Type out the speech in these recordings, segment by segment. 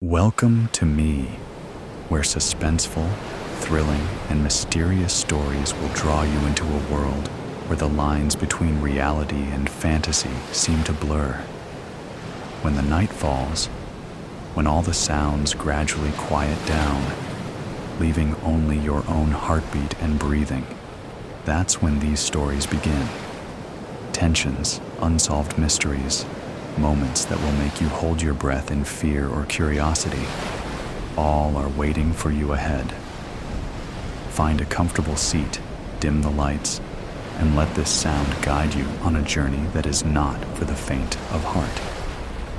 Welcome to me, where suspenseful, thrilling, and mysterious stories will draw you into a world where the lines between reality and fantasy seem to blur. When the night falls, when all the sounds gradually quiet down, leaving only your own heartbeat and breathing, that's when these stories begin. Tensions, unsolved mysteries, moments that will make you hold your breath in fear or curiosity, all are waiting for you ahead. Find a comfortable seat, dim the lights, and let this sound guide you on a journey that is not for the faint of heart.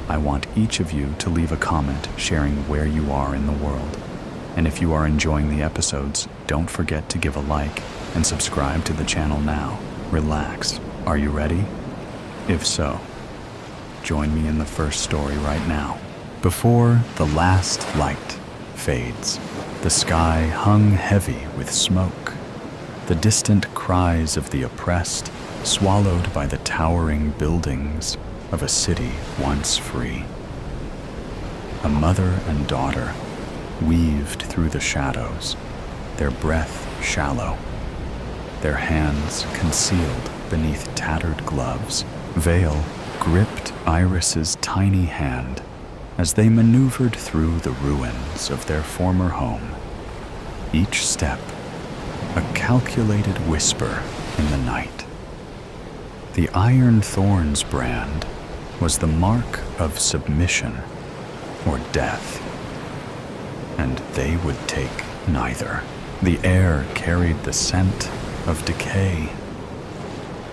I want each of you to leave a comment sharing where you are in the world. And if you are enjoying the episodes, don't forget to give a like and subscribe to the channel now. Relax. Are you ready? If so, join me in the first story right now. Before the last light fades, the sky hung heavy with smoke, the distant cries of the oppressed swallowed by the towering buildings of a city once free. A mother and daughter weaved through the shadows, their breath shallow, their hands concealed beneath tattered gloves. Veil gripped Iris's tiny hand as they maneuvered through the ruins of their former home. Each step, a calculated whisper in the night. The Iron Thorns brand was the mark of submission or death, and they would take neither. The air carried the scent of decay,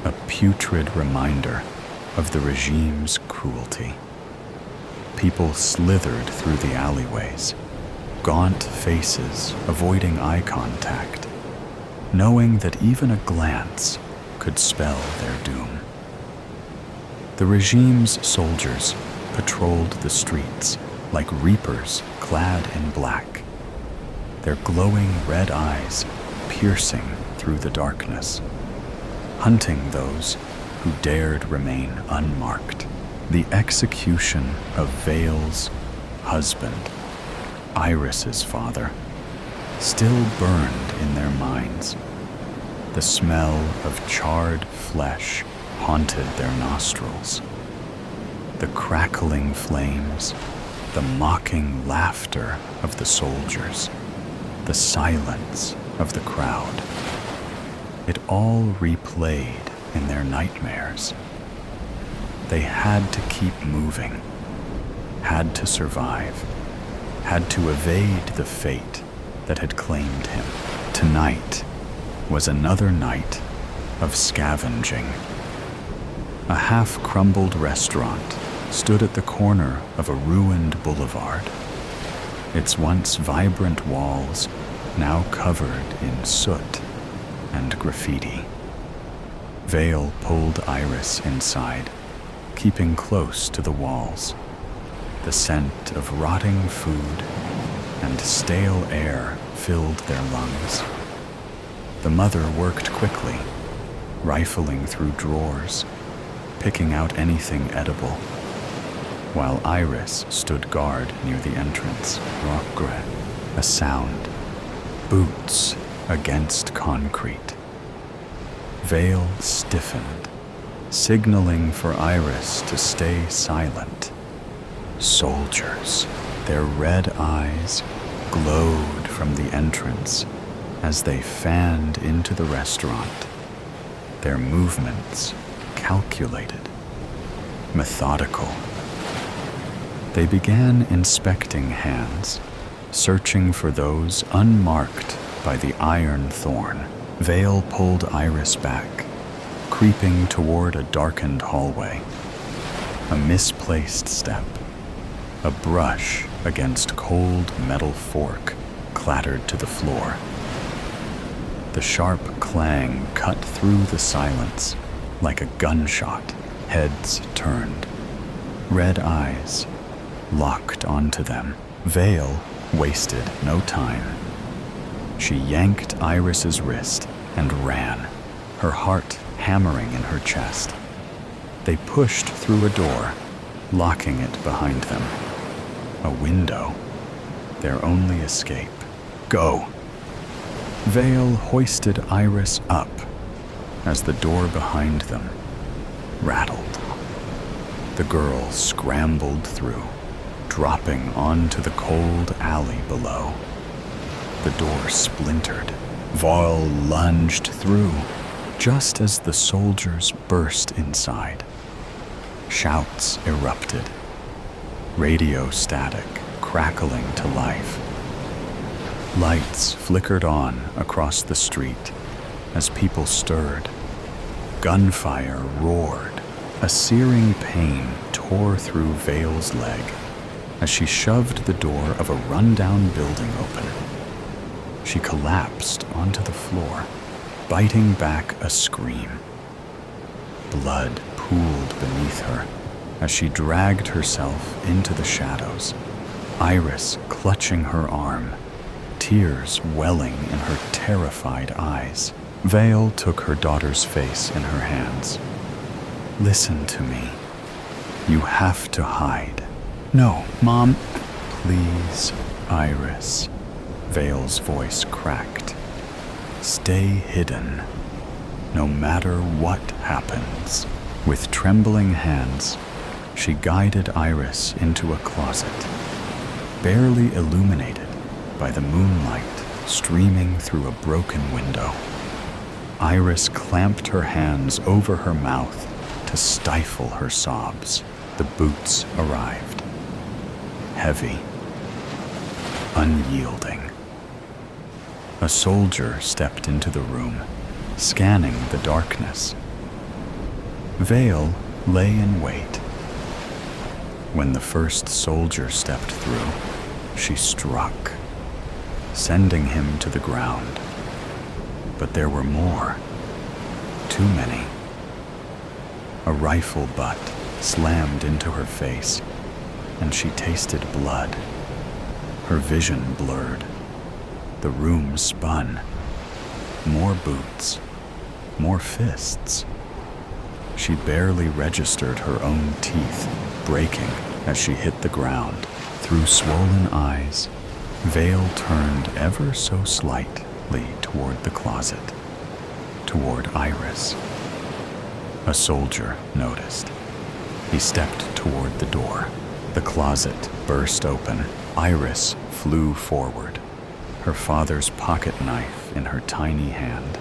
a putrid reminder of the regime's cruelty. People slithered through the alleyways, gaunt faces avoiding eye contact, knowing that even a glance could spell their doom. The regime's soldiers patrolled the streets like reapers clad in black, their glowing red eyes piercing through the darkness, hunting those who dared remain unmarked. The execution of Veil's husband, Iris's father, still burned in their minds. The smell of charred flesh haunted their nostrils. The crackling flames, the mocking laughter of the soldiers, the silence of the crowd. It all replayed in their nightmares. They had to keep moving, had to survive, had to evade the fate that had claimed him. Tonight was another night of scavenging. A half-crumbled restaurant stood at the corner of a ruined boulevard, its once vibrant walls now covered in soot and graffiti. Veil pulled Iris inside, keeping close to the walls. The scent of rotting food and stale air filled their lungs. The mother worked quickly, rifling through drawers, picking out anything edible, while Iris stood guard near the entrance. Rockgret, a sound, boots against concrete. Veil stiffened, signaling for Iris to stay silent. Soldiers, their red eyes glowed from the entrance as they fanned into the restaurant, their movements calculated, methodical. They began inspecting hands, searching for those unmarked by the Iron Thorn. Veil pulled Iris back, creeping toward a darkened hallway. A misplaced step, a brush against cold metal fork clattered to the floor. The sharp clang cut through the silence like a gunshot. Heads turned, red eyes locked onto them. Veil wasted no time. She yanked Iris's wrist and ran, her heart hammering in her chest. They pushed through a door, locking it behind them. A window. Their only escape. Go! Vale hoisted Iris up as the door behind them rattled. The girl scrambled through, dropping onto the cold alley below. The door splintered. VOL lunged through, just as the soldiers burst inside. Shouts erupted, radio static crackling to life. Lights flickered on across the street as people stirred. Gunfire roared. A searing pain tore through Vale's leg as she shoved the door of a rundown building open. She collapsed onto the floor, biting back a scream. Blood pooled beneath her as she dragged herself into the shadows, Iris clutching her arm, tears welling in her terrified eyes. Vale took her daughter's face in her hands. Listen to me. You have to hide. No, Mom. Please, Iris. Vale's voice cracked. Stay hidden, no matter what happens. With trembling hands, she guided Iris into a closet, barely illuminated by the moonlight streaming through a broken window. Iris clamped her hands over her mouth to stifle her sobs. The boots arrived. Heavy, unyielding. A soldier stepped into the room, scanning the darkness. Vale lay in wait. When the first soldier stepped through, she struck, sending him to the ground. But there were more. Too many. A rifle butt slammed into her face, and she tasted blood. Her vision blurred. The room spun. More boots. More fists. She barely registered her own teeth, breaking as she hit the ground. Through swollen eyes, Vale turned ever so slightly toward the closet, toward Iris. A soldier noticed. He stepped toward the door. The closet burst open. Iris flew forward, her father's pocket knife in her tiny hand.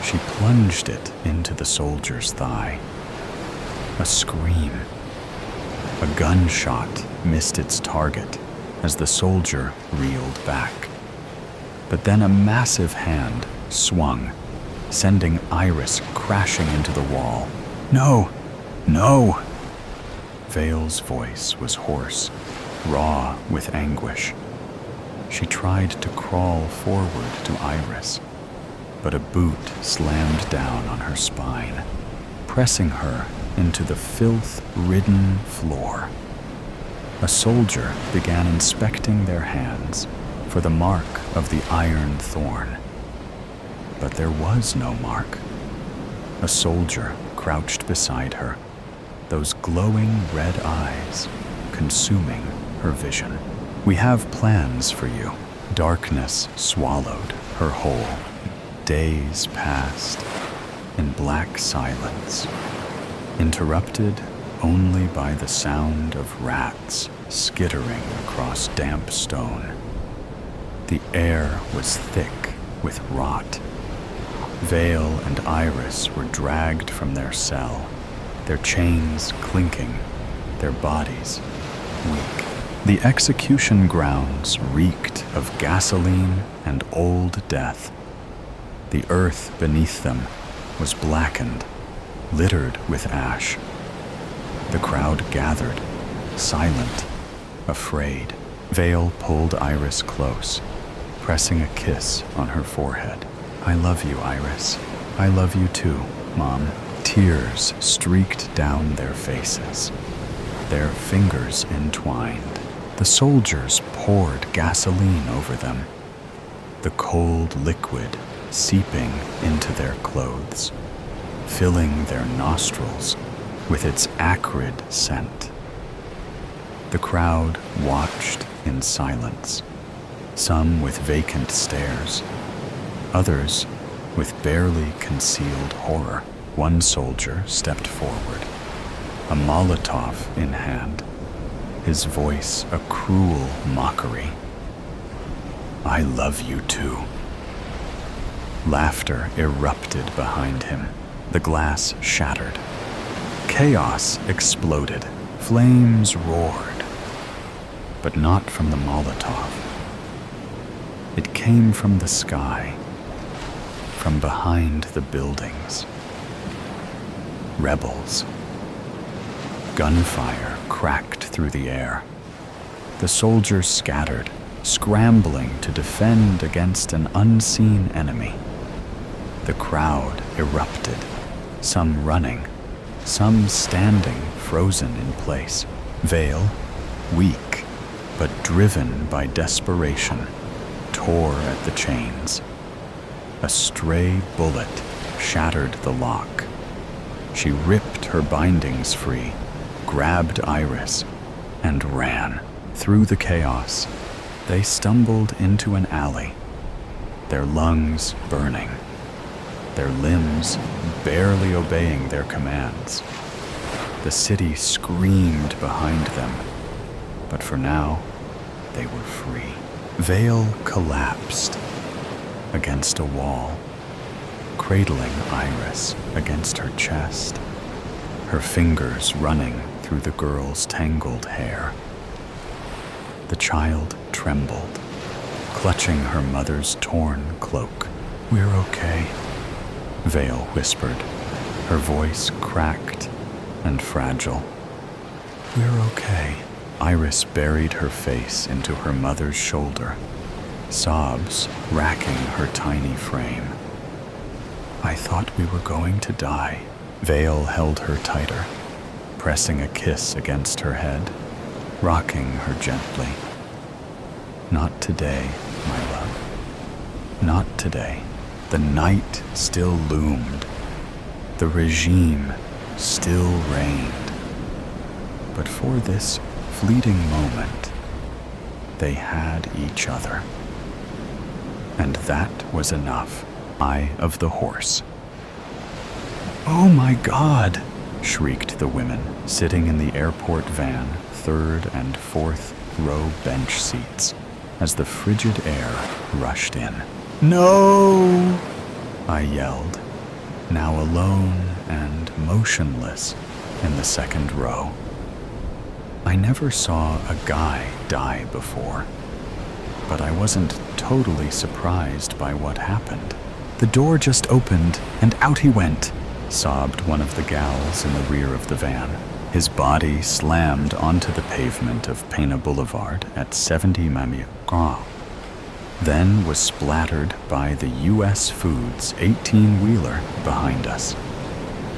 She plunged it into the soldier's thigh. A scream. A gunshot missed its target as the soldier reeled back. But then a massive hand swung, sending Iris crashing into the wall. No! No! Vale's voice was hoarse, raw with anguish. She tried to crawl forward to Iris, but a boot slammed down on her spine, pressing her into the filth-ridden floor. A soldier began inspecting their hands for the mark of the iron thorn. But there was no mark. A soldier crouched beside her, those glowing red eyes consuming her vision. We have plans for you. Darkness swallowed her whole. Days passed in black silence, interrupted only by the sound of rats skittering across damp stone. The air was thick with rot. Vale and Iris were dragged from their cell, their chains clinking, their bodies weak. The execution grounds reeked of gasoline and old death. The earth beneath them was blackened, littered with ash. The crowd gathered, silent, afraid. Vale pulled Iris close, pressing a kiss on her forehead. I love you, Iris. I love you too, Mom. Tears streaked down their faces, their fingers entwined. The soldiers poured gasoline over them, the cold liquid seeping into their clothes, filling their nostrils with its acrid scent. The crowd watched in silence, some with vacant stares, others with barely concealed horror. One soldier stepped forward, a Molotov in hand, his voice a cruel mockery. "I love you too." Laughter erupted behind him. The glass shattered. Chaos exploded. Flames roared. But not from the Molotov. It came from the sky, from behind the buildings. Rebels. Gunfire cracked through the air. The soldiers scattered, scrambling to defend against an unseen enemy. The crowd erupted, some running, some standing frozen in place. Vale, weak but driven by desperation, tore at the chains. A stray bullet shattered the lock. She ripped her bindings free, grabbed Iris, and ran. Through the chaos, they stumbled into an alley, their lungs burning, their limbs barely obeying their commands. The city screamed behind them, but for now, they were free. Vale collapsed against a wall, cradling Iris against her chest, her fingers running through the girl's tangled hair. The child trembled, clutching her mother's torn cloak. "We're okay," Vale whispered, her voice cracked and fragile. "We're okay." Iris buried her face into her mother's shoulder, sobs racking her tiny frame. "I thought we were going to die." Vale held her tighter, pressing a kiss against her head, rocking her gently. "Not today, my love. Not today." The night still loomed. The regime still reigned. But for this fleeting moment, they had each other. And that was enough. Eye of the horse. "Oh my God!" shrieked the women, sitting in the airport van, third and fourth row bench seats, as the frigid air rushed in. "No!" I yelled, now alone and motionless in the second row. I never saw a guy die before, but I wasn't totally surprised by what happened. "The door just opened, and out he went," sobbed one of the gals in the rear of the van. His body slammed onto the pavement of Pena Boulevard at 70 Mamie, then was splattered by the U.S. Foods 18-wheeler behind us.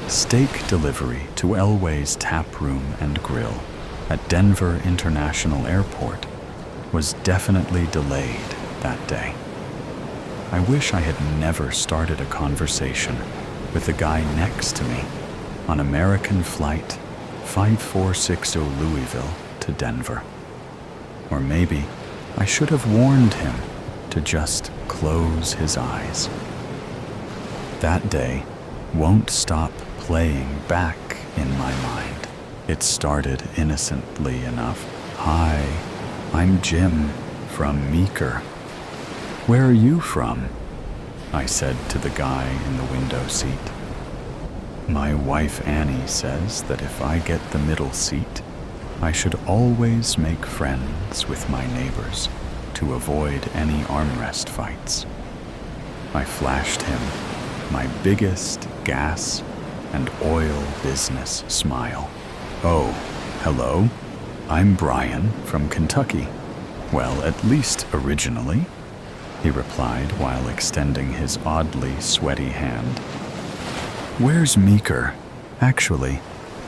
Steak delivery to Elway's Tap Room and Grill at Denver International Airport was definitely delayed that day. I wish I had never started a conversation with the guy next to me on American Flight 5460 Louisville to Denver. Or maybe I should have warned him to just close his eyes. That day won't stop playing back in my mind. It started innocently enough. "Hi, I'm Jim from Meeker." "Where are you from?" I said to the guy in the window seat. "My wife Annie says that if I get the middle seat, I should always make friends with my neighbors to avoid any armrest fights." I flashed him my biggest gas and oil business smile. "Oh, hello. I'm Brian from Kentucky. Well, at least originally," he replied while extending his oddly sweaty hand. "Where's Meeker?" "Actually,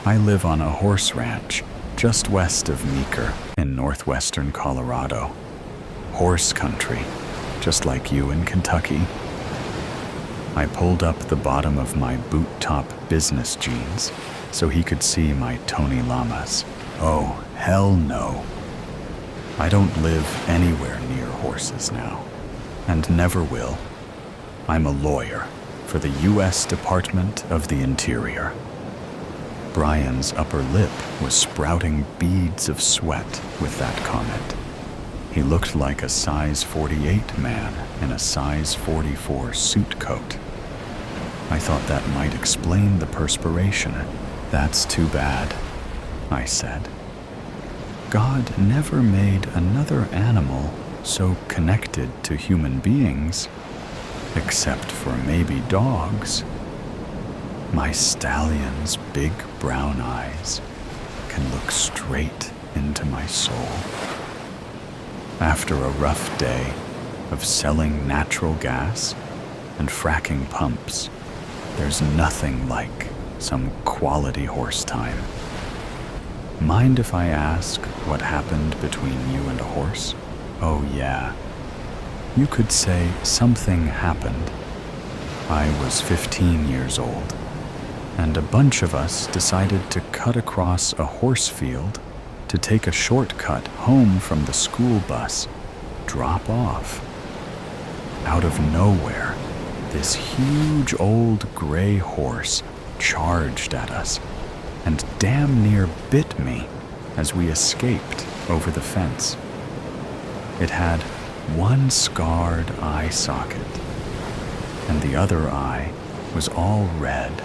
I live on a horse ranch just west of Meeker in northwestern Colorado. Horse country, just like you in Kentucky." I pulled up the bottom of my boot-top business jeans so he could see my Tony Lamas. Oh, hell no. I don't live anywhere near horses now, and never will. I'm a lawyer for the U.S. Department of the Interior. Brian's upper lip was sprouting beads of sweat with that comment. He looked like a size 48 man in a size 44 suit coat. I thought that might explain the perspiration. That's too bad, I said. God never made another animal so connected to human beings, except for maybe dogs. My stallion's big brown eyes can look straight into my soul. After a rough day of selling natural gas and fracking pumps, there's nothing like some quality horse time. Mind if I ask what happened between you and a horse? Oh yeah. You could say something happened. I was 15 years old, and a bunch of us decided to cut across a horse field to take a shortcut home from the school bus, drop off. Out of nowhere, this huge old gray horse charged at us and damn near bit me as we escaped over the fence. It had one scarred eye socket, and the other eye was all red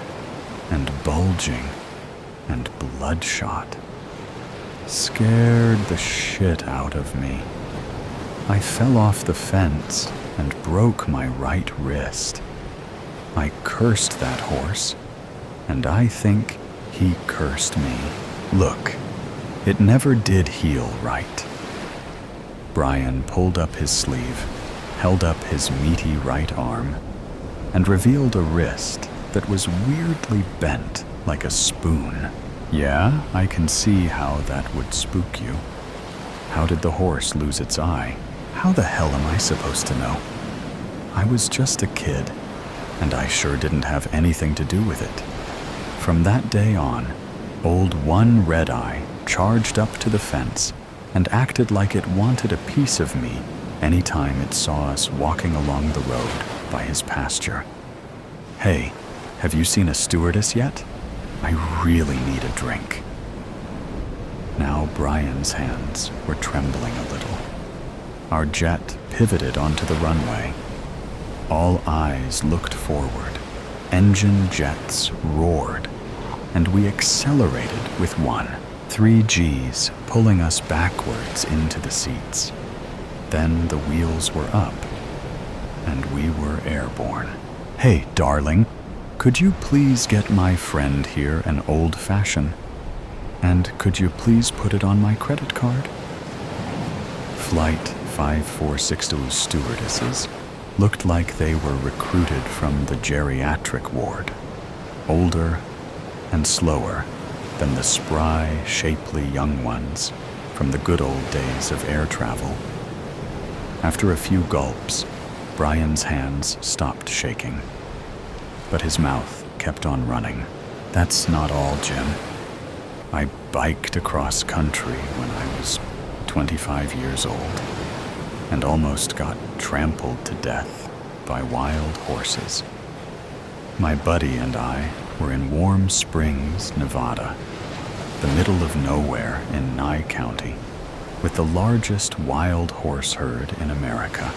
and bulging and bloodshot. Scared the shit out of me. I fell off the fence and broke my right wrist. I cursed that horse, and I think he cursed me. Look, it never did heal right. Brian pulled up his sleeve, held up his meaty right arm, and revealed a wrist that was weirdly bent like a spoon. Yeah, I can see how that would spook you. How did the horse lose its eye? How the hell am I supposed to know? I was just a kid, and I sure didn't have anything to do with it. From that day on, old One Red Eye charged up to the fence and acted like it wanted a piece of me anytime it saw us walking along the road by his pasture. Hey, have you seen a stewardess yet? I really need a drink. Now Brian's hands were trembling a little. Our jet pivoted onto the runway. All eyes looked forward. Engine jets roared, and we accelerated with 3 Gs pulling us backwards into the seats. Then the wheels were up, and we were airborne. Hey, darling, could you please get my friend here an old-fashioned? And could you please put it on my credit card? Flight 5462's stewardesses looked like they were recruited from the geriatric ward, older and slower than the spry, shapely young ones from the good old days of air travel. After a few gulps, Brian's hands stopped shaking, but his mouth kept on running. That's not all, Jim. I biked across country when I was 25 years old and almost got trampled to death by wild horses. My buddy and I were in Warm Springs, Nevada, the middle of nowhere in Nye County, with the largest wild horse herd in America.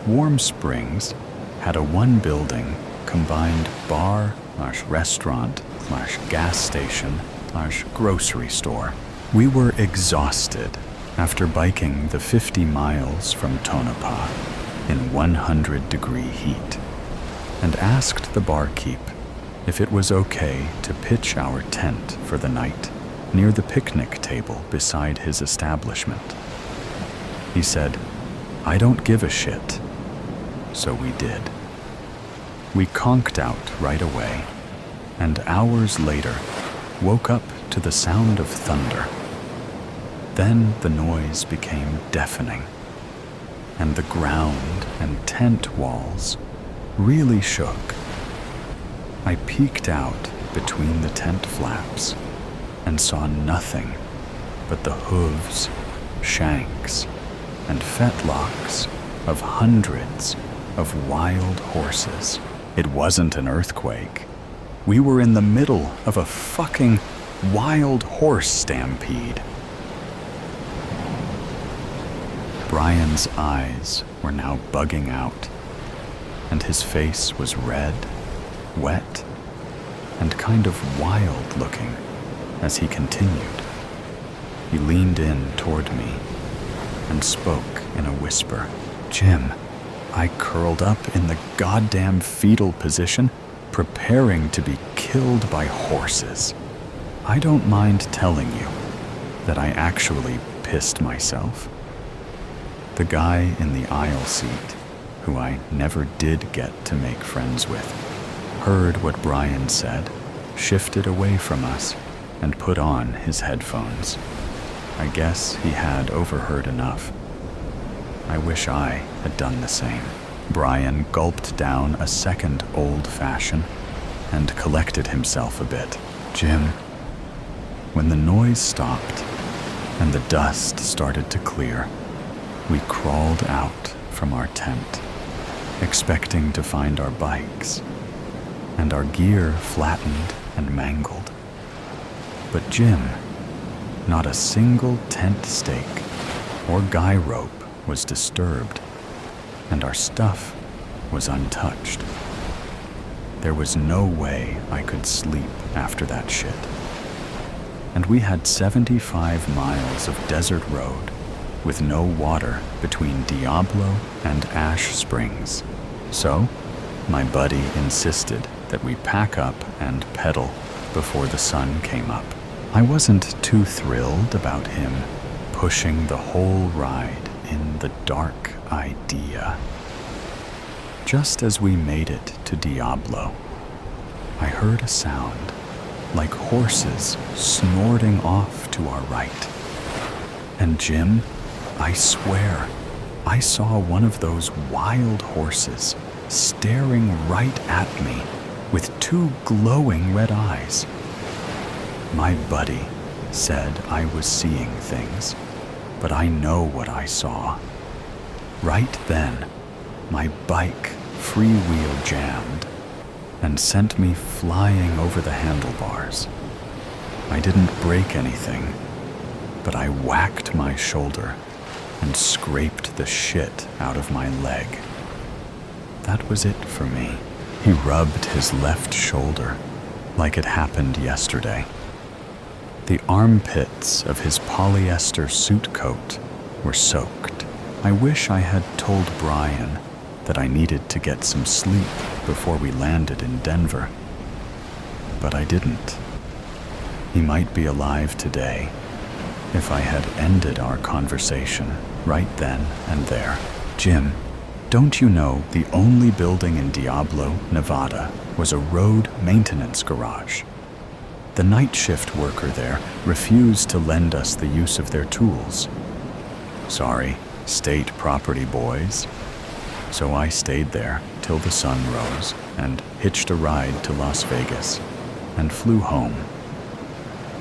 Warm Springs had a one-building combined bar/restaurant/gas station/grocery store. We were exhausted after biking the 50 miles from Tonopah in 100-degree heat, and asked the barkeep if it was okay to pitch our tent for the night near the picnic table beside his establishment. He said, "I don't give a shit." So we did. We conked out right away, and hours later woke up to the sound of thunder. Then the noise became deafening, and the ground and tent walls really shook. I peeked out between the tent flaps and saw nothing but the hooves, shanks, and fetlocks of hundreds of wild horses. It wasn't an earthquake. We were in the middle of a fucking wild horse stampede. Brian's eyes were now bugging out, and his face was red, wet, and kind of wild looking as he continued. He leaned in toward me and spoke in a whisper. "Jim," I curled up in the goddamn fetal position, preparing to be killed by horses. I don't mind telling you that I actually pissed myself. The guy in the aisle seat, who I never did get to make friends with, heard what Brian said, shifted away from us, and put on his headphones. I guess he had overheard enough. I wish I had done the same. Brian gulped down a second old-fashioned and collected himself a bit. "Jim," when the noise stopped and the dust started to clear, we crawled out from our tent, expecting to find our bikes and our gear flattened and mangled. But Jim, not a single tent stake or guy rope was disturbed, and our stuff was untouched. There was no way I could sleep after that shit. And we had 75 miles of desert road with no water between Diablo and Ash Springs. So, my buddy insisted that we pack up and pedal before the sun came up. I wasn't too thrilled about him pushing the whole ride in the dark idea. Just as we made it to Diablo, I heard a sound like horses snorting off to our right. And Jim, I swear, I saw one of those wild horses staring right at me with two glowing red eyes. My buddy said I was seeing things, but I know what I saw. Right then, my bike freewheel jammed and sent me flying over the handlebars. I didn't break anything, but I whacked my shoulder and scraped the shit out of my leg. That was it for me. He rubbed his left shoulder like it happened yesterday. The armpits of his polyester suit coat were soaked. I wish I had told Brian that I needed to get some sleep before we landed in Denver, but I didn't. He might be alive today if I had ended our conversation right then and there. "Jim, don't you know the only building in Diablo, Nevada, was a road maintenance garage? The night shift worker there refused to lend us the use of their tools. Sorry, state property boys. So I stayed there till the sun rose and hitched a ride to Las Vegas and flew home.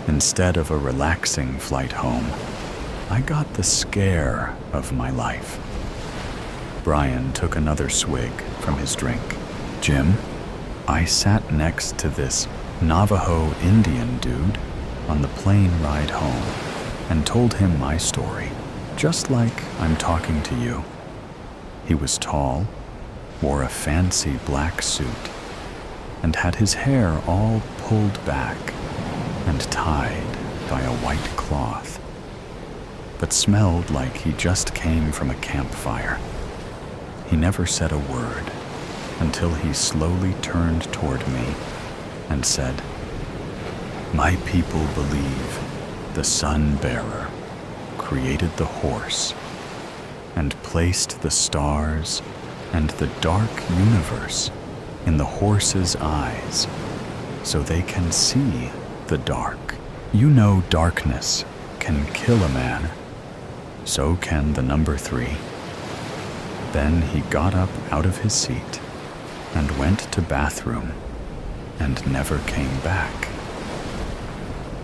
Instead of a relaxing flight home, I got the scare of my life." Brian took another swig from his drink. "Jim, I sat next to this Navajo Indian dude on the plane ride home and told him my story, just like I'm talking to you. He was tall, wore a fancy black suit, and had his hair all pulled back and tied by a white cloth, but smelled like he just came from a campfire. He never said a word until he slowly turned toward me and said, 'My people believe the sun-bearer created the horse and placed the stars and the dark universe in the horse's eyes so they can see the dark. You know darkness can kill a man. So can the number 3. Then he got up out of his seat and went to bathroom and never came back.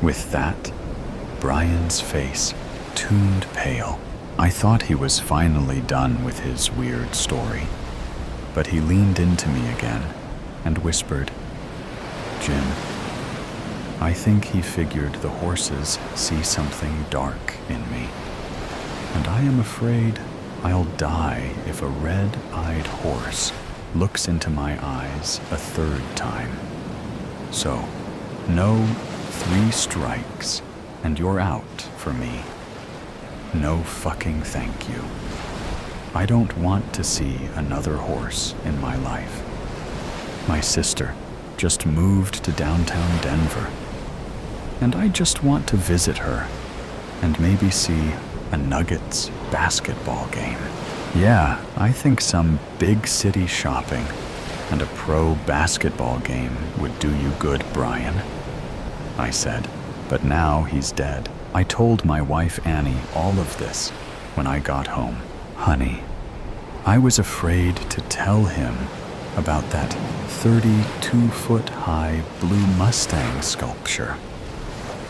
With that, Brian's face turned pale. I thought he was finally done with his weird story, but he leaned into me again and whispered, "Jim, I think he figured the horses see something dark in me, and I am afraid I'll die if a red-eyed horse looks into my eyes a third time. So, no 3 strikes and you're out for me. No fucking thank you. I don't want to see another horse in my life. My sister just moved to downtown Denver, and I just want to visit her and maybe see a Nuggets basketball game. Yeah, I think some big city shopping and a pro basketball game would do you good, Brian," I said. But now he's dead. I told my wife Annie all of this when I got home. Honey, I was afraid to tell him about that 32-foot-high blue Mustang sculpture.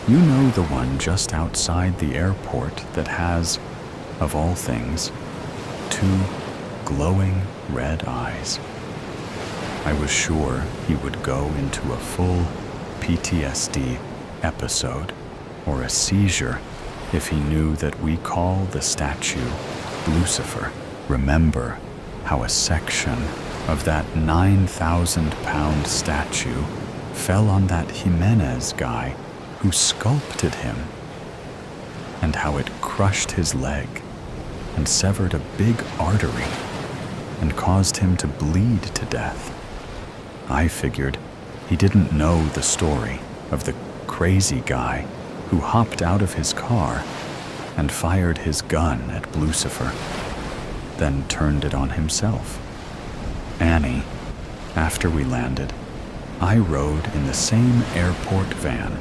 You know, the one just outside the airport that has, of all things, 2 glowing red eyes. I was sure he would go into a full PTSD episode or a seizure if he knew that we call the statue Lucifer. Remember how a section of that 9,000-pound statue fell on that Jimenez guy who sculpted him, and how it crushed his leg and severed a big artery and caused him to bleed to death. I figured he didn't know the story of the crazy guy who hopped out of his car and fired his gun at Lucifer, then turned it on himself. Annie, after we landed, I rode in the same airport van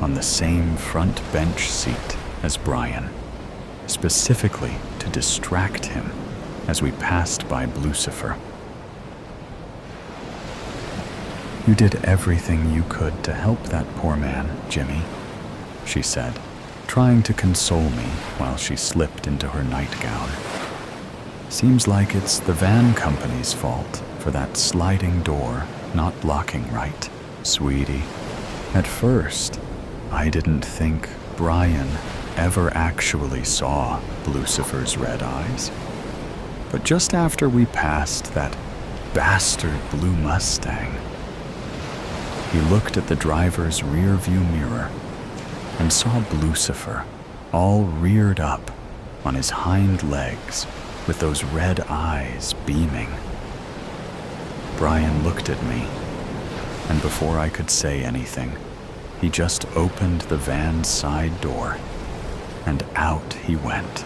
on the same front bench seat as Brian, specifically to distract him as we passed by Lucifer. "You did everything you could to help that poor man, Jimmy," she said, trying to console me while she slipped into her nightgown. "Seems like it's the van company's fault for that sliding door not locking right, sweetie. At first, I didn't think Brian ever actually saw Lucifer's red eyes. But just after we passed that bastard blue Mustang, he looked at the driver's rear view mirror and saw Lucifer all reared up on his hind legs with those red eyes beaming. Brian looked at me, and before I could say anything, he just opened the van's side door, and out he went.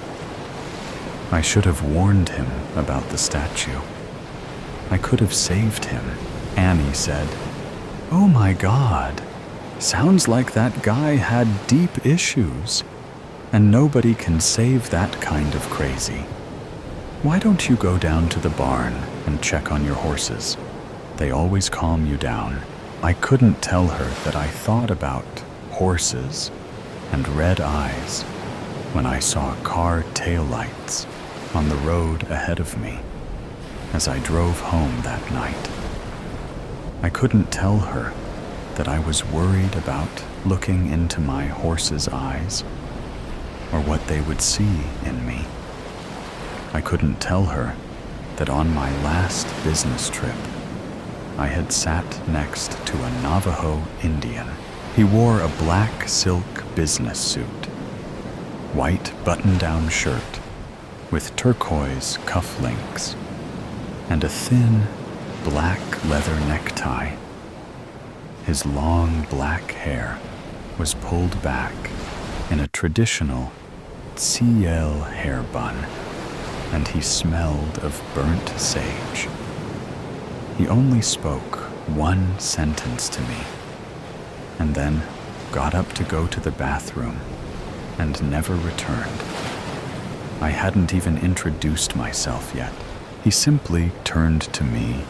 I should have warned him about the statue. I could have saved him. Annie said, "Oh my God, sounds like that guy had deep issues, and nobody can save that kind of crazy. Why don't you go down to the barn and check on your horses? They always calm you down." I couldn't tell her that I thought about horses and red eyes when I saw car taillights on the road ahead of me as I drove home that night. I couldn't tell her that I was worried about looking into my horse's eyes or what they would see in me. I couldn't tell her that on my last business trip, I had sat next to a Navajo Indian. He wore a black silk business suit, white button-down shirt with turquoise cufflinks, and a thin black leather necktie. His long black hair was pulled back in a traditional Ciel hair bun, and he smelled of burnt sage. He only spoke one sentence to me, and then got up to go to the bathroom and never returned. I hadn't even introduced myself yet. He simply turned to me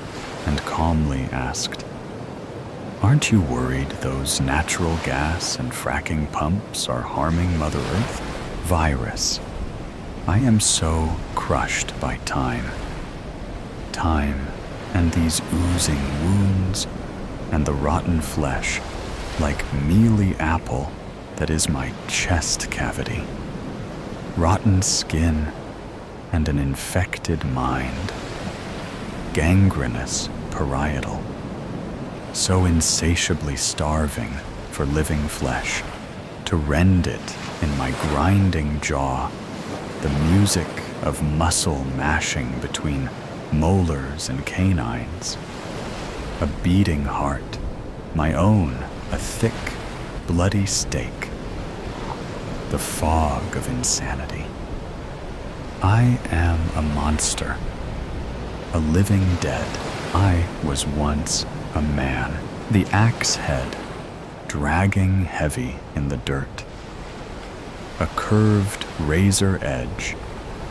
and calmly asked, Aren't you worried those natural gas and fracking pumps are harming Mother Earth? Virus. I am so crushed by time. Time and these oozing wounds and the rotten flesh, like mealy apple that is my chest cavity. Rotten skin and an infected mind. Gangrenous parietal. So insatiably starving for living flesh, to rend it in my grinding jaw, the music of muscle mashing between molars and canines. A beating heart, my own, a thick, bloody steak. The fog of insanity. I am a monster, a living dead. I was once a man, the axe head, dragging heavy in the dirt. A curved razor edge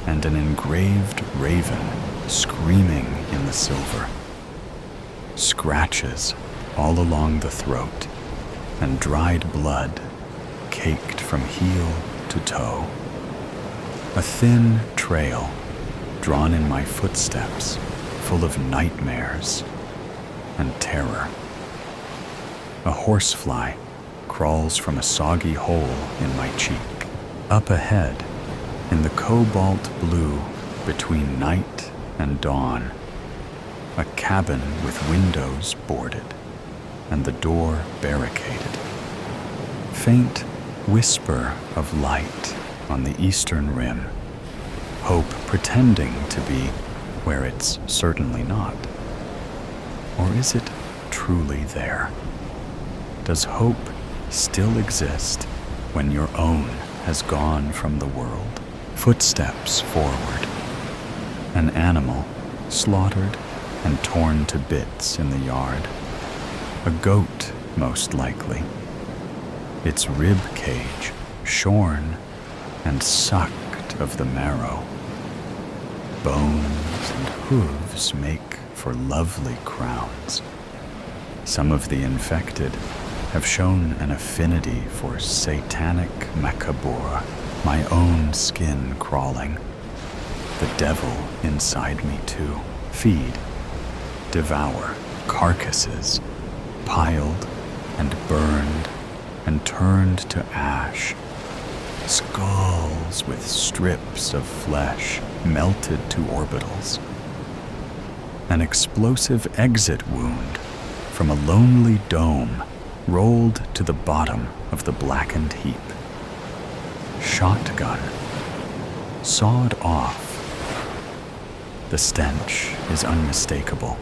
and an engraved raven screaming in the silver. Scratches all along the throat and dried blood caked from heel to toe. A thin trail drawn in my footsteps, full of nightmares and terror. A horsefly crawls from a soggy hole in my cheek. Up ahead, in the cobalt blue between night and dawn, a cabin with windows boarded and the door barricaded. Faint whisper of light on the eastern rim, hope pretending to be where it's certainly not. Or is it truly there? Does hope still exist when your own has gone from the world? Footsteps forward. An animal slaughtered and torn to bits in the yard. A goat, most likely. Its rib cage shorn and sucked of the marrow. Bones and hooves make for lovely crowns. Some of the infected have shown an affinity for satanic macabre, my own skin crawling. The devil inside me too. Feed, devour carcasses, piled and burned and turned to ash. Skulls with strips of flesh melted to orbitals. An explosive exit wound from a lonely dome rolled to the bottom of the blackened heap. Shotgun sawed off. The stench is unmistakable,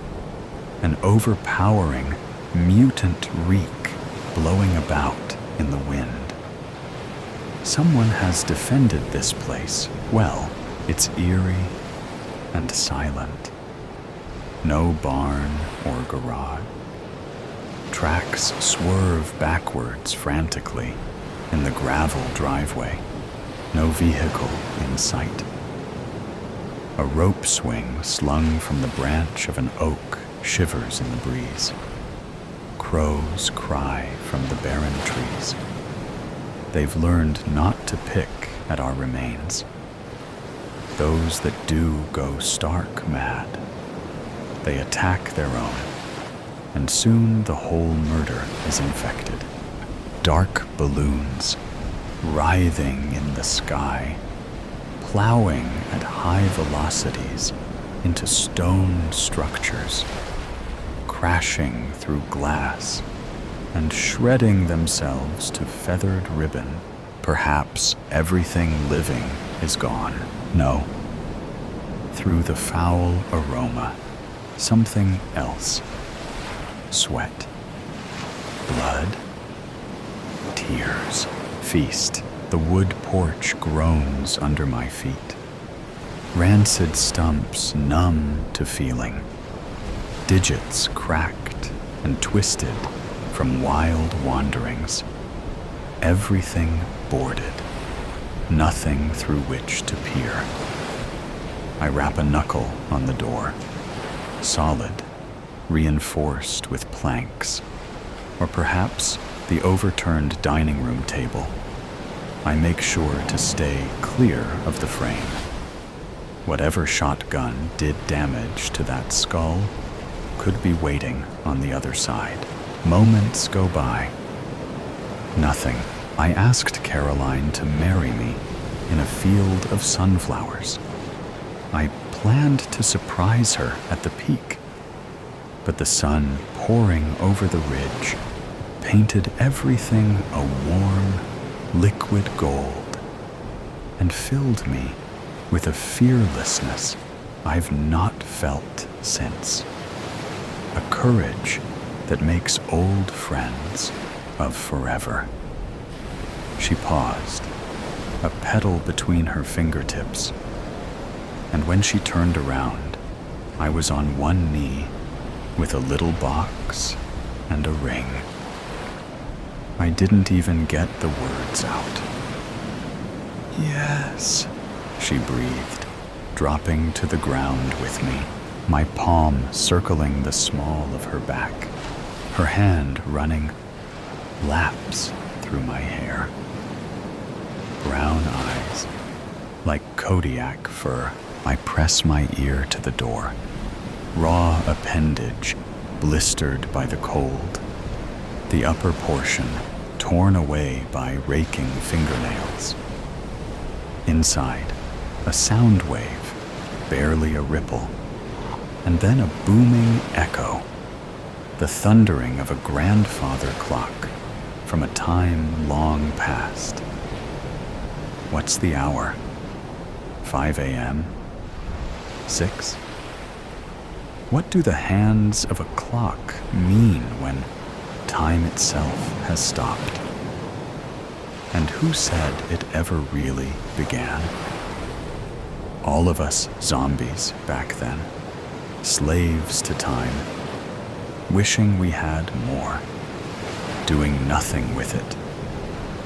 an overpowering, mutant reek blowing about in the wind. Someone has defended this place well. It's eerie and silent. No barn or garage. Tracks swerve backwards frantically in the gravel driveway. No vehicle in sight. A rope swing slung from the branch of an oak shivers in the breeze. Crows cry from the barren trees. They've learned not to pick at our remains. Those that do go stark mad. They attack their own, and soon the whole murder is infected. Dark balloons, writhing in the sky, plowing at high velocities into stone structures, crashing through glass and shredding themselves to feathered ribbon. Perhaps everything living is gone. No. Through the foul aroma, something else. Sweat. Blood. Tears. Feast. The wood porch groans under my feet. Rancid stumps numb to feeling. Digits cracked and twisted from wild wanderings. Everything boarded. Nothing through which to peer. I rap a knuckle on the door. Solid, reinforced with planks. or perhaps the overturned dining room table. I make sure to stay clear of the frame. Whatever shotgun did damage to that skull could be waiting on the other side. Moments go by. Nothing. I asked Caroline to marry me in a field of sunflowers. I planned to surprise her at the peak, but the sun pouring over the ridge painted everything a warm, liquid gold and filled me with a fearlessness I've not felt since. A courage that makes old friends of forever. She paused, a petal between her fingertips, and when she turned around, I was on one knee with a little box and a ring. I didn't even get the words out. "Yes," she breathed, dropping to the ground with me, my palm circling the small of her back, her hand running laps through my hair. Brown eyes, like Kodiak fur. I press my ear to the door, raw appendage blistered by the cold, the upper portion torn away by raking fingernails. Inside, a sound wave, barely a ripple, and then a booming echo, the thundering of a grandfather clock from a time long past. What's the hour? 5 a.m.? 6? What do the hands of a clock mean when time itself has stopped? And who said it ever really began? All of us zombies back then, slaves to time, wishing we had more, doing nothing with it,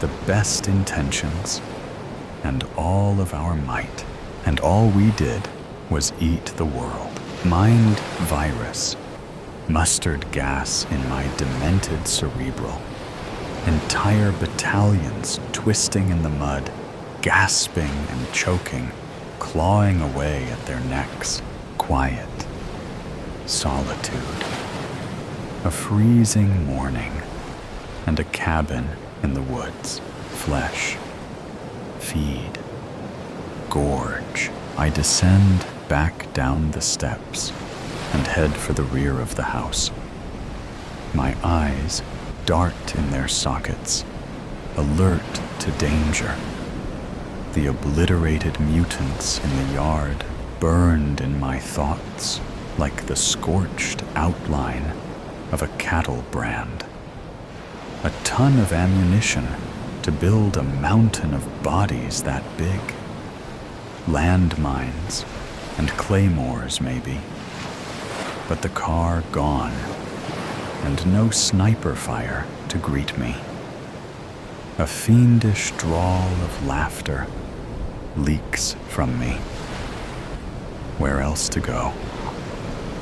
the best intentions and all of our might, and all we did was eat the world. Mind virus, mustard gas in my demented cerebral, entire battalions twisting in the mud, gasping and choking, clawing away at their necks. Quiet, solitude, a freezing morning, and a cabin in the woods. Flesh, feed, gorge. I descend back down the steps and head for the rear of the house. My eyes dart in their sockets, alert to danger. The obliterated mutants in the yard burned in my thoughts like the scorched outline of a cattle brand. A ton of ammunition to build a mountain of bodies that big. Landmines and claymores, maybe. But the car gone, and no sniper fire to greet me. A fiendish drawl of laughter leaks from me. Where else to go?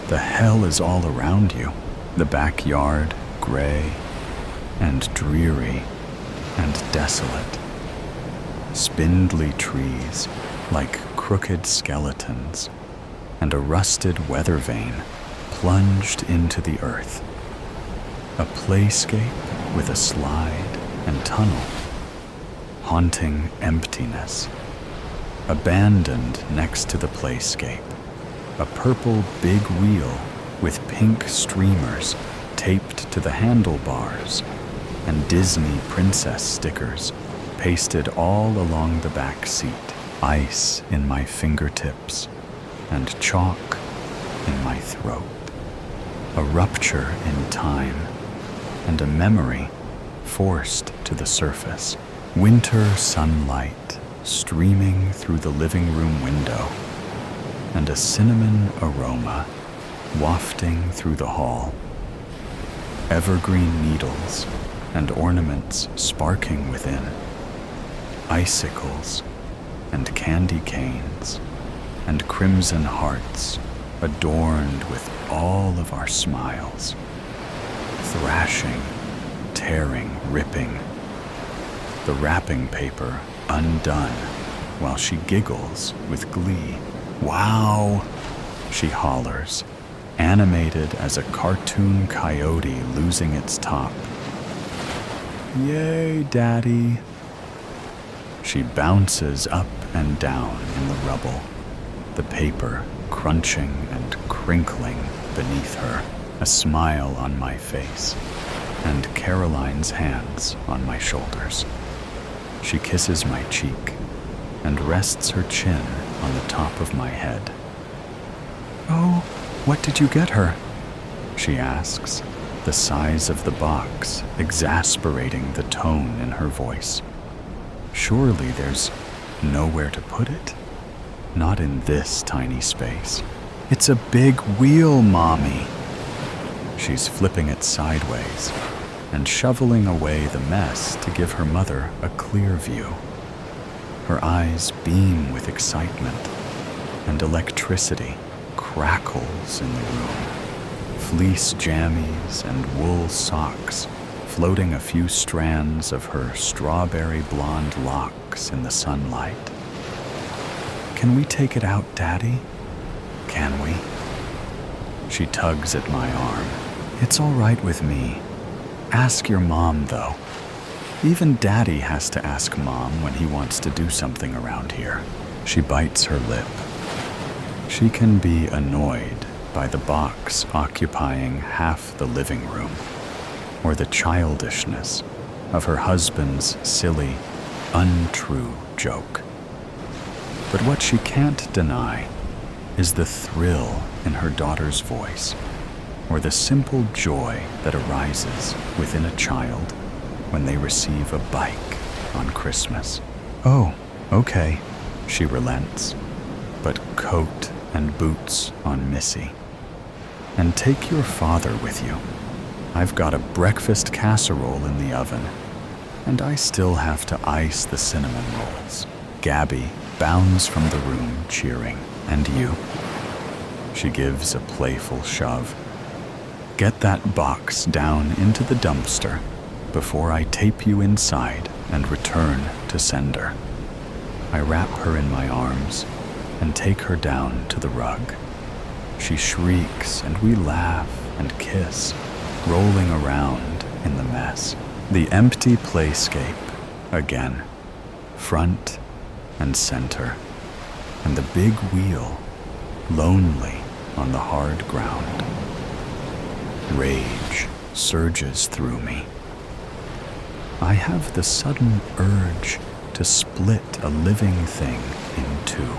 The hell is all around you. The backyard, gray and dreary and desolate. Spindly trees like crooked skeletons, and a rusted weather vane plunged into the earth. A playscape with a slide and tunnel. Haunting emptiness. Abandoned next to the playscape. A purple big wheel with pink streamers taped to the handlebars, and Disney princess stickers pasted all along the back seat. Ice in my fingertips and chalk in my throat. A rupture in time and a memory forced to the surface. Winter sunlight streaming through the living room window, and a cinnamon aroma wafting through the hall. Evergreen needles and ornaments sparking within. Icicles and candy canes and crimson hearts adorned with all of our smiles. Thrashing tearing, ripping. The wrapping paper undone, while she giggles with glee. "Wow!" she hollers, animated as a cartoon coyote losing its top. "Yay, Daddy!" She bounces up and down in the rubble, the paper crunching and crinkling beneath her, a smile on my face, and Caroline's hands on my shoulders. She kisses my cheek and rests her chin on the top of my head. "Oh, what did you get her?" she asks, the size of the box exasperating the tone in her voice. Surely there's nowhere to put it? Not in this tiny space. "It's a big wheel, Mommy." She's flipping it sideways and shoveling away the mess to give her mother a clear view. Her eyes beam with excitement, and electricity crackles in the room. Fleece jammies and wool socks floating a few strands of her strawberry blonde locks in the sunlight. "Can we take it out, Daddy? Can we?" She tugs at my arm. "It's all right with me. Ask your mom, though. Even Daddy has to ask Mom when he wants to do something around here." She bites her lip. She can be annoyed by the box occupying half the living room, or the childishness of her husband's silly, untrue joke. But what she can't deny is the thrill in her daughter's voice, or the simple joy that arises within a child when they receive a bike on Christmas. "Oh, okay," she relents, but coat and boots on Missy. "And take your father with you. I've got a breakfast casserole in the oven, and I still have to ice the cinnamon rolls." Gabby bounds from the room cheering. "And you?" She gives a playful shove. "Get that box down into the dumpster before I tape you inside and return to sender." I wrap her in my arms and take her down to the rug. She shrieks and we laugh and kiss, rolling around in the mess. The empty playscape again, front and center, and the big wheel lonely on the hard ground. Rage surges through me. I have the sudden urge to split a living thing in two,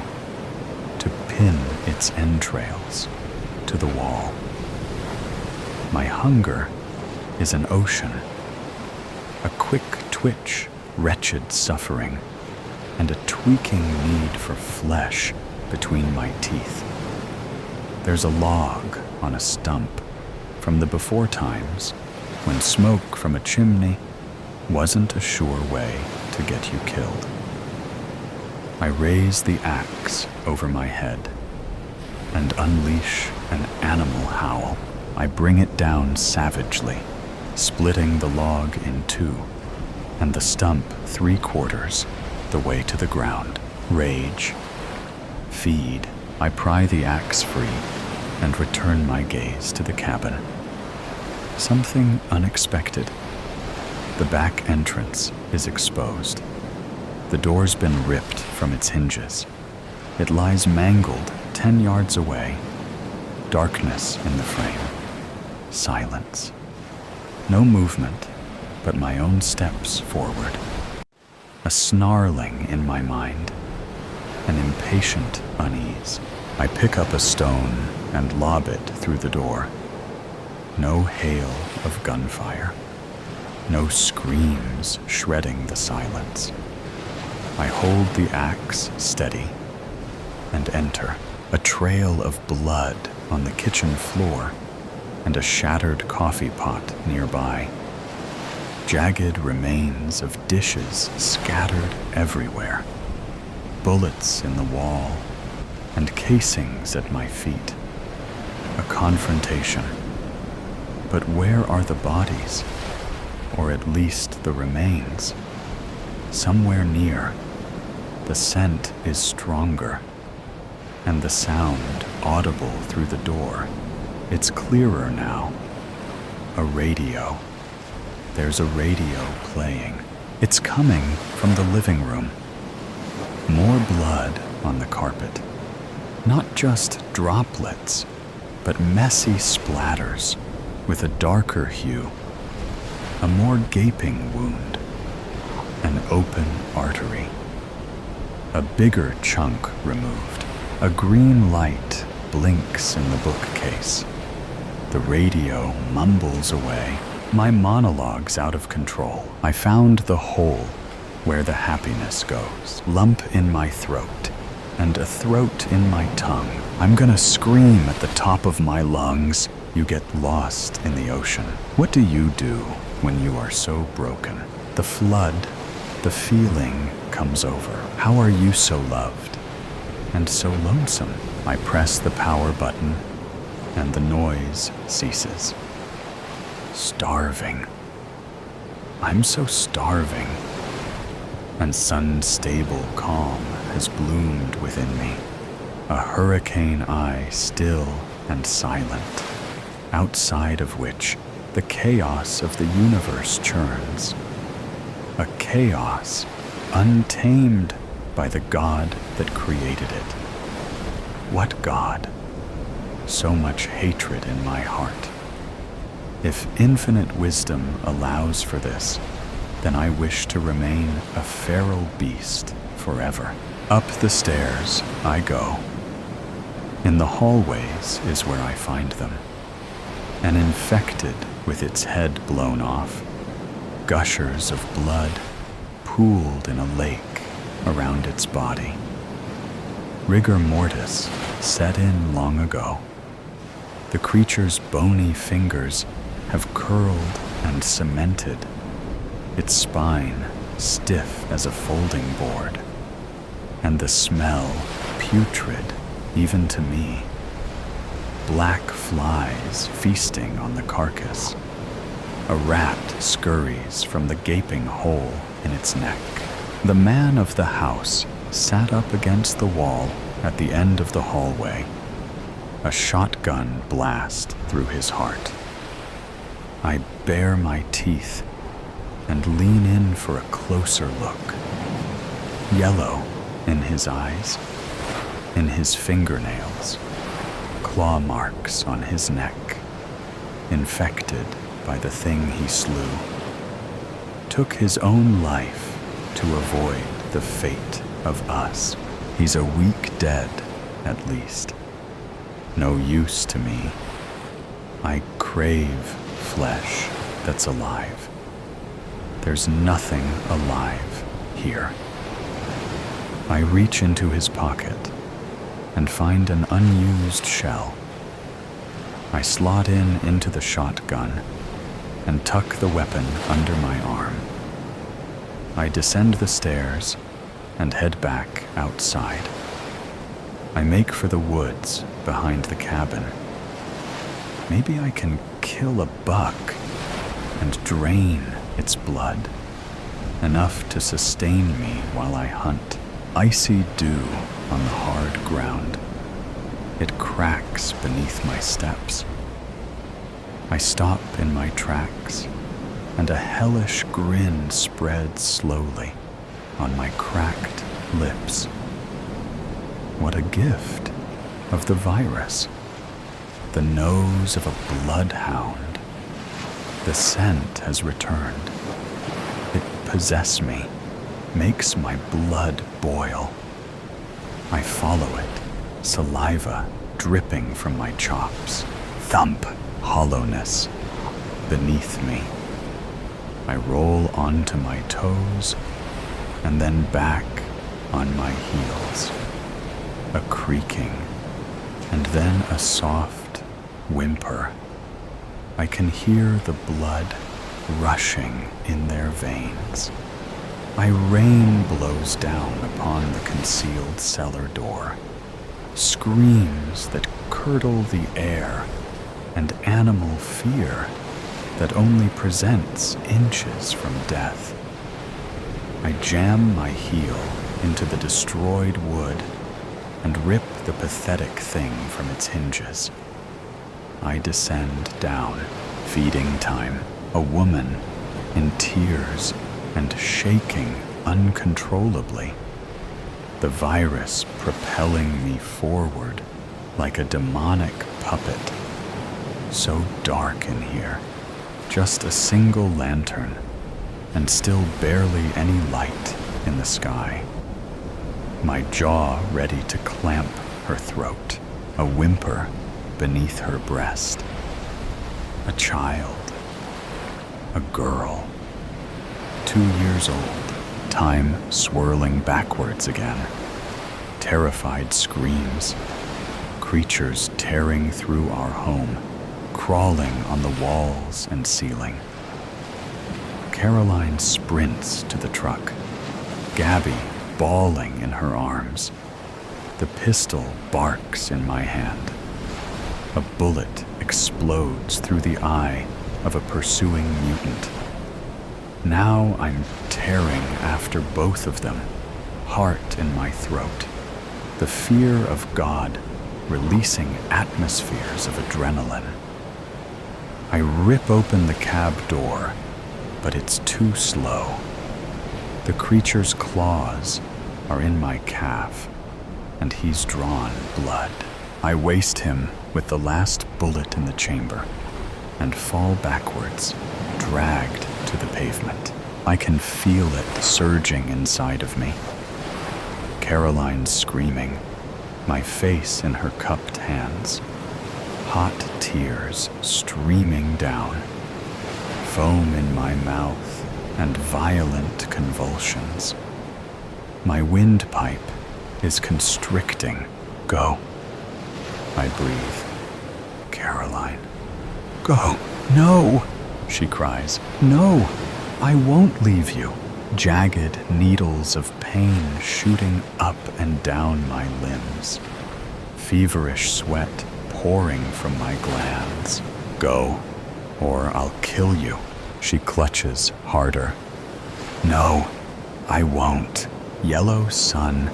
to pin its entrails to the wall. My hunger is an ocean, a quick twitch, wretched suffering, and a tweaking need for flesh between my teeth. There's a log on a stump from the before times when smoke from a chimney wasn't a sure way to get you killed. I raise the axe over my head and unleash an animal howl. I bring it down savagely, splitting the log in two and the stump 3/4 the way to the ground. Rage. Feed. I pry the axe free and return my gaze to the cabin. Something unexpected. The back entrance is exposed. The door's been ripped from its hinges. It lies mangled 10 yards away. Darkness in the frame. Silence. No movement, but my own steps forward. A snarling in my mind. An impatient unease. I pick up a stone and lob it through the door. No hail of gunfire. No screams shredding the silence. I hold the axe steady and enter. A trail of blood on the kitchen floor and a shattered coffee pot nearby. Jagged remains of dishes scattered everywhere. Bullets in the wall and casings at my feet. A confrontation. But where are the bodies? or at least the remains. Somewhere near, the scent is stronger, and the sound audible through the door. It's clearer now. A radio. There's a radio playing. It's coming from the living room. More blood on the carpet. Not just droplets, but messy splatters with a darker hue. A more gaping wound. An open artery. A bigger chunk removed. A green light blinks in the bookcase. The radio mumbles away. My monologue's out of control. I found the hole where the happiness goes. Lump in my throat, and a throat in my tongue. I'm gonna scream at the top of my lungs. You get lost in the ocean. What do you do when you are so broken? The flood, the feeling comes over. How are you so loved and so lonesome? I press the power button, and the noise ceases. Starving. I'm so starving. And unstable calm has bloomed within me. A hurricane eye still and silent, outside of which the chaos of the universe churns. A chaos untamed by the God that created it. What God? So much hatred in my heart. If infinite wisdom allows for this, then I wish to remain a feral beast forever. Up the stairs I go. In the hallways is where I find them. And infected with its head blown off, gushers of blood pooled in a lake around its body. Rigor mortis set in long ago. The creature's bony fingers have curled and cemented, its spine stiff as a folding board, and the smell putrid even to me. Black flies feasting on the carcass. A rat scurries from the gaping hole in its neck. The man of the house sat up against the wall at the end of the hallway, a shotgun blast through his heart. I bare my teeth and lean in for a closer look. Yellow in his eyes, in his fingernails, claw marks on his neck, infected by the thing he slew. Took his own life to avoid the fate of us. He's a weak dead, at least. No use to me. I crave flesh that's alive. There's nothing alive here. I reach into his pocket and find an unused shell. I slot into the shotgun and tuck the weapon under my arm. I descend the stairs and head back outside. I make for the woods behind the cabin. Maybe I can kill a buck and drain its blood, enough to sustain me while I hunt. Icy dew on the hard ground. It cracks beneath my steps. I stop in my tracks, and a hellish grin spreads slowly on my cracked lips. What a gift of the virus. The nose of a bloodhound. The scent has returned. It possesses me, makes my blood boil. I follow it, saliva dripping from my chops. Thump, hollowness beneath me. I roll onto my toes and then back on my heels. A creaking, and then a soft whimper. I can hear the blood rushing in their veins. My rain blows down upon the concealed cellar door. Screams that curdle the air and animal fear that only presents inches from death. I jam my heel into the destroyed wood and rip the pathetic thing from its hinges. I descend down, feeding time, a woman in tears and shaking uncontrollably, the virus propelling me forward like a demonic puppet. So dark in here, just a single lantern, and still barely any light in the sky. My jaw ready to clamp her throat, a whimper beneath her breast. A child, a girl, 2 years old, time swirling backwards again. Terrified screams, creatures tearing through our home, crawling on the walls and ceiling. Caroline sprints to the truck, Gabby bawling in her arms. The pistol barks in my hand. A bullet explodes through the eye of a pursuing mutant. Now I'm tearing after both of them, heart in my throat, the fear of God releasing atmospheres of adrenaline. I rip open the cab door, but it's too slow. The creature's claws are in my calf, and he's drawn blood. I waste him with the last bullet in the chamber and fall backwards, dragged to the pavement. I can feel it surging inside of me. Caroline's screaming, my face in her cupped hands, hot tears streaming down, foam in my mouth and violent convulsions. My windpipe is constricting. Go. I breathe. Caroline. Go. No, she cries. No, I won't leave you. Jagged needles of pain shooting up and down my limbs. Feverish sweat pouring from my glands. Go, or I'll kill you. She clutches harder. No, I won't. Yellow sun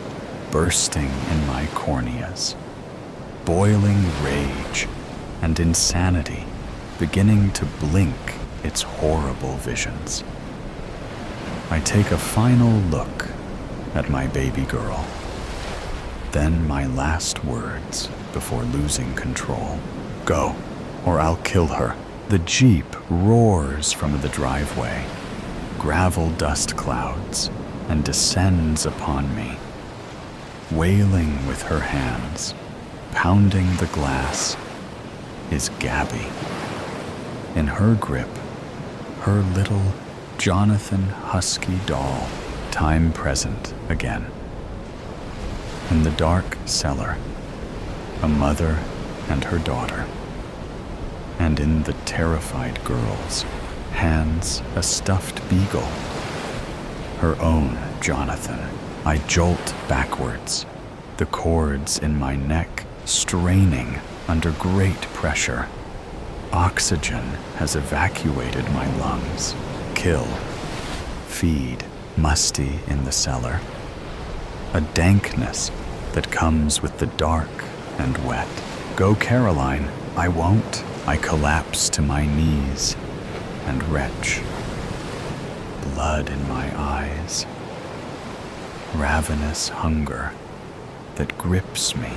bursting in my corneas. Boiling rage and insanity beginning to blink its horrible visions. I take a final look at my baby girl. Then my last words before losing control. Go, or I'll kill her. The Jeep roars from the driveway, gravel dust clouds, and descends upon me. Wailing with her hands, pounding the glass, is Gabby. In her grip, her little Jonathan husky doll, time present again. In the dark cellar, a mother and her daughter. And in the terrified girl's hands, a stuffed beagle. Her own Jonathan. I jolt backwards, the cords in my neck straining under great pressure. Oxygen has evacuated my lungs. Kill, feed, musty in the cellar. A dankness that comes with the dark and wet. Go, Caroline, I won't. I collapse to my knees and retch. Blood in my eyes. Ravenous hunger that grips me.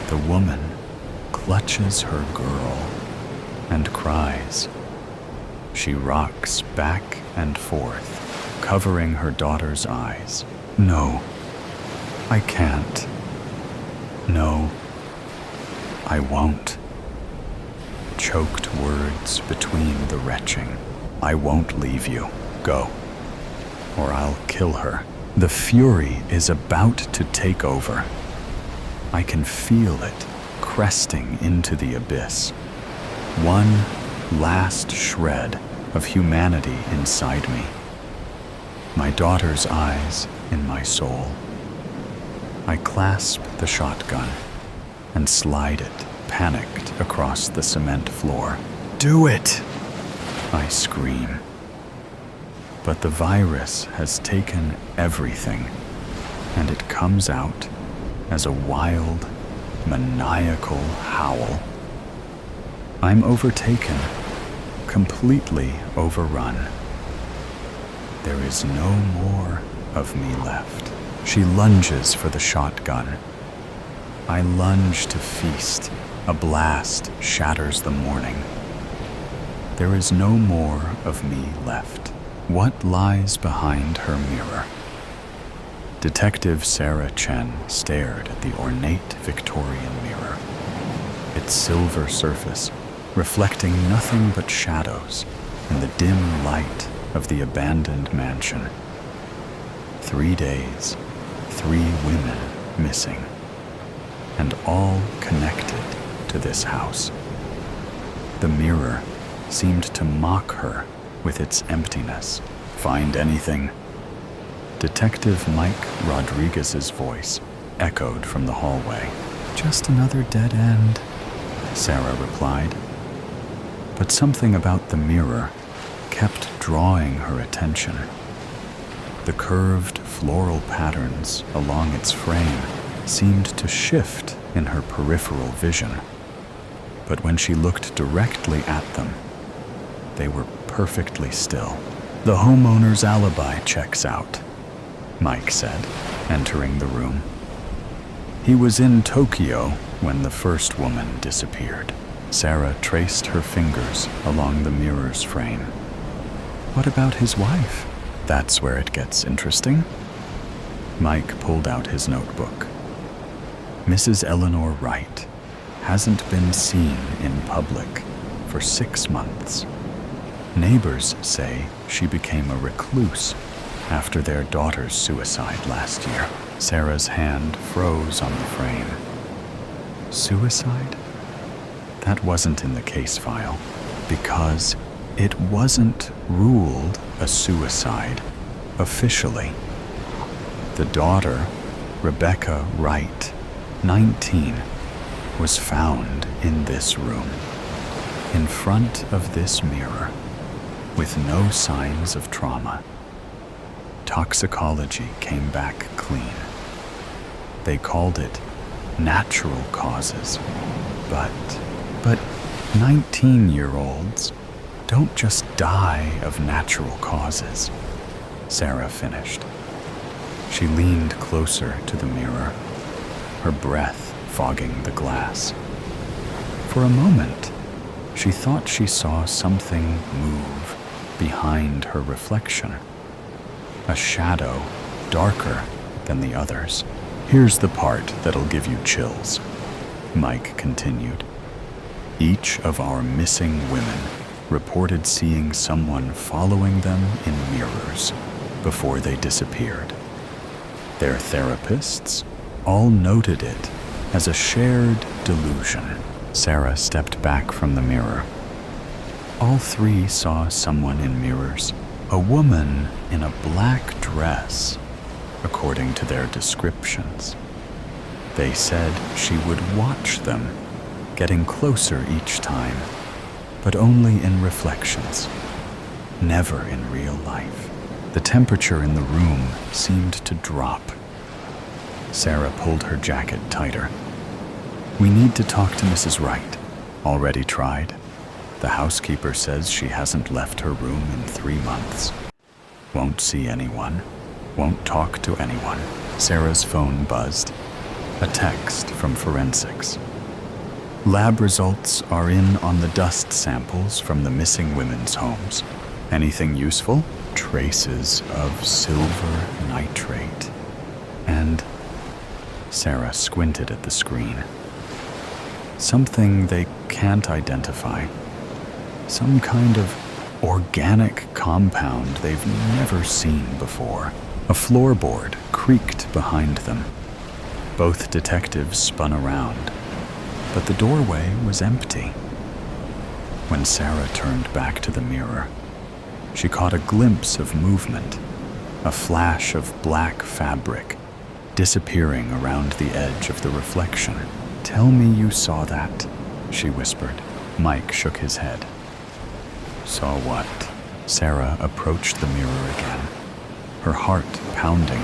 The woman clutches her girl and cries. She rocks back and forth, covering her daughter's eyes. No, I can't. No, I won't. Choked words between the retching. I won't leave you. Go, or I'll kill her. The fury is about to take over. I can feel it cresting into the abyss. One last shred of humanity inside me. My daughter's eyes in my soul. I clasp the shotgun and slide it, panicked, across the cement floor. do it, I scream. But the virus has taken everything, and it comes out as a wild, maniacal howl. I'm overtaken, completely overrun. There is no more of me left. She lunges for the shotgun. I lunge to feast. A blast shatters the morning. There is no more of me left. What lies behind her mirror? Detective Sarah Chen stared at the ornate Victorian mirror, its silver surface reflecting nothing but shadows in the dim light of the abandoned mansion. 3 days, 3 women missing, and all connected to this house. The mirror seemed to mock her with its emptiness. Find anything? Detective Mike Rodriguez's voice echoed from the hallway. Just another dead end, Sarah replied. But something about the mirror kept drawing her attention. The curved floral patterns along its frame seemed to shift in her peripheral vision. But when she looked directly at them, they were perfectly still. The homeowner's alibi checks out, Mike said, entering the room. He was in Tokyo when the first woman disappeared. Sarah traced her fingers along the mirror's frame. What about his wife? That's where it gets interesting. Mike pulled out his notebook. Mrs. Eleanor Wright hasn't been seen in public for 6 months. Neighbors say she became a recluse after their daughter's suicide last year. Sarah's hand froze on the frame. Suicide? That wasn't in the case file, because it wasn't ruled a suicide officially. The daughter, Rebecca Wright, 19, was found in this room, in front of this mirror, with no signs of trauma. Toxicology came back clean. They called it natural causes, but 19-year-olds don't just die of natural causes, Sarah finished. She leaned closer to the mirror, her breath fogging the glass. For a moment, she thought she saw something move behind her reflection, a shadow darker than the others. Here's the part that'll give you chills, Mike continued. Each of our missing women reported seeing someone following them in mirrors before they disappeared. Their therapists all noted it as a shared delusion. Sarah stepped back from the mirror. All 3 saw someone in mirrors, a woman in a black dress, according to their descriptions. They said she would watch them, getting closer each time, but only in reflections, never in real life. The temperature in the room seemed to drop. Sarah pulled her jacket tighter. We need to talk to Mrs. Wright. Already tried. The housekeeper says she hasn't left her room in 3 months. Won't see anyone. Won't talk to anyone. Sarah's phone buzzed. A text from forensics. Lab results are in on the dust samples from the missing women's homes. Anything useful? Traces of silver nitrate. And Sarah squinted at the screen. Something they can't identify. Some kind of organic compound they've never seen before. A floorboard creaked behind them. Both detectives spun around, but the doorway was empty. When Sarah turned back to the mirror, she caught a glimpse of movement, a flash of black fabric disappearing around the edge of the reflection. Tell me you saw that, she whispered. Mike shook his head. Saw what? Sarah approached the mirror again, her heart pounding.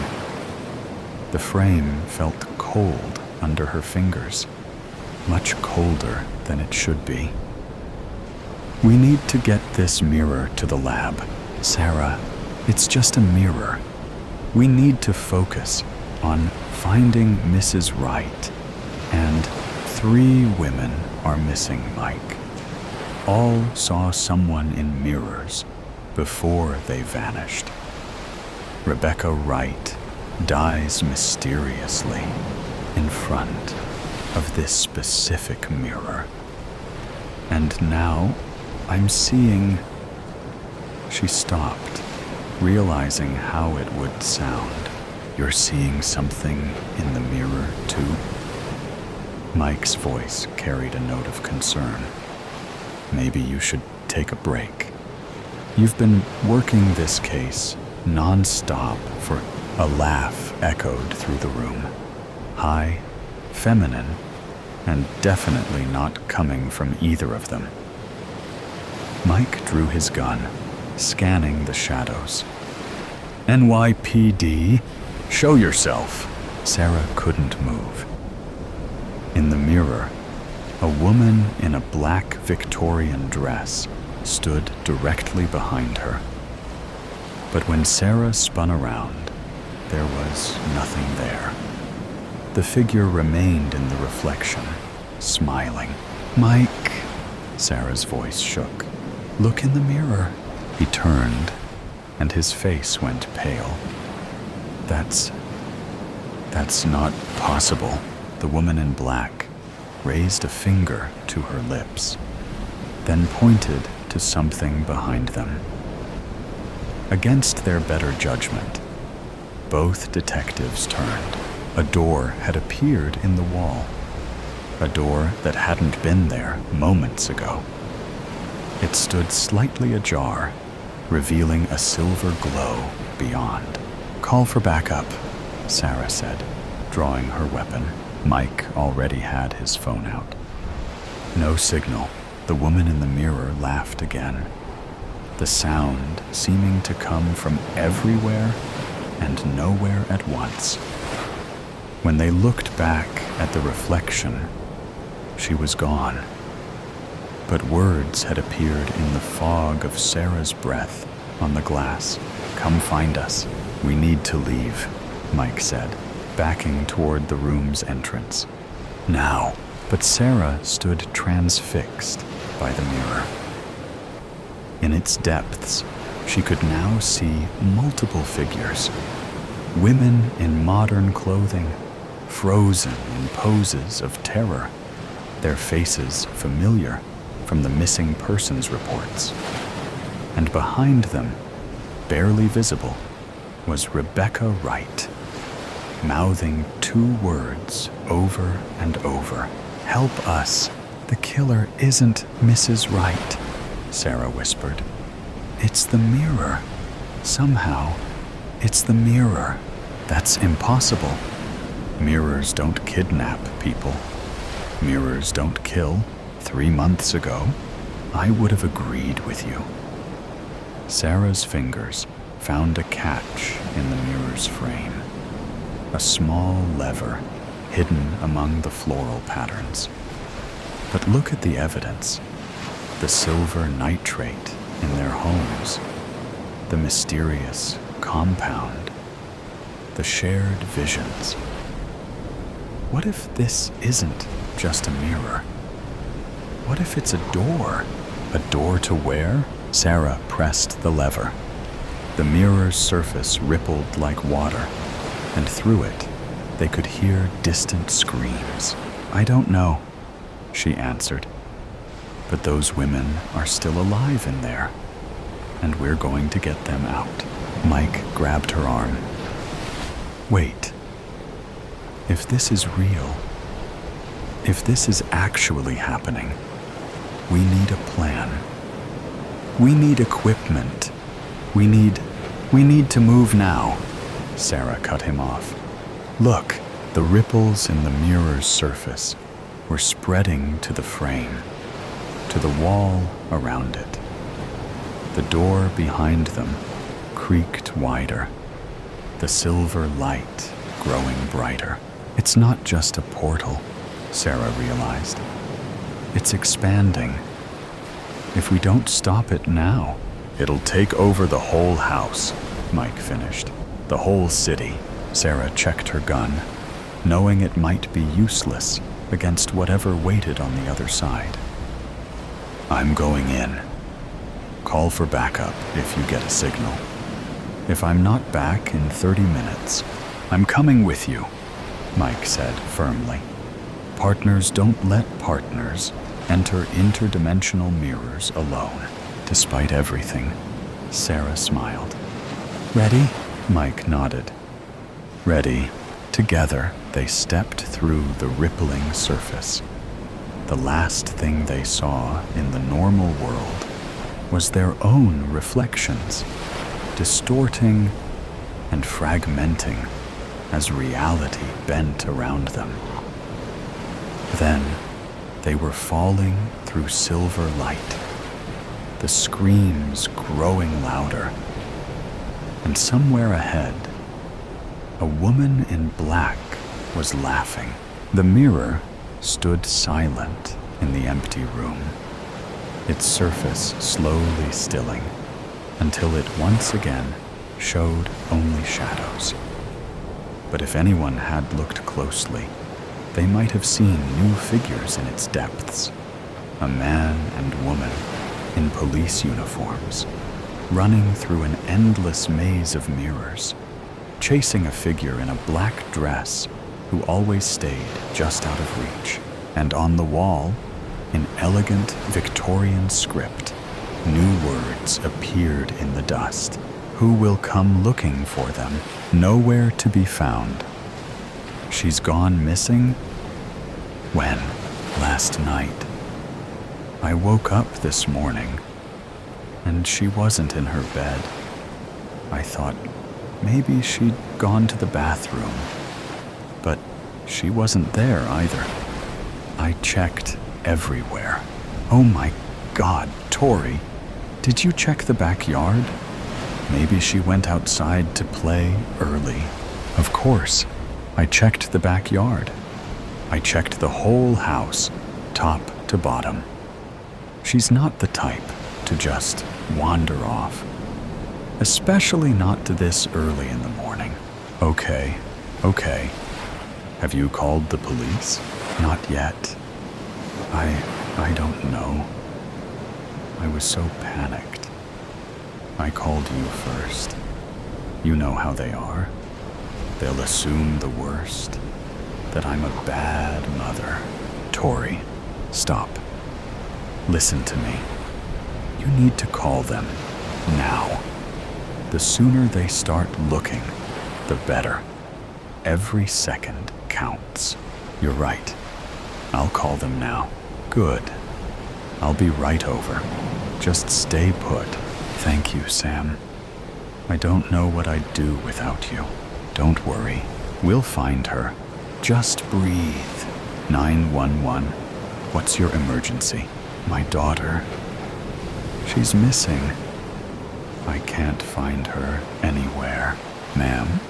The frame felt cold under her fingers, much colder than it should be. We need to get this mirror to the lab. Sarah, it's just a mirror. We need to focus on finding Mrs. Wright, and 3 women are missing, Mike. All saw someone in mirrors before they vanished. Rebecca Wright dies mysteriously in front of this specific mirror. And now I'm seeing... She stopped, realizing how it would sound. You're seeing something in the mirror, too? Mike's voice carried a note of concern. Maybe you should take a break. You've been working this case non-stop for... A laugh echoed through the room. High, feminine, and definitely not coming from either of them. Mike drew his gun, scanning the shadows. NYPD, show yourself. Sarah couldn't move. In the mirror, a woman in a black Victorian dress stood directly behind her. But when Sarah spun around, there was nothing there. The figure remained in the reflection, smiling. Mike, Sarah's voice shook. Look in the mirror. He turned, and his face went pale. That's not possible. The woman in black raised a finger to her lips, then pointed to something behind them. Against their better judgment, both detectives turned. A door had appeared in the wall, a door that hadn't been there moments ago. It stood slightly ajar, revealing a silver glow beyond. Call for backup, Sarah said, drawing her weapon. Mike already had his phone out. No signal. The woman in the mirror laughed again, the sound seeming to come from everywhere and nowhere at once. When they looked back at the reflection, she was gone. But words had appeared in the fog of Sarah's breath on the glass. Come find us. We need to leave, Mike said, backing toward the room's entrance. Now. But Sarah stood transfixed by the mirror. In its depths, she could now see multiple figures. Women in modern clothing, frozen in poses of terror, their faces familiar from the missing persons reports. And behind them, barely visible, was Rebecca Wright, mouthing 2 words over and over. Help us. The killer isn't Mrs. Wright, Sarah whispered. It's the mirror. Somehow, it's the mirror. That's impossible. Mirrors don't kidnap people. Mirrors don't kill. 3 months ago, I would have agreed with you. Sarah's fingers found a catch in the mirror's frame, a small lever hidden among the floral patterns. But look at the evidence. The silver nitrate in their homes, the mysterious compound, the shared visions. What if this isn't just a mirror? What if it's a door? A door to where? Sarah pressed the lever. The mirror's surface rippled like water, and through it, they could hear distant screams. I don't know, she answered. But those women are still alive in there, and we're going to get them out. Mike grabbed her arm. Wait. If this is real, if this is actually happening, we need a plan. We need equipment. We need to move now. Sarah cut him off. Look, the ripples in the mirror's surface were spreading to the frame, to the wall around it. The door behind them creaked wider, the silver light growing brighter. It's not just a portal, Sarah realized. It's expanding. If we don't stop it now, it'll take over the whole house, Mike finished. The whole city. Sarah checked her gun, knowing it might be useless against whatever waited on the other side. I'm going in. Call for backup if you get a signal. If I'm not back in 30 minutes, I'm coming with you, Mike said firmly. Partners don't let partners enter interdimensional mirrors alone. Despite everything, Sarah smiled. Ready? Mike nodded. Ready. Together, they stepped through the rippling surface. The last thing they saw in the normal world was their own reflections, distorting and fragmenting as reality bent around them. Then, they were falling through silver light, the screams growing louder. And somewhere ahead, a woman in black was laughing. The mirror stood silent in the empty room, its surface slowly stilling until it once again showed only shadows. But if anyone had looked closely, they might have seen new figures in its depths. A man and woman in police uniforms, running through an endless maze of mirrors, chasing a figure in a black dress who always stayed just out of reach. And on the wall, in elegant Victorian script, new words appeared in the dust. Who will come looking for them? Nowhere to be found. She's gone missing? When? Last night. I woke up this morning, and she wasn't in her bed. I thought maybe she'd gone to the bathroom, but she wasn't there either. I checked everywhere. Oh my God, Tori, did you check the backyard? Maybe she went outside to play early. Of course, I checked the backyard. I checked the whole house, top to bottom. She's not the type to just wander off, especially not this early in the morning. Okay. Have you called the police? Not yet. I don't know. I was so panicked. I called you first. You know how they are. They'll assume the worst, that I'm a bad mother. Tori, stop. Listen to me. You need to call them now. The sooner they start looking, the better. Every second counts. You're right. I'll call them now. Good. I'll be right over. Just stay put. Thank you, Sam. I don't know what I'd do without you. Don't worry. We'll find her. Just breathe. 911. What's your emergency? My daughter. She's missing. I can't find her anywhere. Ma'am,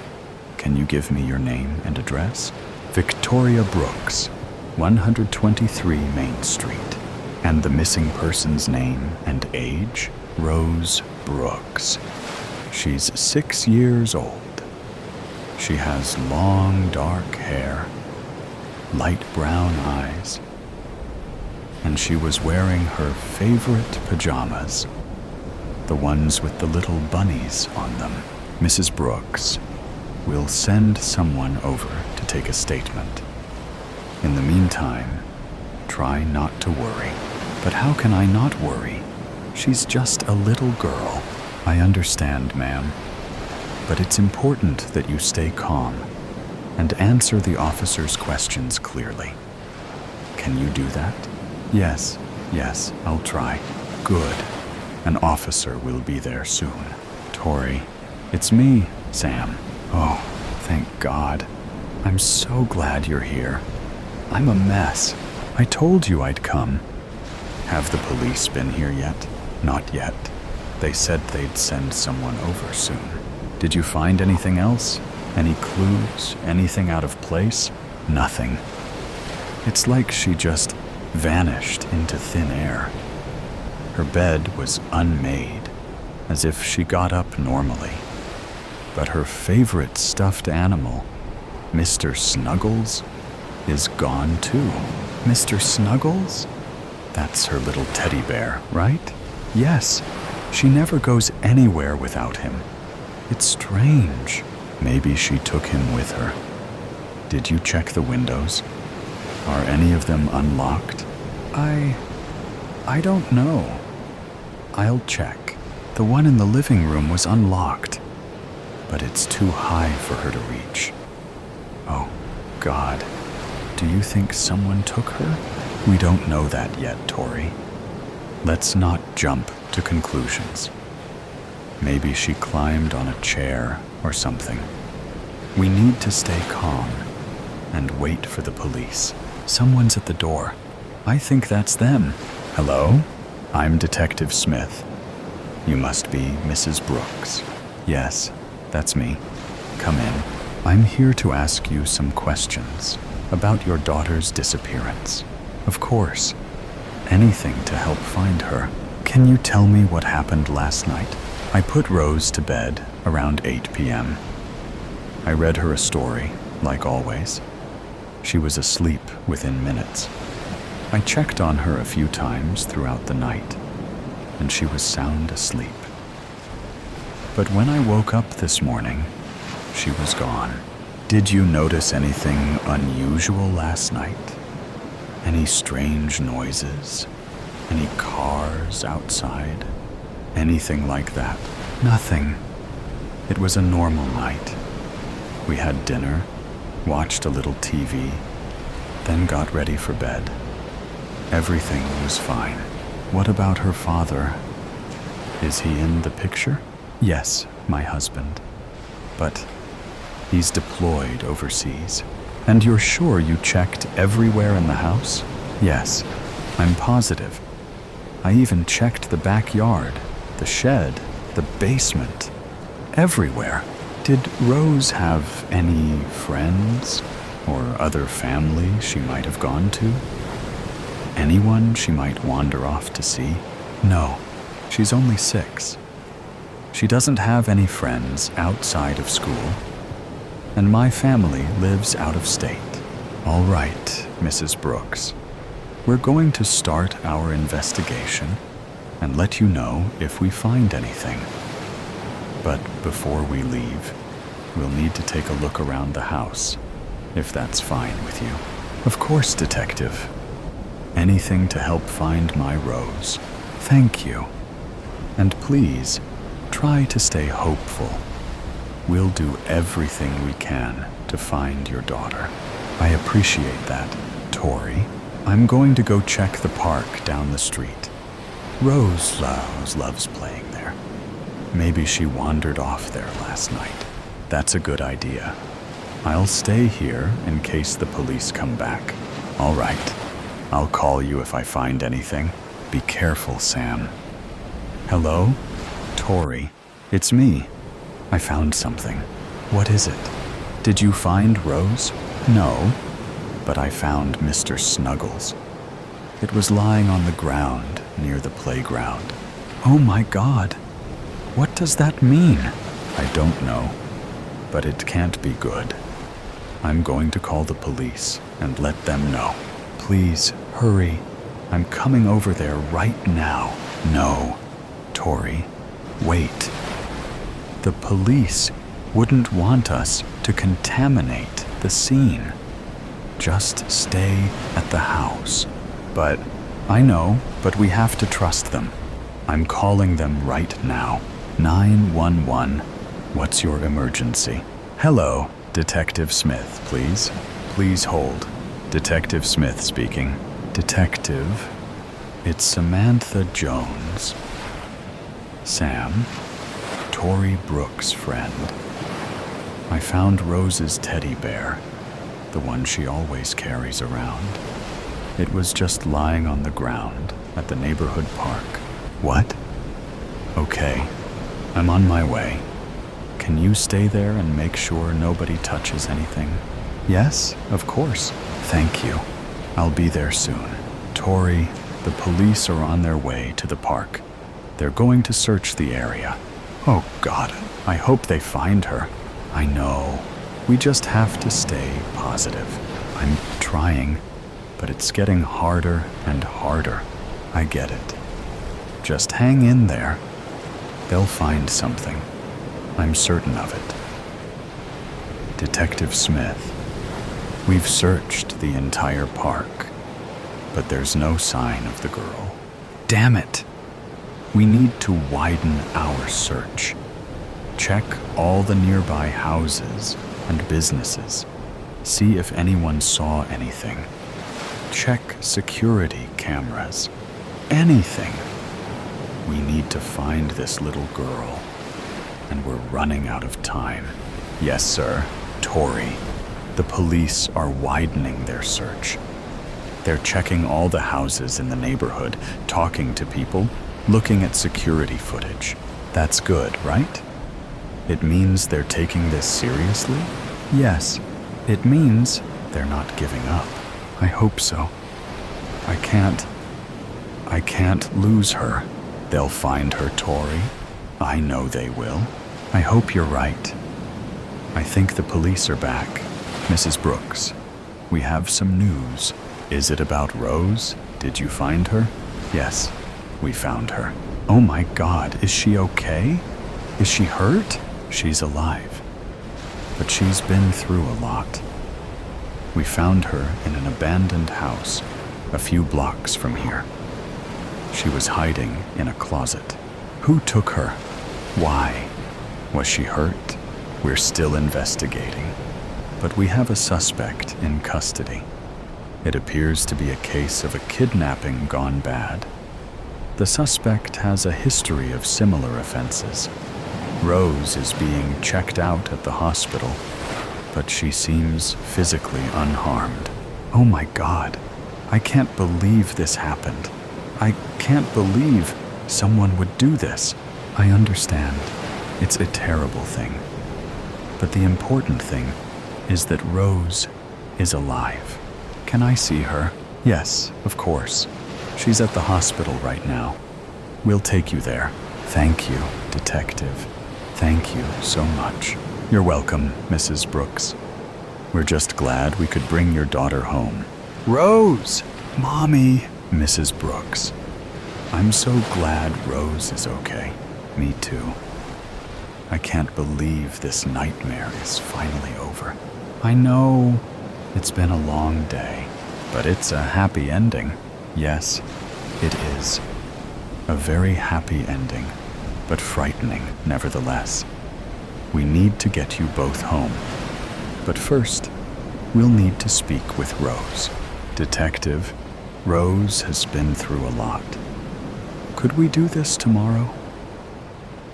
can you give me your name and address? Victoria Brooks, 123 Main Street. And the missing person's name and age? Rose Brooks. She's 6 years old. She has long, dark hair, light brown eyes, and she was wearing her favorite pajamas, the ones with the little bunnies on them. Mrs. Brooks, we'll send someone over to take a statement. In the meantime, try not to worry. But how can I not worry? She's just a little girl. I understand, ma'am. But it's important that you stay calm and answer the officer's questions clearly. Can you do that? Yes, I'll try. Good. An officer will be there soon. Tori, it's me, Sam. Oh, thank God. I'm so glad you're here. I'm a mess. I told you I'd come. Have the police been here yet? Not yet. They said they'd send someone over soon. Did you find anything else? Any clues? Anything out of place? Nothing. It's like she just vanished into thin air. Her bed was unmade, as if she got up normally. But her favorite stuffed animal, Mr. Snuggles, is gone too. Mr. Snuggles? That's her little teddy bear, right? Yes, she never goes anywhere without him. It's strange. Maybe she took him with her. Did you check the windows? Are any of them unlocked? I don't know. I'll check. The one in the living room was unlocked, but it's too high for her to reach. Oh, God. Do you think someone took her? We don't know that yet, Tori. Let's not jump to conclusions. Maybe she climbed on a chair or something. We need to stay calm and wait for the police. Someone's at the door. I think that's them. Hello? I'm Detective Smith. You must be Mrs. Brooks. Yes, that's me. Come in. I'm here to ask you some questions about your daughter's disappearance. Of course. Anything to help find her. Can you tell me what happened last night? I put Rose to bed around 8 p.m. I read her a story, like always. She was asleep within minutes. I checked on her a few times throughout the night, and she was sound asleep. But when I woke up this morning, she was gone. Did you notice anything unusual last night? Any strange noises? Any cars outside? Anything like that? Nothing. It was a normal night. We had dinner, watched a little TV, then got ready for bed. Everything was fine. What about her father? Is he in the picture? Yes, my husband. But he's deployed overseas. And you're sure you checked everywhere in the house? Yes, I'm positive. I even checked the backyard, the shed, the basement, everywhere. Did Rose have any friends or other family she might have gone to? Anyone she might wander off to see? No, she's only 6. She doesn't have any friends outside of school, and my family lives out of state. All right, Mrs. Brooks. We're going to start our investigation and let you know if we find anything. But before we leave, we'll need to take a look around the house, if that's fine with you. Of course, Detective. Anything to help find my Rose. Thank you. And please, try to stay hopeful. We'll do everything we can to find your daughter. I appreciate that, Tori. I'm going to go check the park down the street. Rose loves playing there. Maybe she wandered off there last night. That's a good idea. I'll stay here in case the police come back. All right. I'll call you if I find anything. Be careful, Sam. Hello? Tori. It's me. I found something. What is it? Did you find Rose? No, but I found Mr. Snuggles. It was lying on the ground near the playground. Oh my God. What does that mean? I don't know, but it can't be good. I'm going to call the police and let them know. Please, hurry. I'm coming over there right now. No, Tori, wait. The police wouldn't want us to contaminate the scene. Just stay at the house. But I know, but we have to trust them. I'm calling them right now. 911. What's your emergency? Hello, Detective Smith, please. Please hold. Detective Smith speaking. Detective, it's Samantha Jones. Sam, Tori Brooks' friend. I found Rose's teddy bear, the one she always carries around. It was just lying on the ground at the neighborhood park. What? Okay, I'm on my way. Can you stay there and make sure nobody touches anything? Yes, of course. Thank you. I'll be there soon. Tori, the police are on their way to the park. They're going to search the area. Oh God, I hope they find her. I know. We just have to stay positive. I'm trying, but it's getting harder and harder. I get it. Just hang in there. They'll find something. I'm certain of it. Detective Smith, we've searched the entire park, but there's no sign of the girl. Damn it! We need to widen our search. Check all the nearby houses and businesses. See if anyone saw anything. Check security cameras. Anything. We need to find this little girl, and we're running out of time. Yes, sir. Tori, the police are widening their search. They're checking all the houses in the neighborhood, talking to people, looking at security footage. That's good, right? It means they're taking this seriously? Yes. It means they're not giving up. I hope so. I can't lose her. They'll find her, Tori. I know they will. I hope you're right. I think the police are back. Mrs. Brooks, we have some news. Is it about Rose? Did you find her? Yes, we found her. Oh my God, is she okay? Is she hurt? She's alive. But she's been through a lot. We found her in an abandoned house a few blocks from here. She was hiding in a closet. Who took her? Why? Was she hurt? We're still investigating, but we have a suspect in custody. It appears to be a case of a kidnapping gone bad. The suspect has a history of similar offenses. Rose is being checked out at the hospital, but she seems physically unharmed. Oh my God, I can't believe this happened. I can't believe someone would do this. I understand. It's a terrible thing. But the important thing is that Rose is alive. Can I see her? Yes, of course. She's at the hospital right now. We'll take you there. Thank you, Detective. Thank you so much. You're welcome, Mrs. Brooks. We're just glad we could bring your daughter home. Rose! Mommy! Mrs. Brooks. I'm so glad Rose is okay. Me too. I can't believe this nightmare is finally over. I know it's been a long day, but it's a happy ending. Yes, it is. A very happy ending, but frightening nevertheless. We need to get you both home. But first, we'll need to speak with Rose. Detective, Rose has been through a lot. Could we do this tomorrow?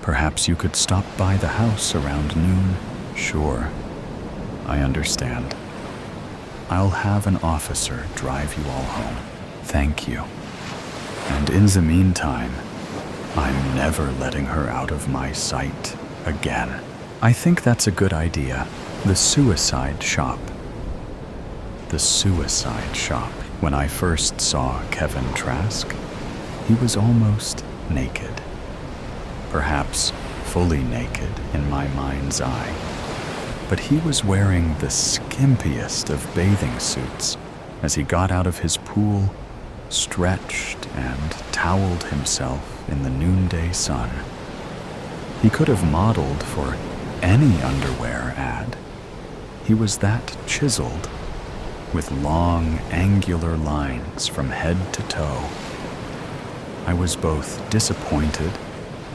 Perhaps you could stop by the house around noon. Sure, I understand. I'll have an officer drive you all home. Thank you. And in the meantime, I'm never letting her out of my sight again. I think that's a good idea. The suicide shop. The suicide shop. When I first saw Kevin Trask, he was almost naked. Perhaps fully naked in my mind's eye. But he was wearing the skimpiest of bathing suits as he got out of his pool, stretched and toweled himself in the noonday sun. He could have modeled for any underwear ad. He was that chiseled, with long, angular lines from head to toe. I was both disappointed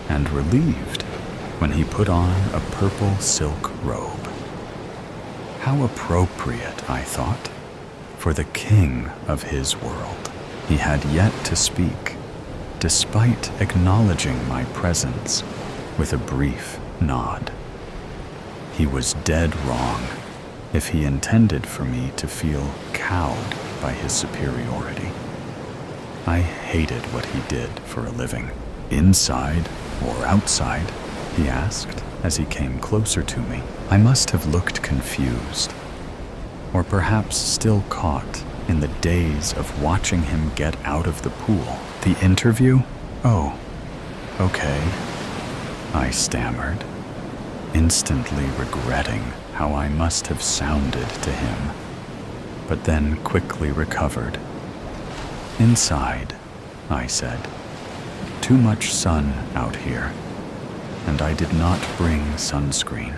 and relieved when he put on a purple silk robe. How appropriate, I thought, for the king of his world. He had yet to speak, despite acknowledging my presence with a brief nod. He was dead wrong if he intended for me to feel cowed by his superiority. I hated what he did for a living. Inside, or outside?" he asked as he came closer to me. I must have looked confused, or perhaps still caught in the daze of watching him get out of the pool. "The interview? Oh, okay," I stammered, instantly regretting how I must have sounded to him, but then quickly recovered. "Inside," I said. "Too much sun out here, and I did not bring sunscreen."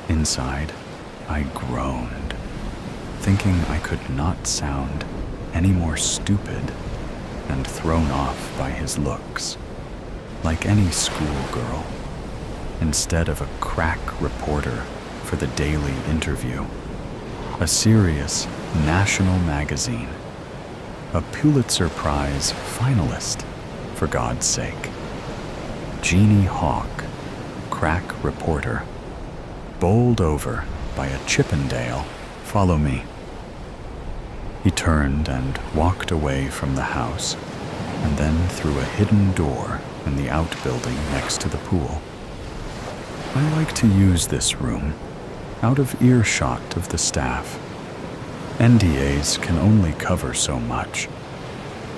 Inside, I groaned, thinking I could not sound any more stupid and thrown off by his looks, like any schoolgirl, instead of a crack reporter for the Daily Interview, a serious national magazine, a Pulitzer Prize finalist, for God's sake. Jeannie Hawk, crack reporter, bowled over by a Chippendale. "Follow me." He turned and walked away from the house, and then through a hidden door in the outbuilding next to the pool. I like to use this room, out of earshot of the staff. NDAs can only cover so much.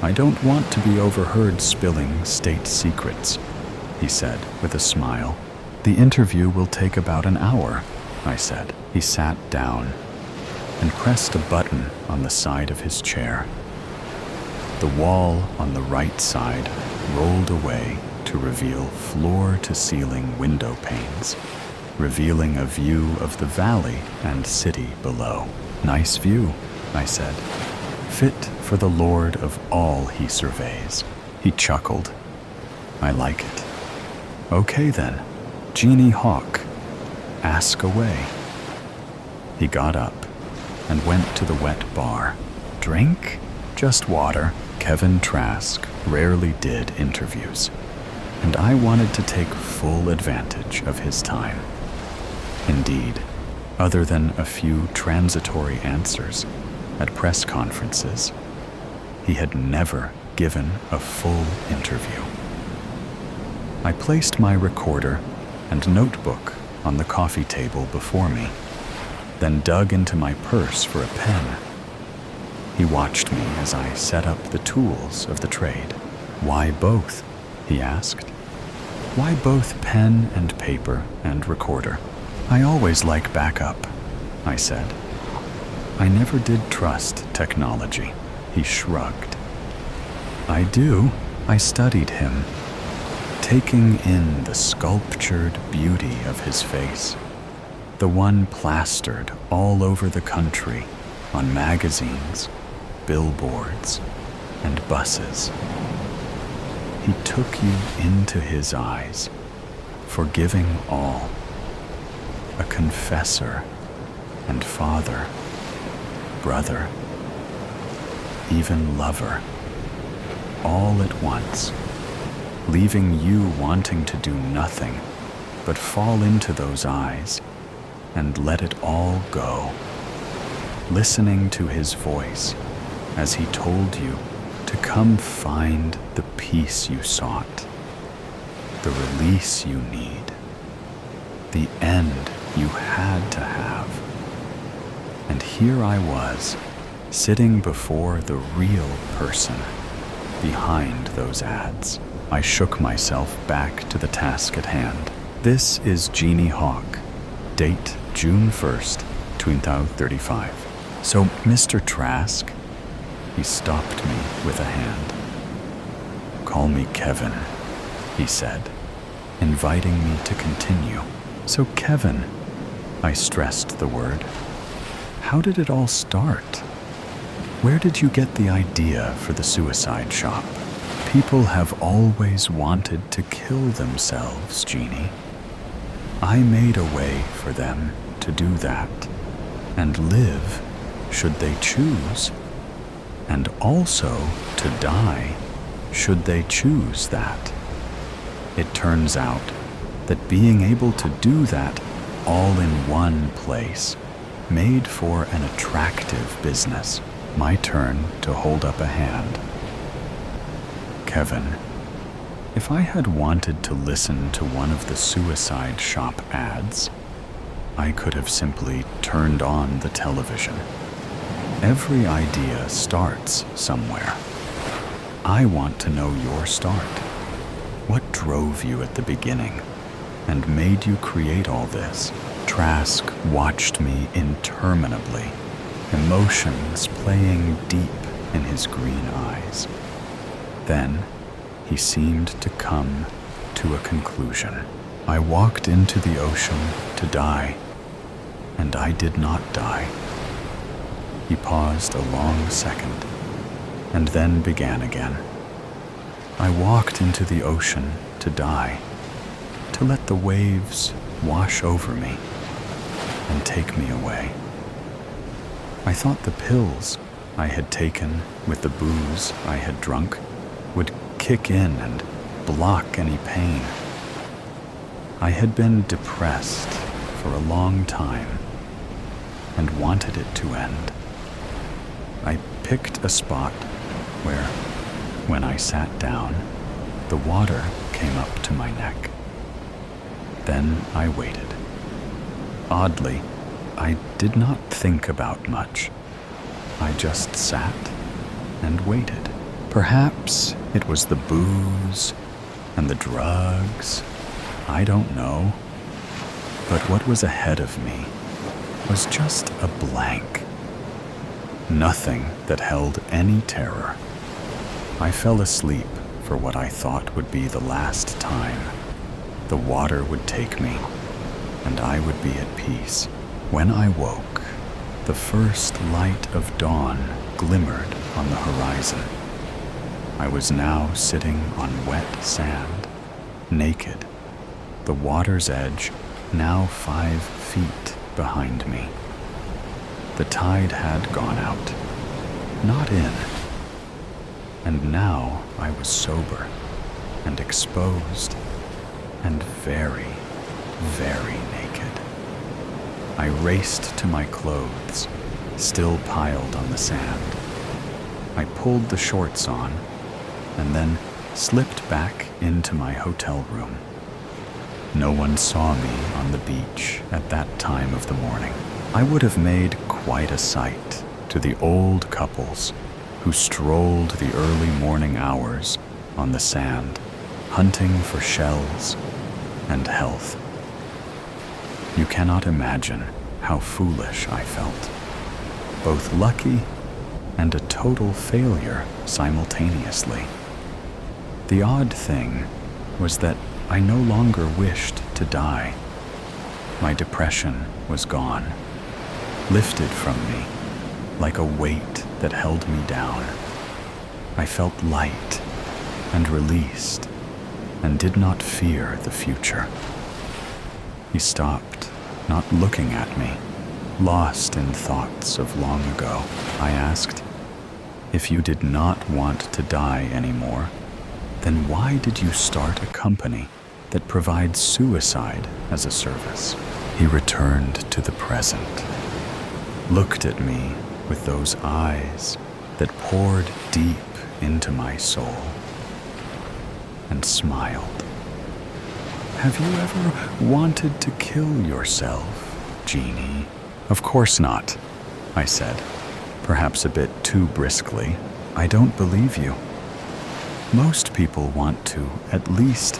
I don't want to be overheard spilling state secrets, he said with a smile. "The interview will take about an hour," I said. He sat down and pressed a button on the side of his chair. The wall on the right side rolled away to reveal floor-to-ceiling window panes, revealing a view of the valley and city below. "Nice view," I said. "Fit for the Lord of all he surveys." He chuckled. "I like it." "Okay then, Jeannie Hawk, ask away." He got up and went to the wet bar. "Drink?" "Just water." Kevin Trask rarely did interviews, and I wanted to take full advantage of his time. Indeed, other than a few transitory answers at press conferences, he had never given a full interview. I placed my recorder and notebook on the coffee table before me, then dug into my purse for a pen. He watched me as I set up the tools of the trade. "Why both?" he asked. "Why both pen and paper and recorder?" "I always like backup," I said. "I never did trust technology." He shrugged. "I do." I studied him, taking in the sculptured beauty of his face, the one plastered all over the country on magazines, billboards, and buses. He took you into his eyes, forgiving all, a confessor and father, brother, even lover, all at once, leaving you wanting to do nothing but fall into those eyes and let it all go, listening to his voice as he told you to come find the peace you sought, the release you need, the end you had to have. And here I was, sitting before the real person behind those ads. I shook myself back to the task at hand. "This is Jeannie Hawk, date June 1st, 2035. So, Mr. Trask," he stopped me with a hand. "Call me Kevin," he said, inviting me to continue. "So Kevin," I stressed the word, "how did it all start? Where did you get the idea for the suicide shop?" "People have always wanted to kill themselves, Jeannie. I made a way for them to do that, and live should they choose, and also to die should they choose that. It turns out that being able to do that all in one place made for an attractive business." My turn to hold up a hand. "Kevin, If I had wanted to listen to one of the suicide shop ads, I could have simply turned on the television. Every idea starts somewhere. I want to know your start. What drove you at the beginning and made you create all this? Trask watched me interminably, emotions playing deep in his green eyes. Then he seemed to come to a conclusion. I walked into the ocean to die, and I did not die. He paused a long second, and then began again. I walked into the ocean to die, to let the waves wash over me and take me away. I thought the pills I had taken with the booze I had drunk would kick in and block any pain. I had been depressed for a long time and wanted it to end. I picked a spot where, when I sat down, the water came up to my neck. Then I waited. Oddly, I did not think about much. I just sat and waited. Perhaps it was the booze and the drugs. I don't know. But what was ahead of me was just a blank. Nothing that held any terror. I fell asleep for what I thought would be the last time. The water would take me, and I would be at peace. When I woke, the first light of dawn glimmered on the horizon. I was now sitting on wet sand, naked, the water's edge now 5 feet behind me. The tide had gone out, not in, and now I was sober and exposed and very, very naked. I raced to my clothes, still piled on the sand. I pulled the shorts on and then slipped back into my hotel room. No one saw me on the beach at that time of the morning. I would have made quite a sight to the old couples who strolled the early morning hours on the sand, hunting for shells and health. You cannot imagine how foolish I felt, both lucky and a total failure simultaneously. The odd thing was that I no longer wished to die. My depression was gone, lifted from me like a weight that held me down. I felt light and released and did not fear the future. He stopped, not looking at me, lost in thoughts of long ago. I asked, "If you did not want to die anymore, then why did you start a company that provides suicide as a service?" He returned to the present, looked at me with those eyes that poured deep into my soul, and smiled. "Have you ever wanted to kill yourself, Jeannie?" "Of course not," I said, perhaps a bit too briskly. "I don't believe you. Most people want to at least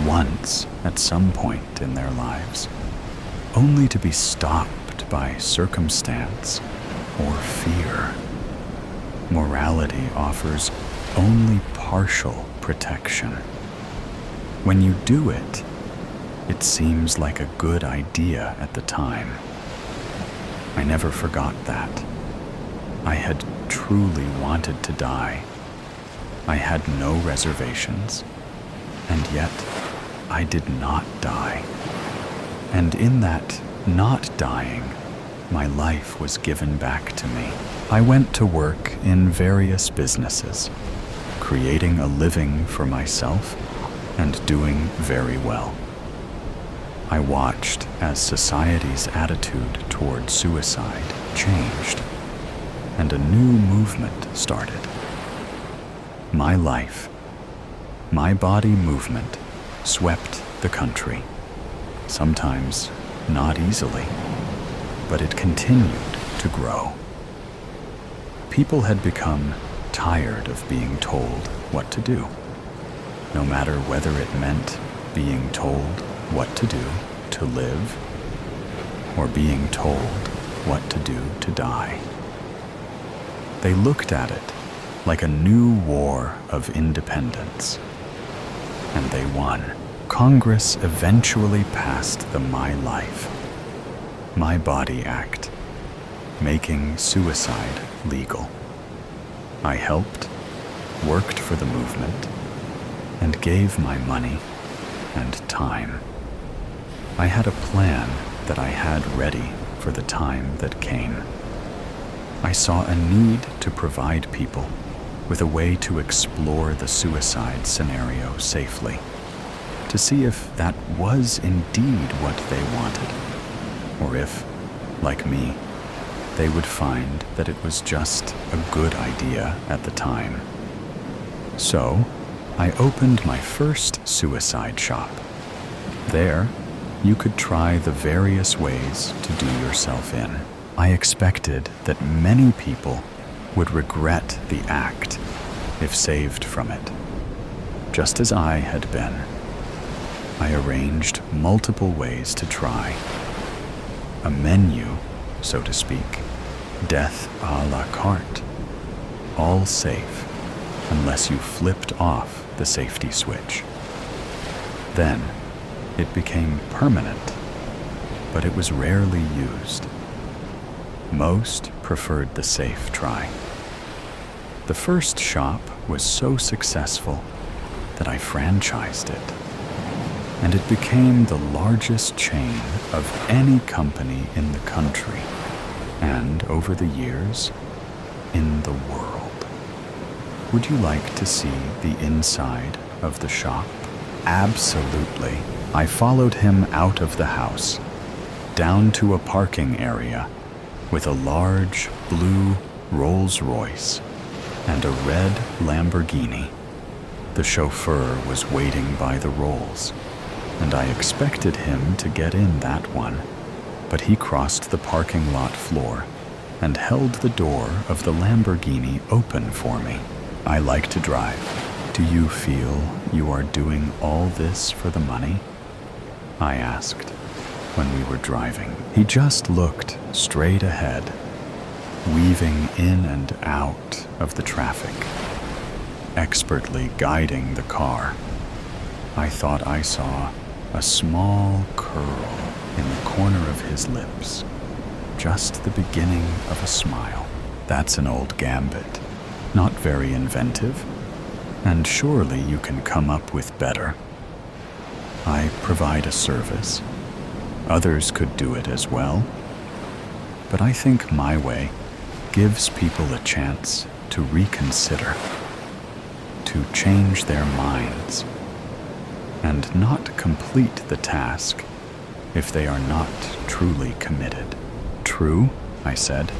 once at some point in their lives, only to be stopped by circumstance or fear. Morality offers only partial protection. When you do it, it seems like a good idea at the time." I never forgot that. I had truly wanted to die. I had no reservations, and yet I did not die. And in that not dying, my life was given back to me. I went to work in various businesses, creating a living for myself and doing very well. I watched as society's attitude toward suicide changed, and a new movement started. My life My body movement swept the country, sometimes not easily, but it continued to grow. People had become tired of being told what to do, no matter whether it meant being told what to do to live or being told what to do to die. They looked at it like a new war of independence, and they won. Congress eventually passed the My Life, My Body Act, making suicide legal. I helped, worked for the movement, and gave my money and time. I had a plan that I had ready for the time that came. I saw a need to provide people with a way to explore the suicide scenario safely, to see if that was indeed what they wanted, or if, like me, they would find that it was just a good idea at the time. So, I opened my first suicide shop. There, you could try the various ways to do yourself in. I expected that many people would regret the act if saved from it, just as I had been. I arranged multiple ways to try. A menu, so to speak, death à la carte, all safe unless you flipped off the safety switch. Then, it became permanent, but it was rarely used. Most preferred the safe try. The first shop was so successful that I franchised it, and it became the largest chain of any company in the country, and over the years, in the world. Would you like to see the inside of the shop? Absolutely. I followed him out of the house, down to a parking area with a large blue Rolls-Royce and a red Lamborghini. The chauffeur was waiting by the Rolls, and I expected him to get in that one, but he crossed the parking lot floor and held the door of the Lamborghini open for me. I like to drive. Do you feel you are doing all this for the money? I asked when we were driving. He just looked straight ahead, weaving in and out of the traffic, expertly guiding the car. I thought I saw a small curl in the corner of his lips, just the beginning of a smile. That's an old gambit, not very inventive, and surely you can come up with better. I provide a service. Others could do it as well, but I think my way gives people a chance to reconsider, to change their minds, and not complete the task if they are not truly committed. True, I said.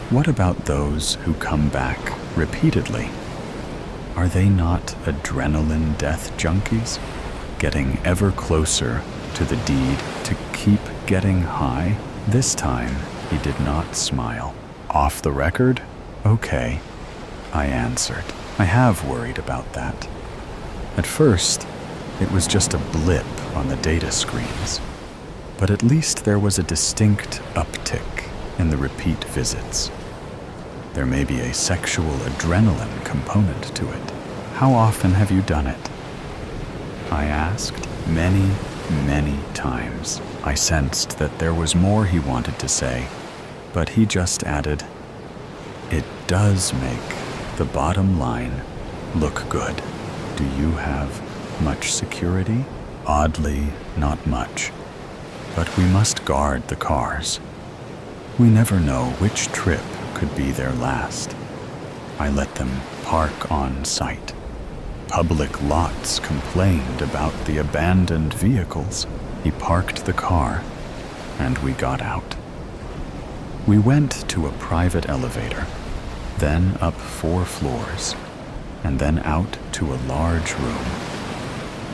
What about those who come back repeatedly? Are they not adrenaline death junkies, getting ever closer to the deed to keep getting high? This time, he did not smile. Off the record? Okay, I answered. I have worried about that. At first, it was just a blip on the data screens, but at least there was a distinct uptick in the repeat visits. There may be a sexual adrenaline component to it. How often have you done it? I asked. Many, many times. I sensed that there was more he wanted to say, but he just added, "It does make the bottom line look good. Do you have much security?" Oddly, not much. But we must guard the cars. We never know which trip could be their last. I let them park on site. Public lots complained about the abandoned vehicles. He parked the car, and we got out. We went to a private elevator, then up 4 floors, and then out to a large room.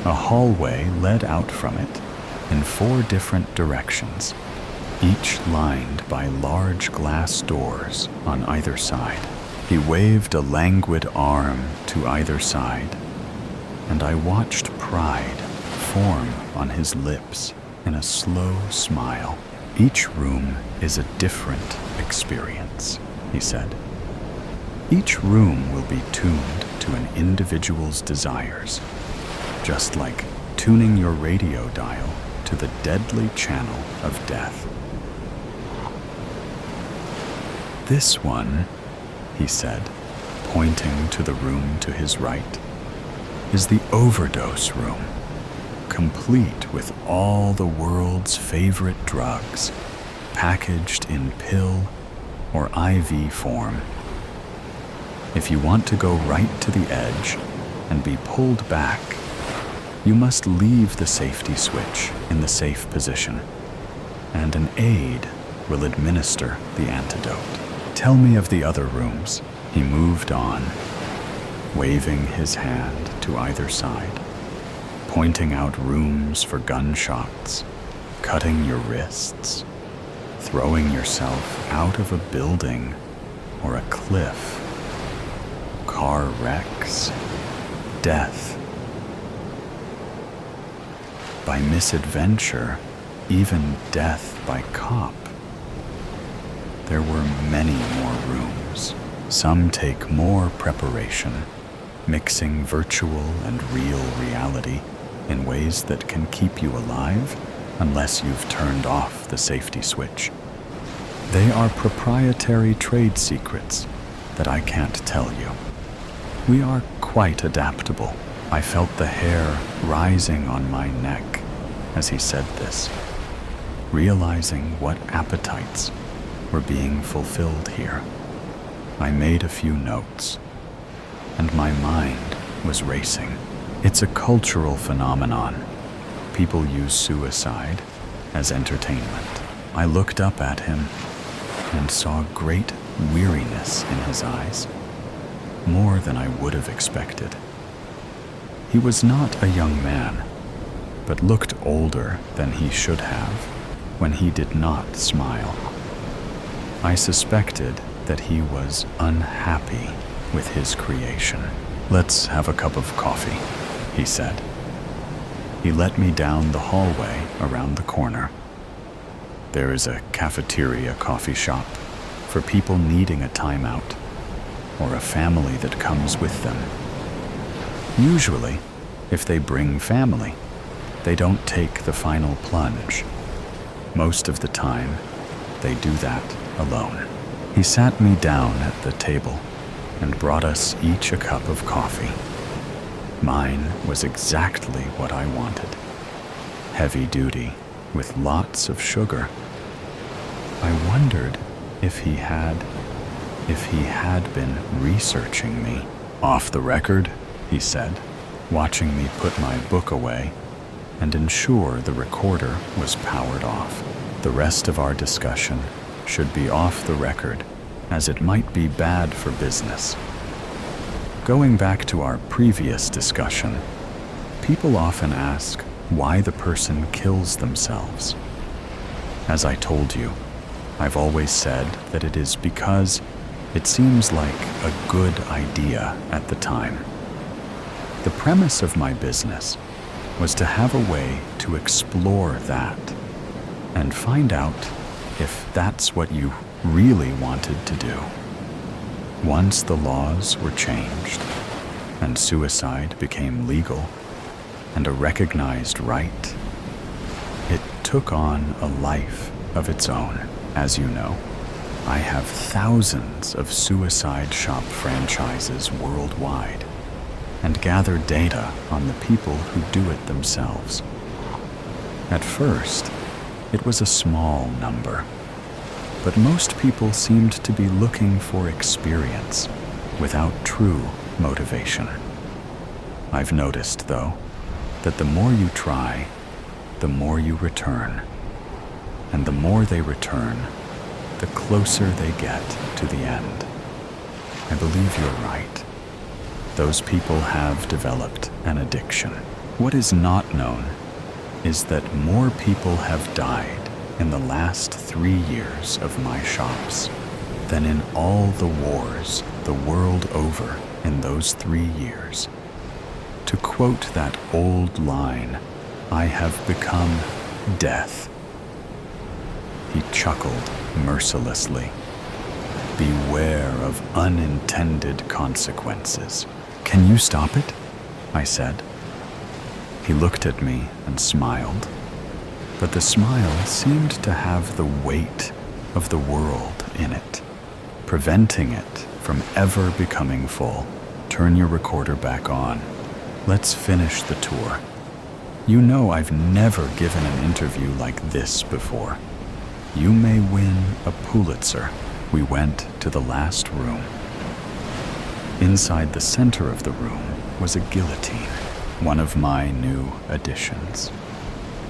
A hallway led out from it in 4 different directions, each lined by large glass doors on either side. He waved a languid arm to either side, and I watched pride form on his lips in a slow smile. Each room is a different experience, he said. Each room will be tuned to an individual's desires, just like tuning your radio dial to the deadly channel of death. This one, he said, pointing to the room to his right, is the overdose room, complete with all the world's favorite drugs, packaged in pill or IV form. If you want to go right to the edge and be pulled back, you must leave the safety switch in the safe position, and an aide will administer the antidote. Tell me of the other rooms. He moved on, waving his hand to either side, pointing out rooms for gunshots, cutting your wrists, throwing yourself out of a building or a cliff, car wrecks, death. By misadventure, even death by cop. There were many more rooms. Some take more preparation, mixing virtual and real reality in ways that can keep you alive unless you've turned off the safety switch. They are proprietary trade secrets that I can't tell you. We are quite adaptable. I felt the hair rising on my neck as he said this, realizing what appetites were being fulfilled here. I made a few notes, and my mind was racing. It's a cultural phenomenon. People use suicide as entertainment. I looked up at him and saw great weariness in his eyes, more than I would have expected. He was not a young man, but looked older than he should have when he did not smile. I suspected that he was unhappy with his creation. Let's have a cup of coffee, he said. He let me down the hallway around the corner. There is a cafeteria coffee shop for people needing a timeout or a family that comes with them. Usually, if they bring family, they don't take the final plunge. Most of the time, they do that alone. He sat me down at the table and brought us each a cup of coffee. Mine was exactly what I wanted. Heavy duty, with lots of sugar. I wondered if he had been researching me. Off the record, he said, watching me put my book away and ensure the recorder was powered off. The rest of our discussion should be off the record, as it might be bad for business. Going back to our previous discussion, people often ask why the person kills themselves. As I told you, I've always said that it is because it seems like a good idea at the time. The premise of my business was to have a way to explore that and find out if that's what you really wanted to do. Once the laws were changed and suicide became legal and a recognized right, it took on a life of its own. As you know, I have thousands of suicide shop franchises worldwide and gather data on the people who do it themselves. At first, it was a small number, but most people seemed to be looking for experience without true motivation. I've noticed, though, that the more you try, the more you return. And the more they return, the closer they get to the end. I believe you're right. Those people have developed an addiction. What is not known is that more people have died in the last 3 years of my shops than in all the wars the world over in those 3 years. To quote that old line, I have become death. He chuckled mercilessly. Beware of unintended consequences. Can you stop it? I said. He looked at me and smiled, but the smile seemed to have the weight of the world in it, preventing it from ever becoming full. Turn your recorder back on. Let's finish the tour. You know I've never given an interview like this before. You may win a Pulitzer. We went to the last room. Inside the center of the room was a guillotine, one of my new additions.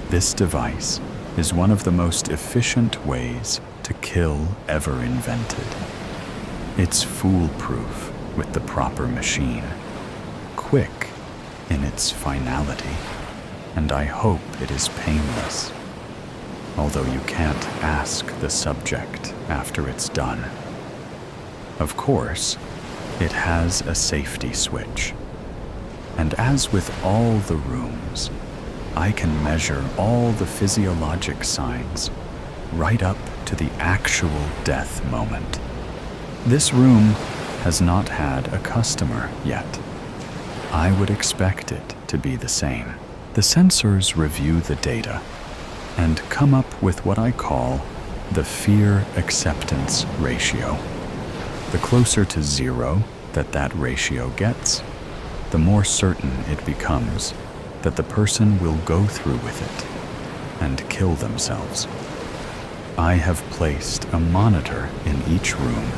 This device is one of the most efficient ways to kill ever invented. It's foolproof with the proper machine, quick in its finality, and I hope it is painless, although you can't ask the subject after it's done. Of course, it has a safety switch, and as with all the rooms, I can measure all the physiologic signs right up to the actual death moment. This room has not had a customer yet. I would expect it to be the same. The sensors review the data and come up with what I call the fear acceptance ratio. The closer to 0 that ratio gets, the more certain it becomes that the person will go through with it and kill themselves. I have placed a monitor in each room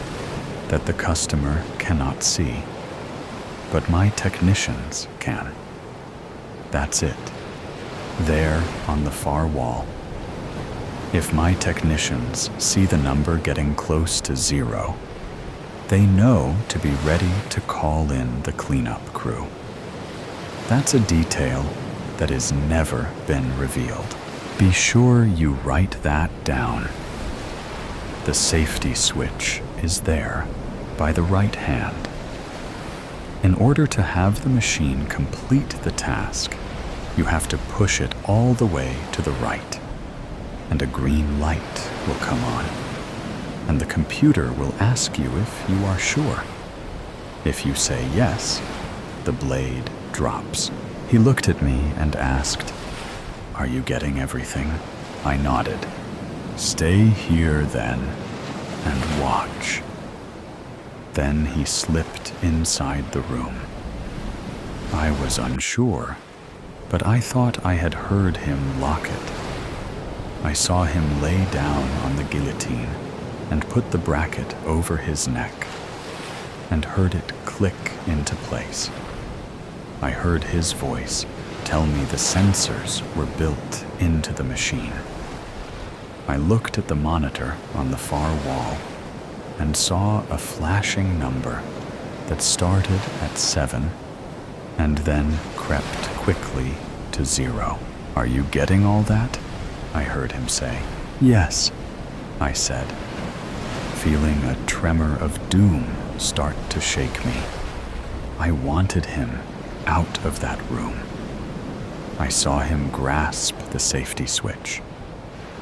that the customer cannot see, but my technicians can. That's it, there on the far wall. If my technicians see the number getting close to 0, they know to be ready to call in the cleanup crew. That's a detail that has never been revealed. Be sure you write that down. The safety switch is there by the right hand. In order to have the machine complete the task, you have to push it all the way to the right, and a green light will come on, and the computer will ask you if you are sure. If you say yes, the blade drops. He looked at me and asked, "Are you getting everything?" I nodded. "Stay here then, and watch." Then he slipped inside the room. I was unsure, but I thought I had heard him lock it. I saw him lay down on the guillotine and put the bracket over his neck, and heard it click into place. I heard his voice tell me the sensors were built into the machine. I looked at the monitor on the far wall and saw a flashing number that started at 7 and then crept quickly to 0. "Are you getting all that?" I heard him say. "Yes," I said, feeling a tremor of doom start to shake me. I wanted him out of that room. I saw him grasp the safety switch.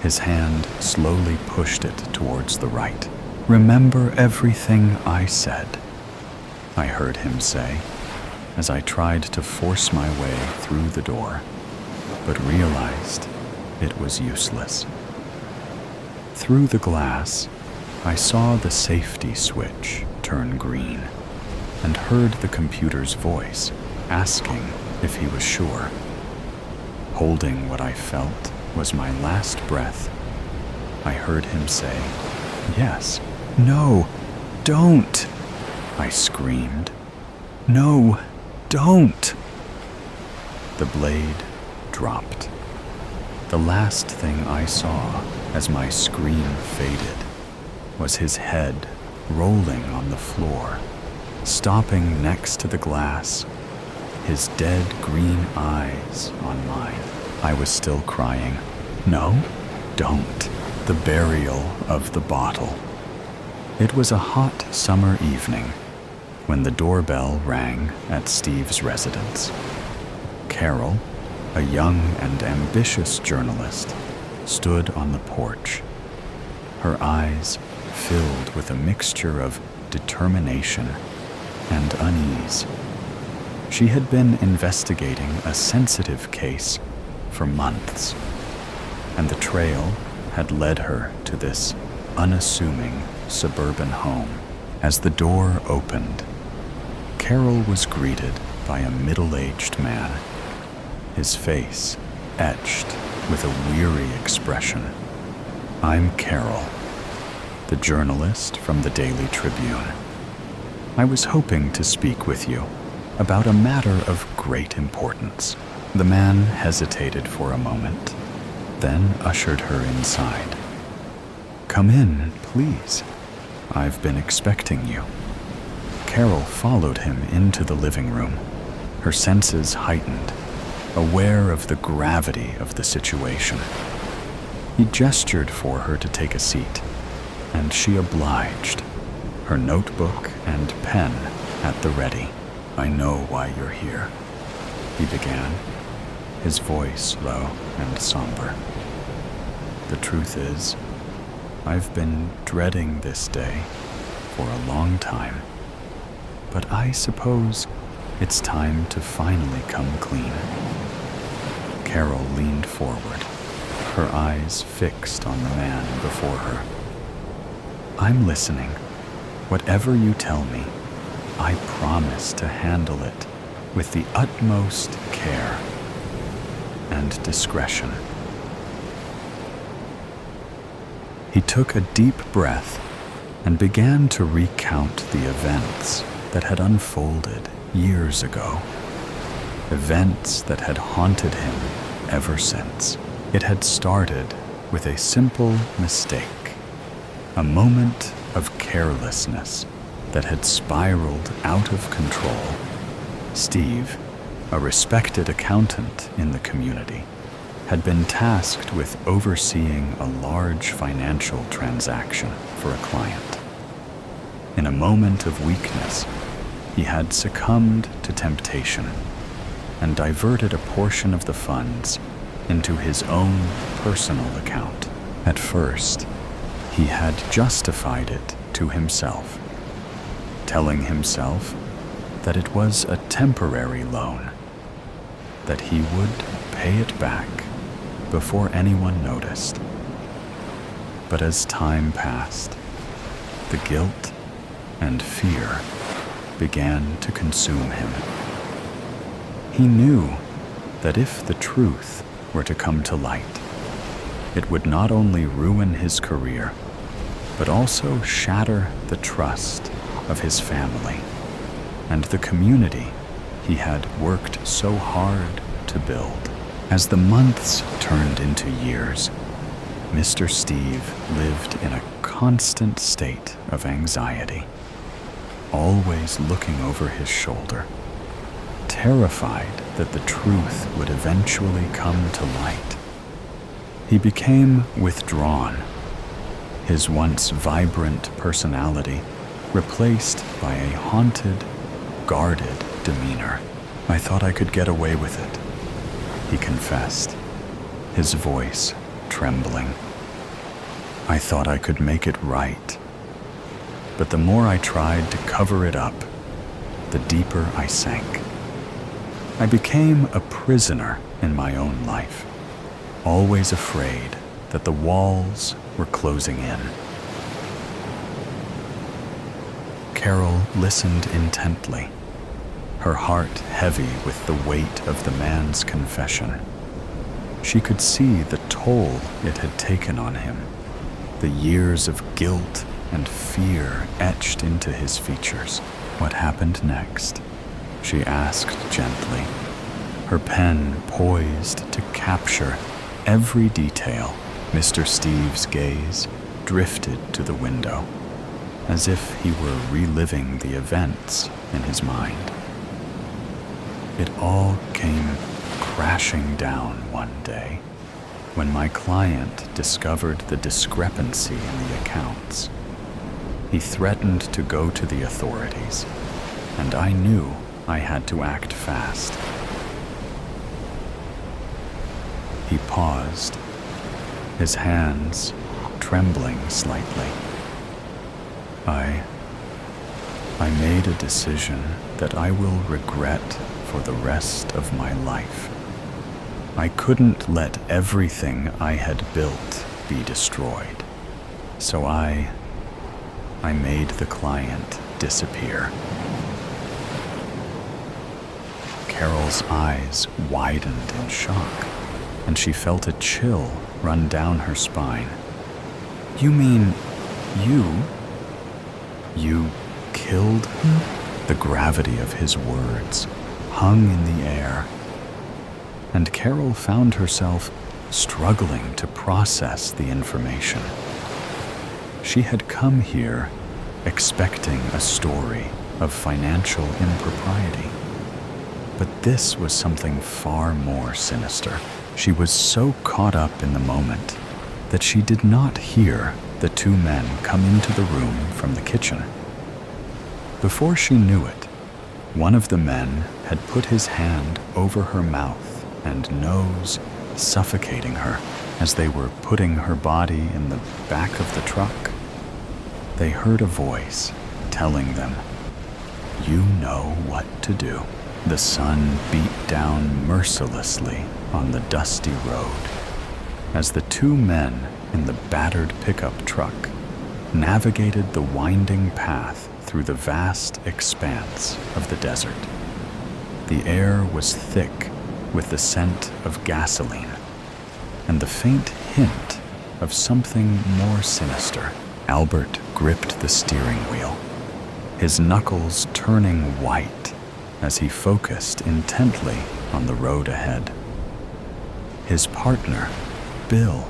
His hand slowly pushed it towards the right. "Remember everything I said," I heard him say, as I tried to force my way through the door, but realized it was useless. Through the glass, I saw the safety switch turn green and heard the computer's voice asking if he was sure. Holding what I felt was my last breath, I heard him say, "Yes." "No, don't!" I screamed. "No, don't!" The blade dropped. The last thing I saw as my scream faded was his head rolling on the floor stopping next to the glass, his dead green eyes on mine. I was still crying. No, don't. The burial of the bottle. It was a hot summer evening when the doorbell rang at Steve's residence. Carol, a young and ambitious journalist, stood on the porch, her eyes filled with a mixture of determination and unease. She had been investigating a sensitive case for months, and the trail had led her to this unassuming suburban home. As the door opened, Carol was greeted by a middle-aged man, his face etched with a weary expression. "I'm Carol, the journalist from the Daily Tribune. I was hoping to speak with you about a matter of great importance." The man hesitated for a moment, then ushered her inside. "Come in, please. I've been expecting you." Carol followed him into the living room, her senses heightened, aware of the gravity of the situation. He gestured for her to take a seat, and she obliged, her notebook and pen at the ready. "I know why you're here," he began, his voice low and somber. "The truth is, I've been dreading this day for a long time, but I suppose it's time to finally come clean." Carol leaned forward, her eyes fixed on the man before her. "I'm listening. Whatever you tell me, I promise to handle it with the utmost care and discretion." He took a deep breath and began to recount the events that had unfolded years ago, events that had haunted him ever since. It had started with a simple mistake, a moment of carelessness that had spiraled out of control. Steve, a respected accountant in the community, had been tasked with overseeing a large financial transaction for a client. In a moment of weakness, he had succumbed to temptation and diverted a portion of the funds into his own personal account. At first, he had justified it to himself, telling himself that it was a temporary loan, that he would pay it back before anyone noticed. But as time passed, the guilt and fear began to consume him. He knew that if the truth were to come to light, it would not only ruin his career, but also shatter the trust of his family and the community he had worked so hard to build. As the months turned into years, Mr. Steve lived in a constant state of anxiety, always looking over his shoulder, terrified that the truth would eventually come to light. He became withdrawn, his once vibrant personality replaced by a haunted, guarded demeanor. "I thought I could get away with it," he confessed, his voice trembling. "I thought I could make it right. But the more I tried to cover it up, the deeper I sank. I became a prisoner in my own life, always afraid that the walls were closing in." Carol listened intently, her heart heavy with the weight of the man's confession. She could see the toll it had taken on him, the years of guilt and fear etched into his features. "What happened next?" she asked gently, her pen poised to capture every detail. Mr. Steve's gaze drifted to the window, as if he were reliving the events in his mind. It all came crashing down one day when my client discovered the discrepancy in the accounts. He threatened to go to the authorities, and I knew I had to act fast. He paused, his hands trembling slightly. I made a decision that I will regret for the rest of my life. I couldn't let everything I had built be destroyed, so I made the client disappear. Carol's eyes widened in shock, and she felt a chill run down her spine. "You mean you killed him?" The gravity of his words hung in the air, and Carol found herself struggling to process the information. She had come here expecting a story of financial impropriety, but this was something far more sinister. She was so caught up in the moment that she did not hear the two men come into the room from the kitchen. Before she knew it, one of the men had put his hand over her mouth and nose, suffocating her as they were putting her body in the back of the truck. They heard a voice telling them, "You know what to do." The sun beat down mercilessly on the dusty road as the two men in the battered pickup truck navigated the winding path through the vast expanse of the desert. The air was thick with the scent of gasoline and the faint hint of something more sinister. Albert gripped the steering wheel, his knuckles turning white as he focused intently on the road ahead. His partner, Bill,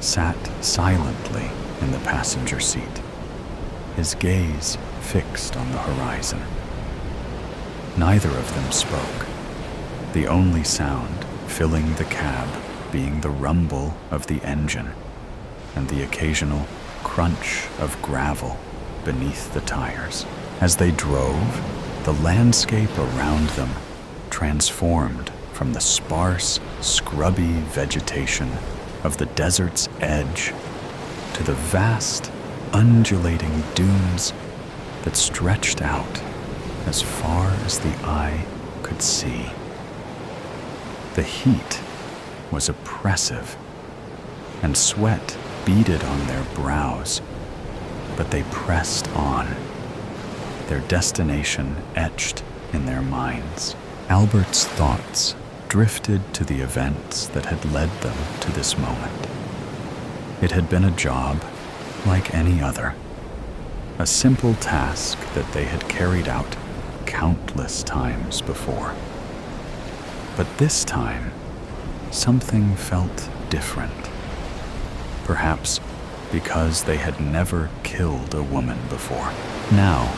sat silently in the passenger seat, his gaze fixed on the horizon. Neither of them spoke, the only sound filling the cab being the rumble of the engine and the occasional crunch of gravel beneath the tires. As they drove, the landscape around them transformed from the sparse, scrubby vegetation of the desert's edge to the vast, undulating dunes that stretched out as far as the eye could see. The heat was oppressive, and sweat beaded on their brows, but they pressed on, their destination etched in their minds. Albert's thoughts drifted to the events that had led them to this moment. It had been a job like any other, a simple task that they had carried out countless times before. But this time, something felt different. Perhaps because they had never killed a woman before. Now,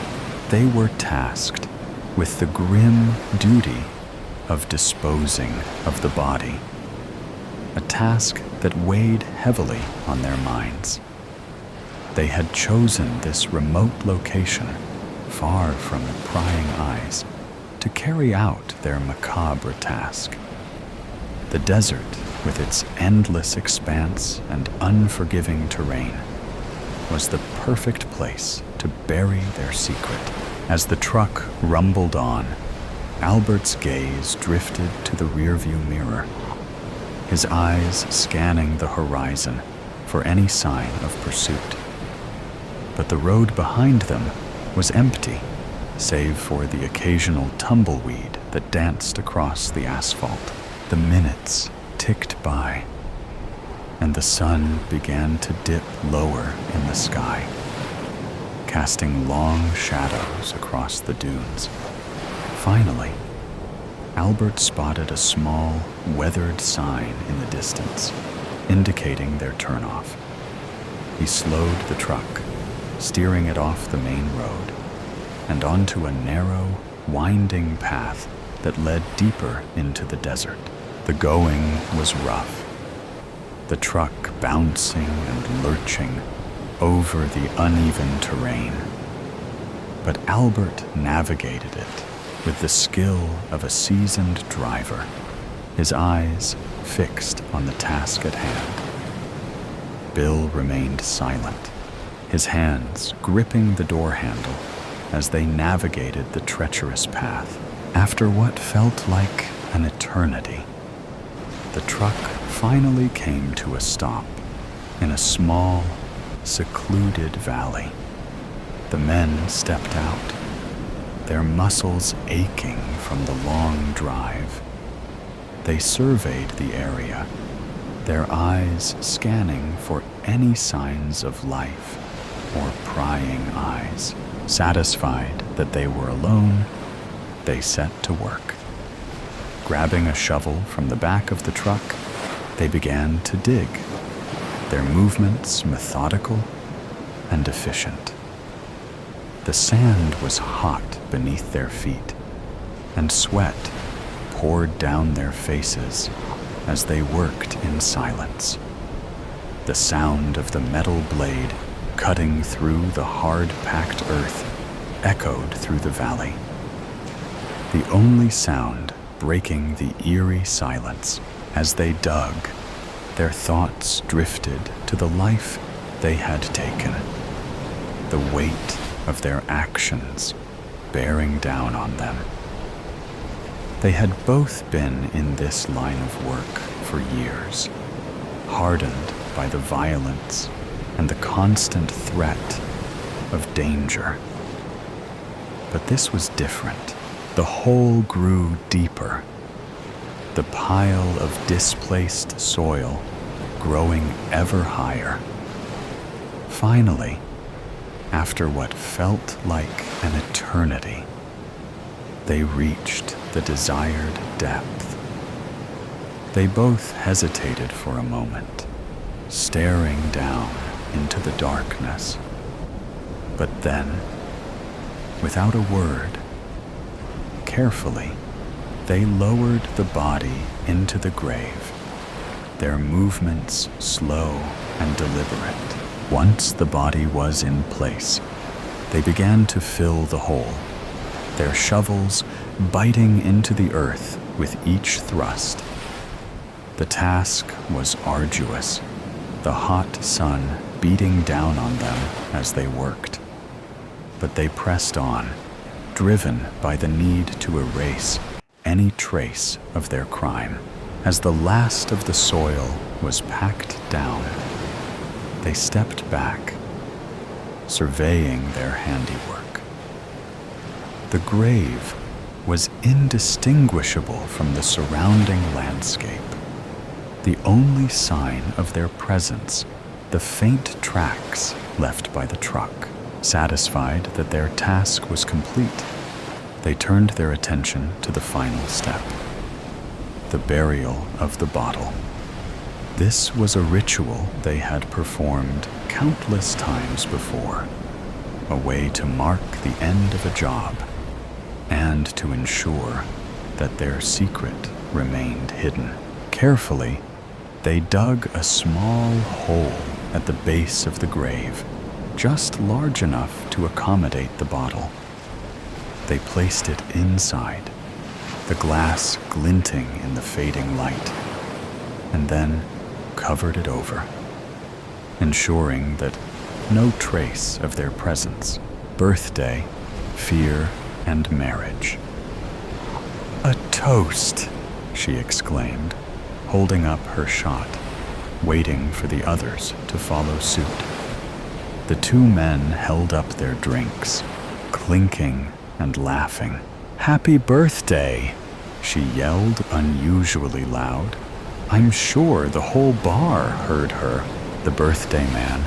they were tasked with the grim duty of disposing of the body, a task that weighed heavily on their minds. They had chosen this remote location, far from prying eyes, to carry out their macabre task. The desert, with its endless expanse and unforgiving terrain, was the perfect place to bury their secret. As the truck rumbled on, Albert's gaze drifted to the rearview mirror, his eyes scanning the horizon for any sign of pursuit. But the road behind them was empty, save for the occasional tumbleweed that danced across the asphalt. The minutes ticked by, and the sun began to dip lower in the sky, casting long shadows across the dunes. Finally, Albert spotted a small, weathered sign in the distance, indicating their turnoff. He slowed the truck, steering it off the main road and onto a narrow, winding path that led deeper into the desert. The going was rough, the truck bouncing and lurching over the uneven terrain. But Albert navigated it with the skill of a seasoned driver, his eyes fixed on the task at hand. Bill remained silent, his hands gripping the door handle as they navigated the treacherous path. After what felt like an eternity, the truck finally came to a stop in a small, secluded valley. The men stepped out, their muscles aching from the long drive. They surveyed the area, their eyes scanning for any signs of life or prying eyes. Satisfied that they were alone, they set to work. Grabbing a shovel from the back of the truck, they began to dig, their movements methodical and efficient. The sand was hot beneath their feet, and sweat poured down their faces as they worked in silence. The sound of the metal blade cutting through the hard-packed earth echoed through the valley. The only sound breaking the eerie silence as they dug, their thoughts drifted to the life they had taken, the weight of their actions bearing down on them. They had both been in this line of work for years, hardened by the violence and the constant threat of danger. But this was different. The hole grew deeper, the pile of displaced soil growing ever higher. Finally, after what felt like an eternity, they reached the desired depth. They both hesitated for a moment, staring down into the darkness. But then, without a word, carefully, they lowered the body into the grave, their movements slow and deliberate. Once the body was in place, they began to fill the hole, their shovels biting into the earth with each thrust. The task was arduous, the hot sun beating down on them as they worked. But they pressed on, driven by the need to erase any trace of their crime. As the last of the soil was packed down, they stepped back, surveying their handiwork. The grave was indistinguishable from the surrounding landscape. The only sign of their presence, the faint tracks left by the truck. Satisfied that their task was complete, they turned their attention to the final step, the burial of the bottle. This was a ritual they had performed countless times before, a way to mark the end of a job and to ensure that their secret remained hidden. Carefully, they dug a small hole at the base of the grave, just large enough to accommodate the bottle. They placed it inside, the glass glinting in the fading light, and then covered it over, ensuring that no trace of their presence, birthday, fear, and marriage. "A toast," she exclaimed, holding up her shot, waiting for the others to follow suit. The two men held up their drinks, clinking and laughing. "Happy birthday!" she yelled unusually loud. I'm sure the whole bar heard her. The birthday man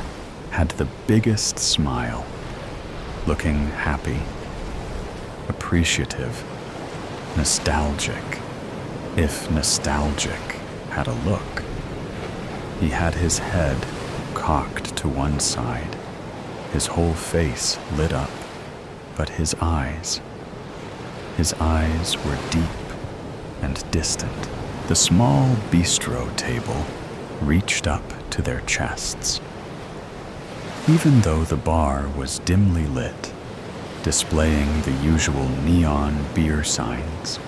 had the biggest smile, looking happy, appreciative, nostalgic, if nostalgic had a look. He had his head cocked to one side, his whole face lit up, but his eyes were deep and distant. The small bistro table reached up to their chests. Even though the bar was dimly lit, displaying the usual neon beer signs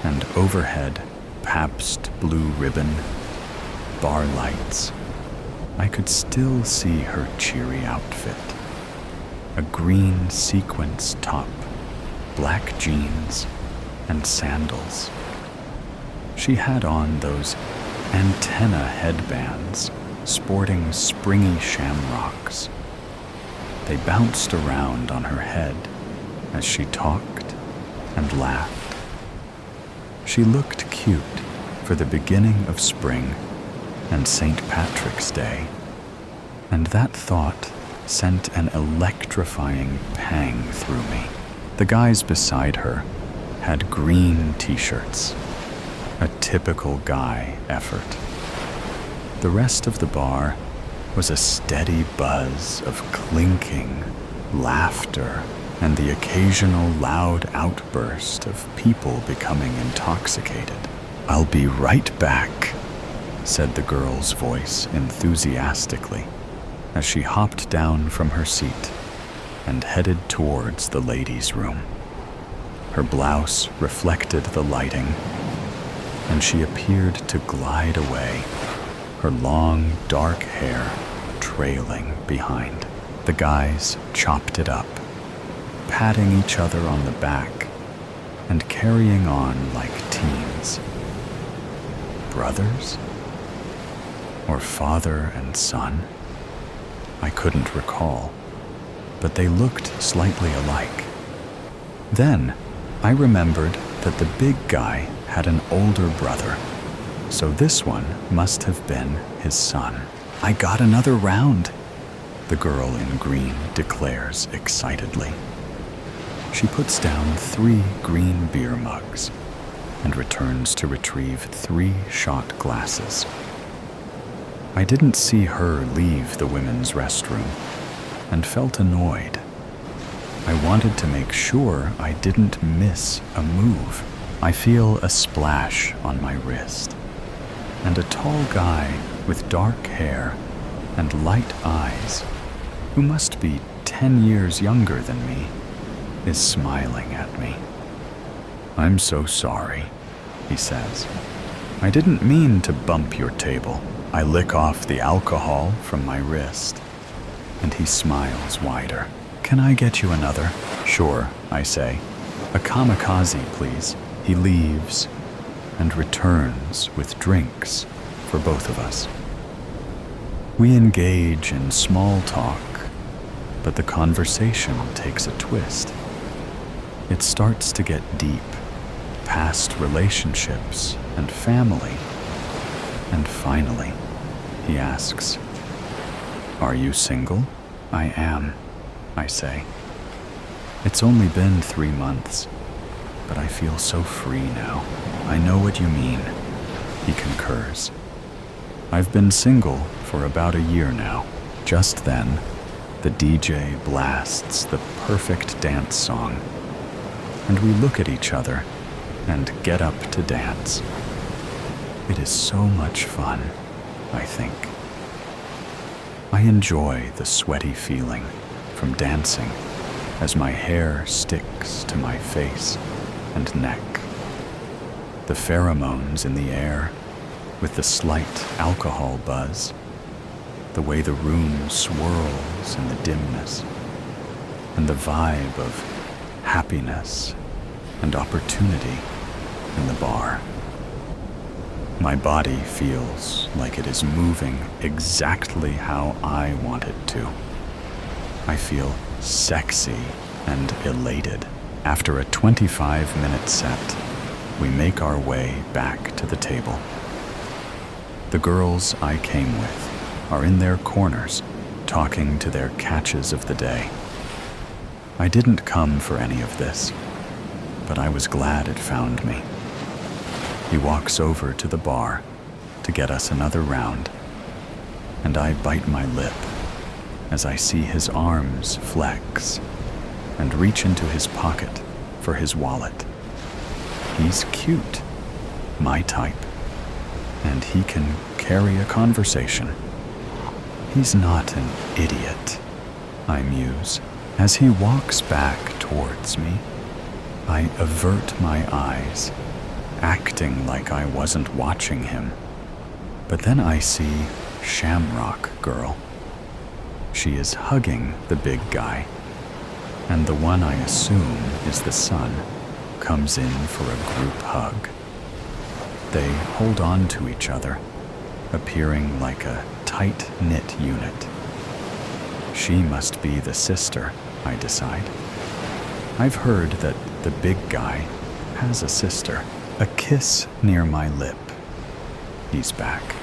and overhead Pabst Blue Ribbon bar lights, I could still see her cheery outfit. A green sequins top, black jeans, and sandals. She had on those antenna headbands sporting springy shamrocks. They bounced around on her head as she talked and laughed. She looked cute for the beginning of spring and St. Patrick's Day, and that thought sent an electrifying pang through me. The guys beside her had green t-shirts, a typical guy effort. The rest of the bar was a steady buzz of clinking, laughter, and the occasional loud outburst of people becoming intoxicated. "I'll be right back," said the girl's voice enthusiastically as she hopped down from her seat and headed towards the ladies' room. Her blouse reflected the lighting, and she appeared to glide away, her long, dark hair trailing behind. The guys chopped it up, patting each other on the back and carrying on like teens. Brothers? Or father and son? I couldn't recall, but they looked slightly alike. Then I remembered that the big guy had an older brother, so this one must have been his son. "I got another round," the girl in green declares excitedly. She puts down 3 green beer mugs and returns to retrieve 3 shot glasses. I didn't see her leave the women's restroom and felt annoyed. I wanted to make sure I didn't miss a move. I feel a splash on my wrist, and a tall guy with dark hair and light eyes, who must be 10 years younger than me, is smiling at me. "I'm so sorry," he says. "I didn't mean to bump your table." I lick off the alcohol from my wrist, and he smiles wider. "Can I get you another?" "Sure," I say. "A kamikaze, please." He leaves and returns with drinks for both of us. We engage in small talk, but the conversation takes a twist. It starts to get deep, past relationships and family. And finally, he asks, "Are you single?" "I am," I say. "It's only been 3 months, but I feel so free now." "I know what you mean," he concurs. "I've been single for about a year now." Just then, the DJ blasts the perfect dance song, and we look at each other and get up to dance. It is so much fun, I think. I enjoy the sweaty feeling from dancing as my hair sticks to my face and neck. The pheromones in the air with the slight alcohol buzz, the way the room swirls in the dimness, and the vibe of happiness and opportunity in the bar. My body feels like it is moving exactly how I want it to. I feel sexy and elated. After a 25-minute set, we make our way back to the table. The girls I came with are in their corners, talking to their catches of the day. I didn't come for any of this, but I was glad it found me. He walks over to the bar to get us another round, and I bite my lip as I see his arms flex and reach into his pocket for his wallet. He's cute, my type, and he can carry a conversation. He's not an idiot, I muse. As he walks back towards me, I avert my eyes, acting like I wasn't watching him. But then I see Shamrock Girl. She is hugging the big guy, and the one I assume is the son comes in for a group hug. They hold on to each other, appearing like a tight-knit unit. She must be the sister, I decide. I've heard that the big guy has a sister. A kiss near my lip. He's back.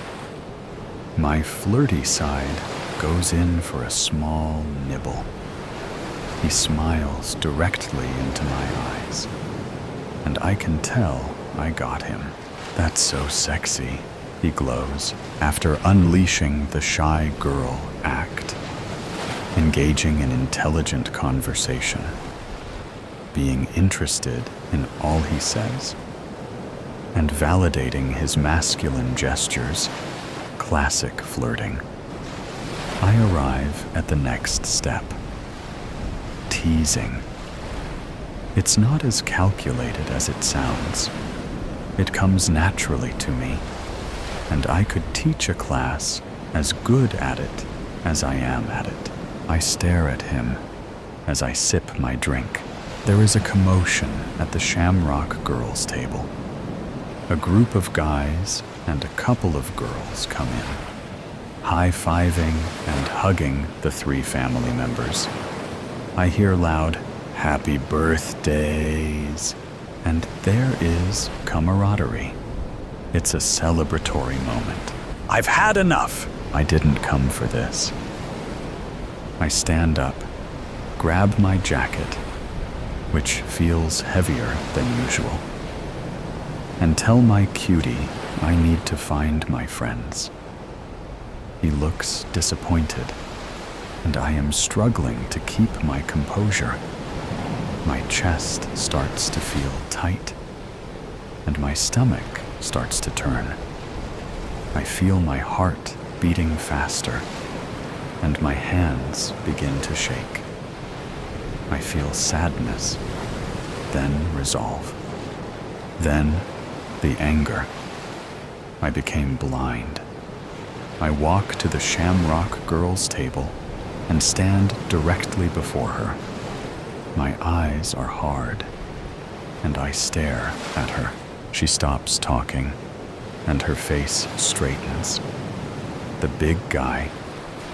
My flirty side goes in for a small nibble. He smiles directly into my eyes, and I can tell I got him. That's so sexy, he glows, after unleashing the shy girl act, engaging in intelligent conversation, being interested in all he says, and validating his masculine gestures. Classic flirting. I arrive at the next step. Teasing. It's not as calculated as it sounds. It comes naturally to me, and I could teach a class as good at it as I am at it. I stare at him as I sip my drink. There is a commotion at the Shamrock Girls' table. A group of guys and a couple of girls come in, high-fiving and hugging the three family members. I hear loud, "Happy birthdays," and there is camaraderie. It's a celebratory moment. I've had enough! I didn't come for this. I stand up, grab my jacket, which feels heavier than usual, and tell my cutie I need to find my friends. He looks disappointed, and I am struggling to keep my composure. My chest starts to feel tight, and my stomach starts to turn. I feel my heart beating faster, and my hands begin to shake. I feel sadness, then resolve, then the anger. I became blind. I walk to the Shamrock Girls' table and stand directly before her. My eyes are hard, and I stare at her. She stops talking, and her face straightens. The big guy,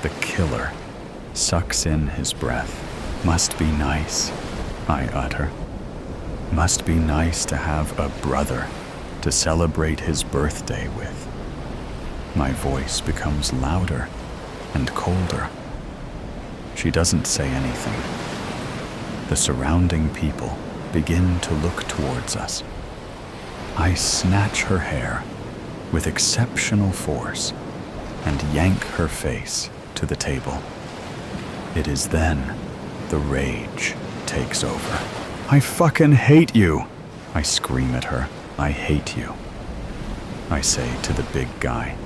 the killer, sucks in his breath. Must be nice, I utter. Must be nice to have a brother to celebrate his birthday with. My voice becomes louder and colder. She doesn't say anything. The surrounding people begin to look towards us. I snatch her hair with exceptional force and yank her face to the table. It is then the rage takes over. I fucking hate you! I scream at her. I hate you, I say to the big guy,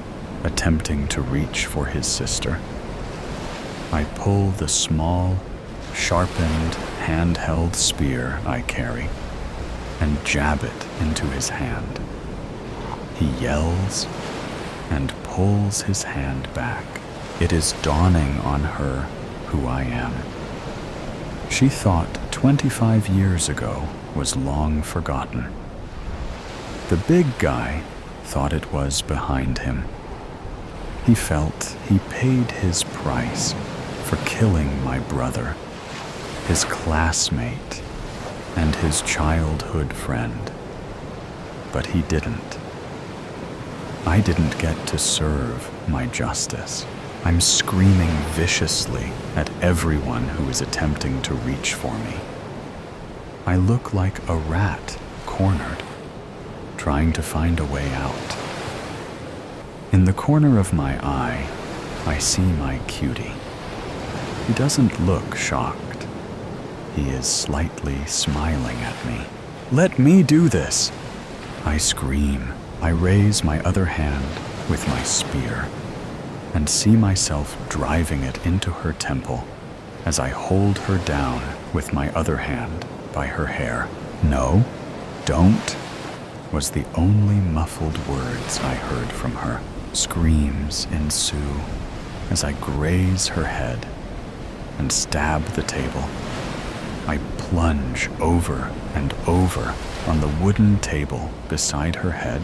attempting to reach for his sister. I pull the small, sharpened, handheld spear I carry and jab it into his hand. He yells and pulls his hand back. It is dawning on her who I am. She thought 25 years ago was long forgotten. The big guy thought it was behind him. He felt he paid his price for killing my brother, his classmate, and his childhood friend. But he didn't. I didn't get to serve my justice. I'm screaming viciously at everyone who is attempting to reach for me. I look like a rat cornered, trying to find a way out. In the corner of my eye, I see my cutie. He doesn't look shocked. He is slightly smiling at me. "Let me do this!" I scream. I raise my other hand with my spear and see myself driving it into her temple as I hold her down with my other hand by her hair. "No, don't," was the only muffled words I heard from her. Screams ensue as I graze her head and stab the table. I plunge over and over on the wooden table beside her head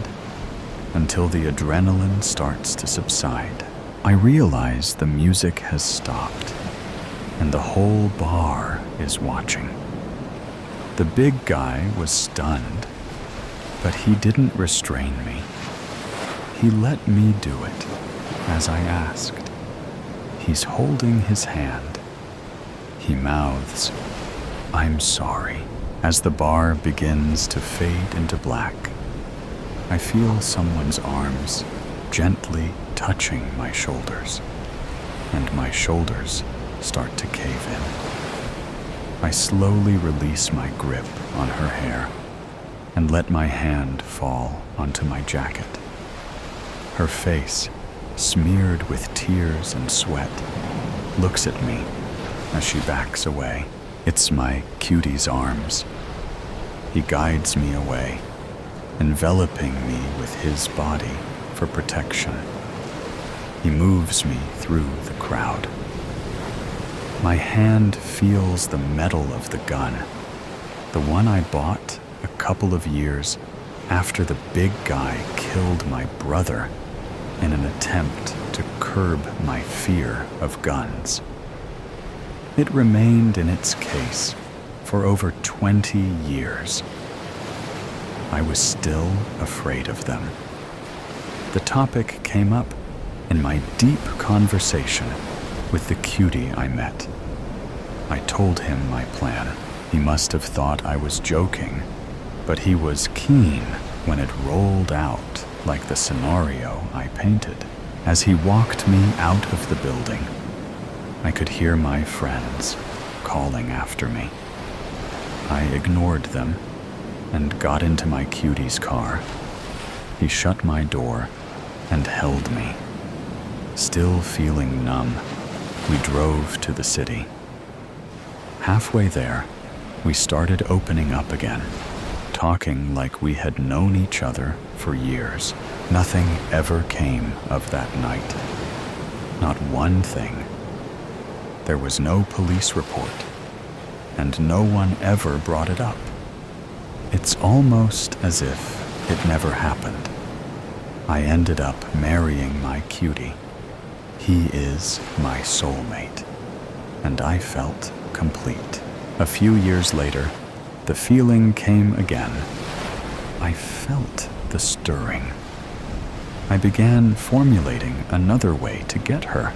until the adrenaline starts to subside. I realize the music has stopped and the whole bar is watching. The big guy was stunned, but he didn't restrain me. He let me do it as I asked. He's holding his hand. He mouths, "I'm sorry." As the bar begins to fade into black, I feel someone's arms gently touching my shoulders, and my shoulders start to cave in. I slowly release my grip on her hair and let my hand fall onto my jacket. Her face, smeared with tears and sweat, looks at me as she backs away. It's my cutie's arms. He guides me away, enveloping me with his body for protection. He moves me through the crowd. My hand feels the metal of the gun, the one I bought a couple of years after the big guy killed my brother in an attempt to curb my fear of guns. It remained in its case for over 20 years. I was still afraid of them. The topic came up in my deep conversation with the cutie I met. I told him my plan. He must have thought I was joking, but he was keen when it rolled out like the scenario I painted. As he walked me out of the building, I could hear my friends calling after me. I ignored them and got into my cutie's car. He shut my door and held me. Still feeling numb, we drove to the city. Halfway there, we started opening up again, talking like we had known each other for years. Nothing ever came of that night. Not one thing. There was no police report, and no one ever brought it up. It's almost as if it never happened. I ended up marrying my cutie. He is my soulmate, and I felt complete. A few years later, the feeling came again. I felt the stirring. I began formulating another way to get her.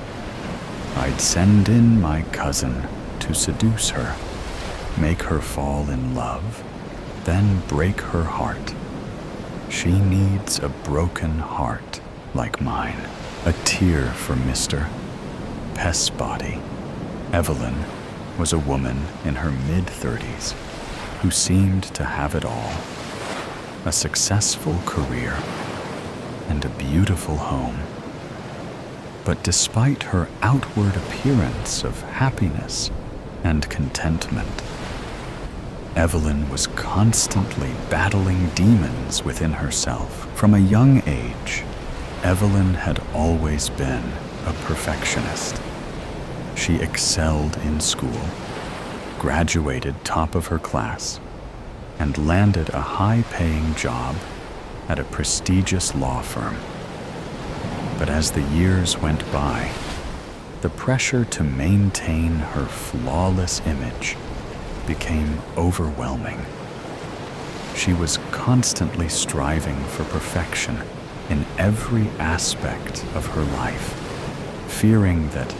I'd send in my cousin to seduce her, make her fall in love, then break her heart. She needs a broken heart like mine. A tear for Mr. Pessbody. Evelyn was a woman in her mid-30s who seemed to have it all. A successful career and a beautiful home. But despite her outward appearance of happiness and contentment, Evelyn was constantly battling demons within herself. From a young age, Evelyn had always been a perfectionist. She excelled in school, graduated top of her class, and landed a high-paying job at a prestigious law firm. But as the years went by, the pressure to maintain her flawless image became overwhelming. She was constantly striving for perfection in every aspect of her life, fearing that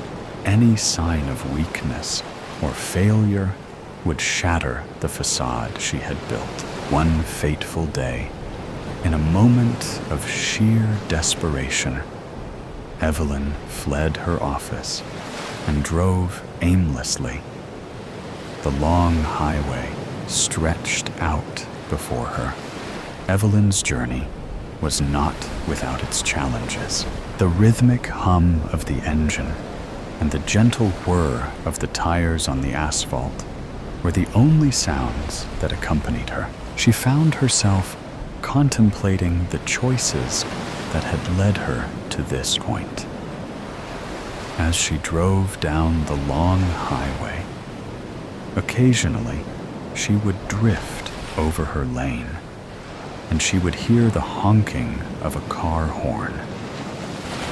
any sign of weakness or failure would shatter the facade she had built. One fateful day, in a moment of sheer desperation, Evelyn fled her office and drove aimlessly. The long highway stretched out before her. Evelyn's journey was not without its challenges. The rhythmic hum of the engine and the gentle whir of the tires on the asphalt were the only sounds that accompanied her. She found herself contemplating the choices that had led her to this point. As she drove down the long highway, occasionally she would drift over her lane, and she would hear the honking of a car horn.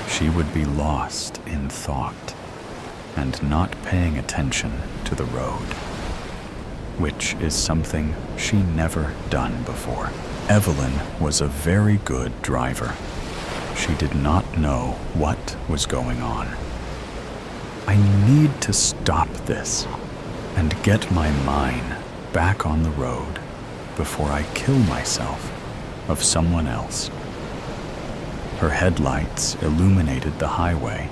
She would be lost in thought and not paying attention to the road, which is something she never done before. Evelyn was a very good driver. She did not know what was going on. I need to stop this and get my mine back on the road before I kill myself of someone else. Her headlights illuminated the highway,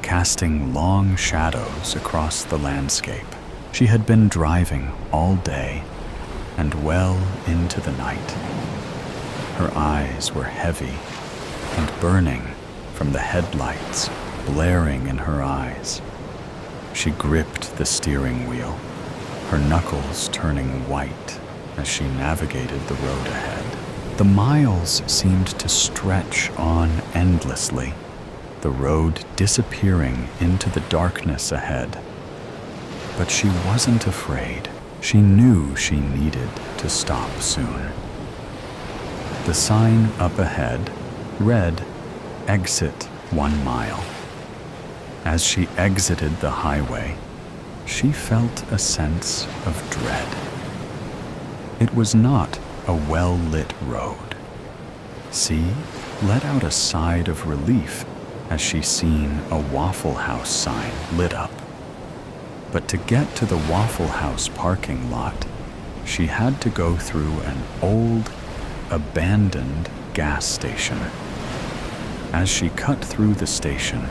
casting long shadows across the landscape. She had been driving all day and well into the night. Her eyes were heavy and burning from the headlights blaring in her eyes. She gripped the steering wheel, her knuckles turning white as she navigated the road ahead. The miles seemed to stretch on endlessly, the road disappearing into the darkness ahead. But she wasn't afraid. She knew she needed to stop soon. The sign up ahead read, "Exit 1 mile." As she exited the highway, she felt a sense of dread. It was not a well-lit road. C let out a sigh of relief as she seen a Waffle House sign lit up. But to get to the Waffle House parking lot, she had to go through an old, abandoned gas station. As she cut through the station,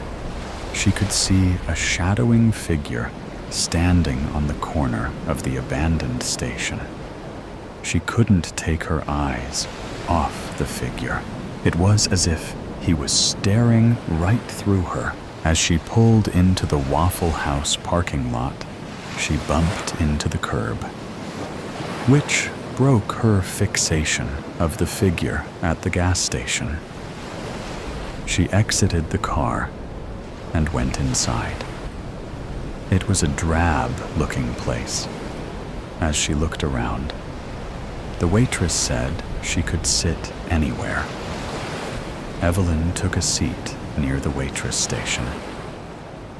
she could see a shadowing figure standing on the corner of the abandoned station. She couldn't take her eyes off the figure. It was as if he was staring right through her. As she pulled into the Waffle House parking lot, she bumped into the curb, which broke her fixation of the figure at the gas station. She exited the car and went inside. It was a drab-looking place. As she looked around, the waitress said she could sit anywhere. Evelyn took a seat near the waitress station.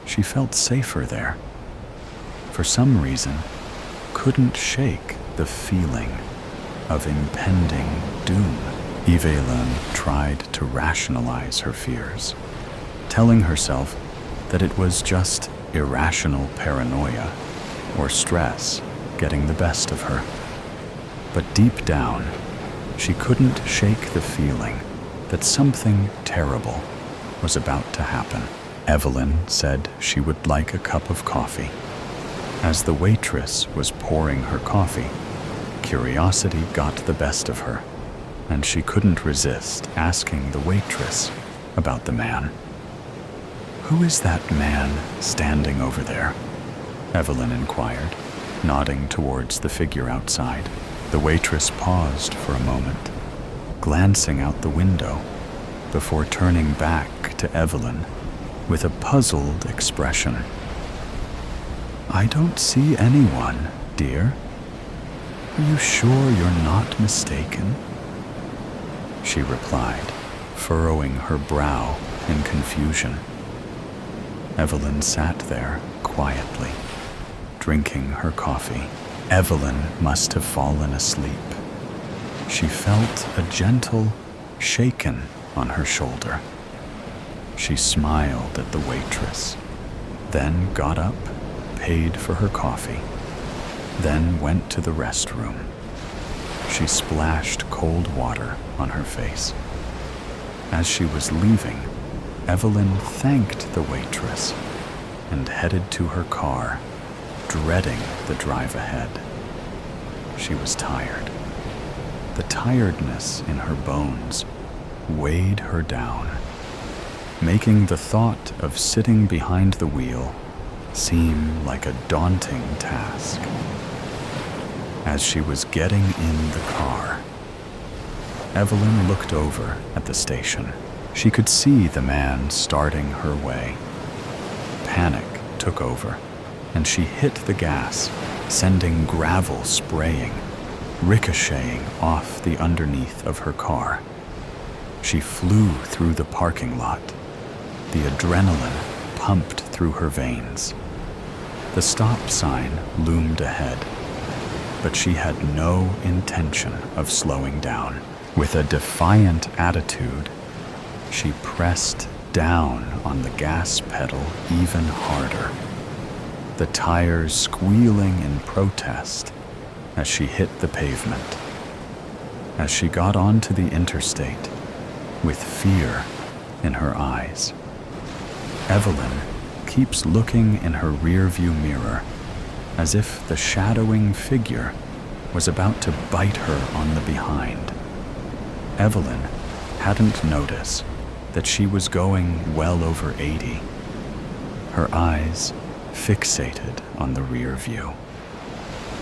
She felt safer there. For some reason, couldn't shake the feeling of impending doom. Evelyn tried to rationalize her fears, telling herself that it was just irrational paranoia or stress getting the best of her. But deep down, she couldn't shake the feeling that something terrible was about to happen. Evelyn said she would like a cup of coffee. As the waitress was pouring her coffee, curiosity got the best of her, and she couldn't resist asking the waitress about the man. "Who is that man standing over there?" Evelyn inquired, nodding towards the figure outside. The waitress paused for a moment, glancing out the window before turning back to Evelyn with a puzzled expression. "I don't see anyone, dear. Are you sure you're not mistaken?" she replied, furrowing her brow in confusion. Evelyn sat there quietly, drinking her coffee. Evelyn must have fallen asleep. She felt a gentle shaken on her shoulder. She smiled at the waitress, then got up, paid for her coffee, then went to the restroom. She splashed cold water on her face. As she was leaving, Evelyn thanked the waitress and headed to her car, dreading the drive ahead. She was tired. The tiredness in her bones weighed her down, making the thought of sitting behind the wheel seem like a daunting task. As she was getting in the car, Evelyn looked over at the station. She could see the man starting her way. Panic took over, and she hit the gas, sending gravel spraying, ricocheting off the underneath of her car. She flew through the parking lot. The adrenaline pumped through her veins. The stop sign loomed ahead, but she had no intention of slowing down. With a defiant attitude, she pressed down on the gas pedal even harder, the tires squealing in protest as she hit the pavement. As she got onto the interstate, with fear in her eyes, Evelyn keeps looking in her rearview mirror as if the shadowing figure was about to bite her on the behind. Evelyn hadn't noticed that she was going well over 80, her eyes fixated on the rear view.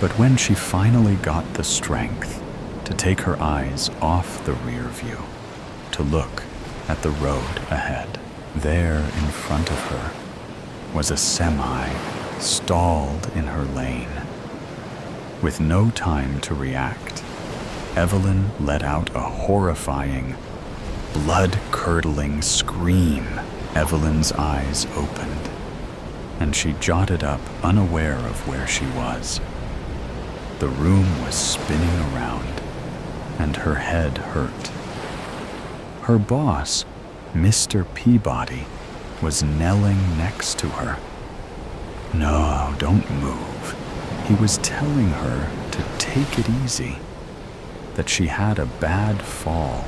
But when she finally got the strength to take her eyes off the rear view, to look at the road ahead, there in front of her was a semi stalled in her lane. With no time to react, Evelyn let out a horrifying, blood-curdling scream. Evelyn's eyes opened, and she jotted up, unaware of where she was. The room was spinning around, and her head hurt. Her boss, Mr. Peabody, was knelling next to her. No, don't move. He was telling her to take it easy, that she had a bad fall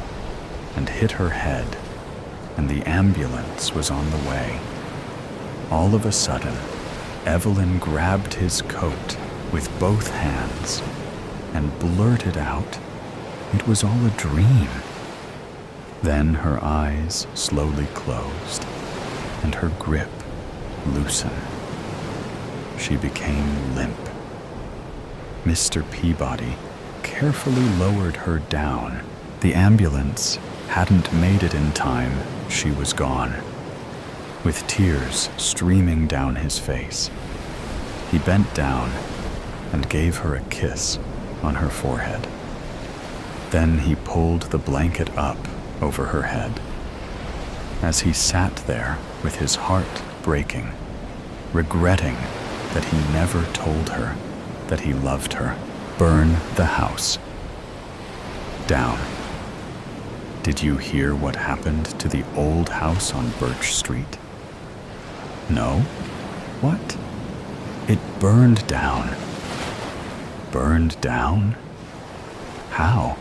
and hit her head, and the ambulance was on the way. All of a sudden, Evelyn grabbed his coat with both hands and blurted out, it was all a dream. Then her eyes slowly closed and her grip loosened. She became limp. Mr. Peabody carefully lowered her down. The ambulance hadn't made it in time. She was gone. With tears streaming down his face, he bent down and gave her a kiss on her forehead. Then he pulled the blanket up over her head. As he sat there with his heart breaking, regretting that he never told her that he loved her, burn the house down. Did you hear what happened to the old house on Birch Street? No? What? It burned down. Burned down? How?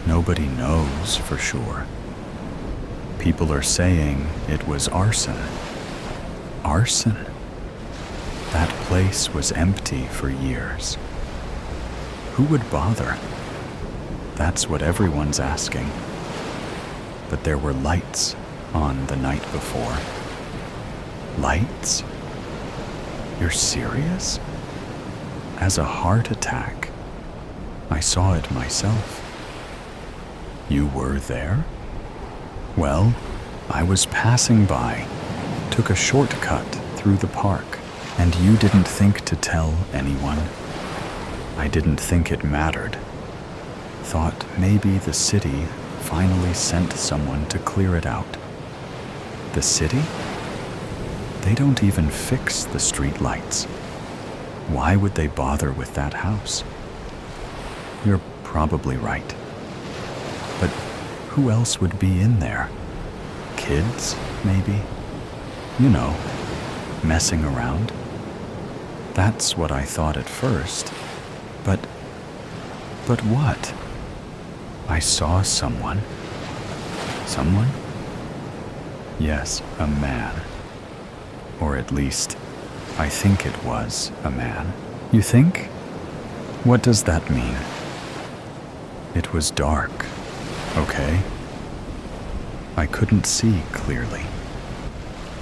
Nobody knows for sure. People are saying it was arson. Arson? That place was empty for years. Who would bother? That's what everyone's asking. But there were lights on the night before. Lights? You're serious? As a heart attack. I saw it myself. You were there? Well, I was passing by, took a shortcut through the park, and you didn't think to tell anyone. I didn't think it mattered. Thought maybe the city finally sent someone to clear it out. The city? They don't even fix the street lights. Why would they bother with that house? You're probably right. But who else would be in there? Kids, maybe? You know, messing around. That's what I thought at first. But what? I saw someone. Someone? Yes, a man. Or at least, I think it was a man. You think? What does that mean? It was dark, okay? I couldn't see clearly,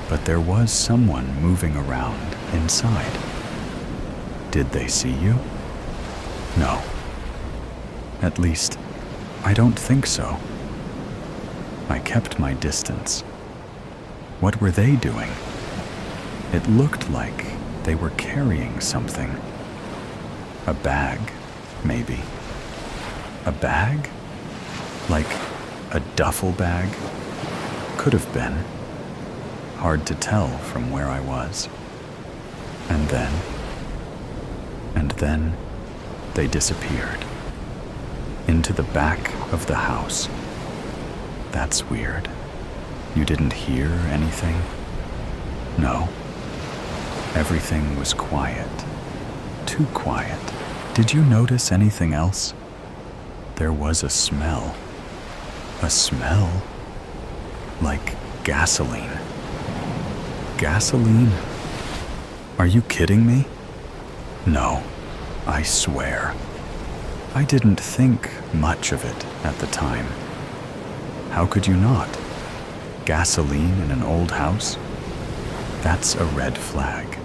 but there was someone moving around inside. Did they see you? No. At least, I don't think so. I kept my distance. What were they doing? It looked like they were carrying something. A bag, maybe. A bag? Like a duffel bag? Could have been. Hard to tell from where I was. And then they disappeared. Into the back of the house. That's weird. You didn't hear anything? No. Everything was quiet. Too quiet. Did you notice anything else? There was a smell. A smell? Like gasoline. Gasoline? Are you kidding me? No, I swear. I didn't think much of it at the time. How could you not? Gasoline in an old house? That's a red flag.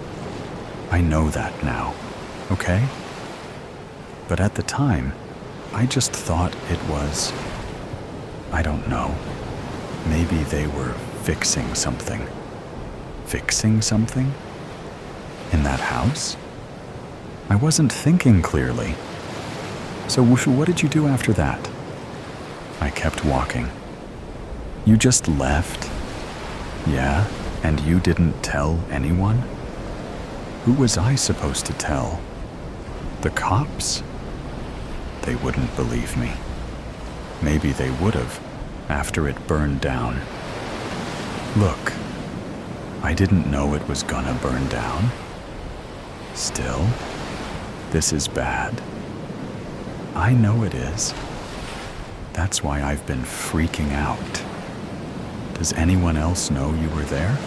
I know that now, okay? But at the time, I just thought it was, I don't know, maybe they were fixing something. Fixing something? In that house? I wasn't thinking clearly. So what did you do after that? I kept walking. You just left? Yeah, and you didn't tell anyone? Who was I supposed to tell? The cops? They wouldn't believe me. Maybe they would have, after it burned down. Look, I didn't know it was gonna burn down. Still, this is bad. I know it is. That's why I've been freaking out. Does anyone else know you were there?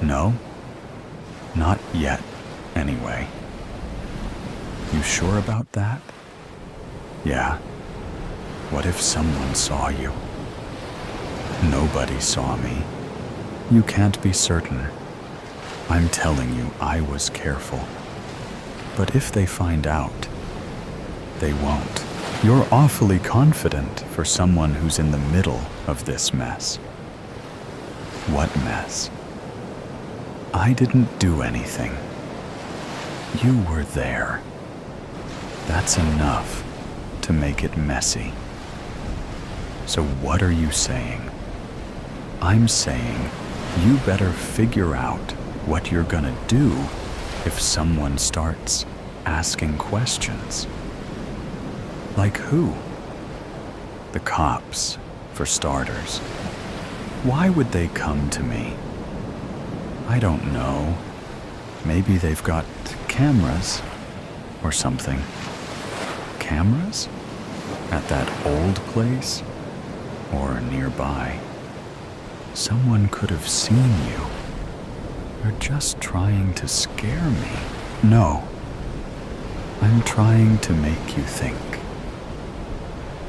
No? Not yet, anyway. You sure about that? Yeah. What if someone saw you? Nobody saw me. You can't be certain. I'm telling you, I was careful. But if they find out, they won't. You're awfully confident for someone who's in the middle of this mess. What mess? I didn't do anything. You were there. That's enough to make it messy. So what are you saying? I'm saying you better figure out what you're gonna do if someone starts asking questions. Like who? The cops, for starters. Why would they come to me? I don't know. Maybe they've got cameras or something. Cameras? At that old place? Or nearby? Someone could have seen you. You're just trying to scare me. No. I'm trying to make you think.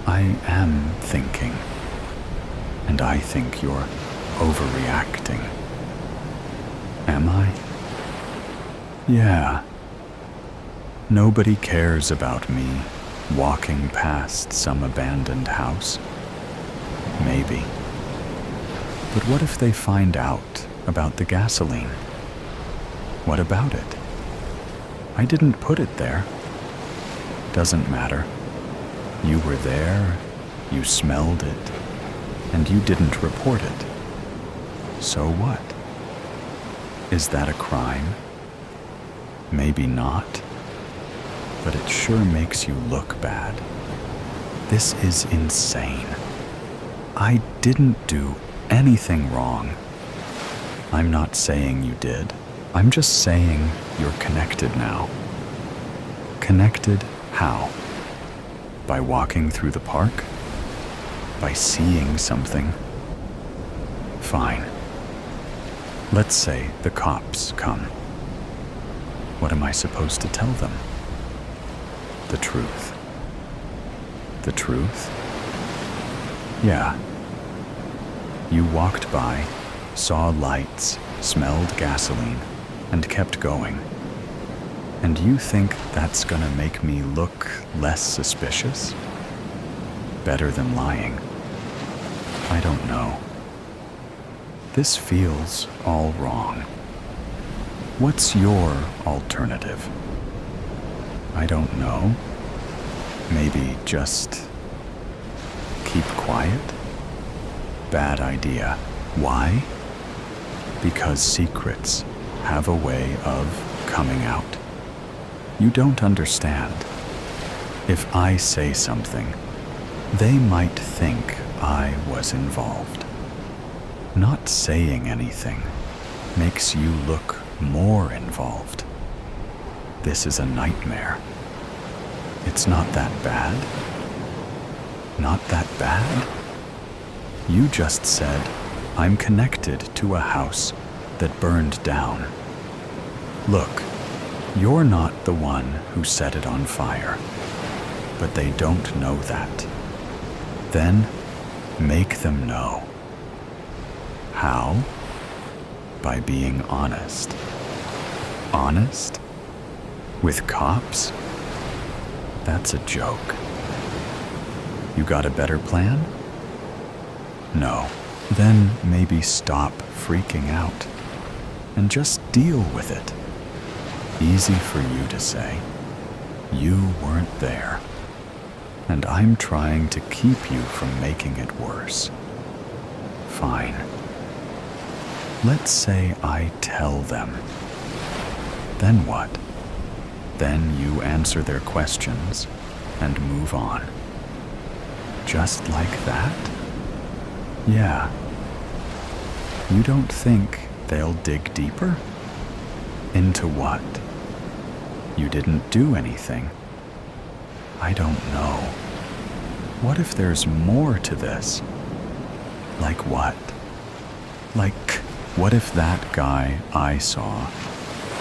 I am thinking. And I think you're overreacting. Am I? Yeah. Nobody cares about me walking past some abandoned house. Maybe. But what if they find out about the gasoline? What about it? I didn't put it there. Doesn't matter. You were there, you smelled it, and you didn't report it. So what? Is that a crime? Maybe not, but it sure makes you look bad. This is insane. I didn't do anything wrong. I'm not saying you did. I'm just saying you're connected now. Connected how? By walking through the park? By seeing something? Fine. Let's say the cops come. What am I supposed to tell them? The truth. The truth? Yeah. You walked by, saw lights, smelled gasoline, and kept going. And you think that's gonna make me look less suspicious? Better than lying? I don't know. This feels all wrong. What's your alternative? I don't know. Maybe just keep quiet? Bad idea. Why? Because secrets have a way of coming out. You don't understand. If I say something, they might think I was involved. Not saying anything makes you look more involved. This is a nightmare. It's not that bad. Not that bad? You just said I'm connected to a house that burned down. Look, you're not the one who set it on fire, but they don't know that. Then make them know. How? By being honest. Honest? With cops? That's a joke. You got a better plan? No. Then maybe stop freaking out and just deal with it. Easy for you to say. You weren't there. And I'm trying to keep you from making it worse. Fine. Let's say I tell them. Then what? Then you answer their questions and move on. Just like that? Yeah. You don't think they'll dig deeper? Into what? You didn't do anything. I don't know. What if there's more to this? Like what? Like, what if that guy I saw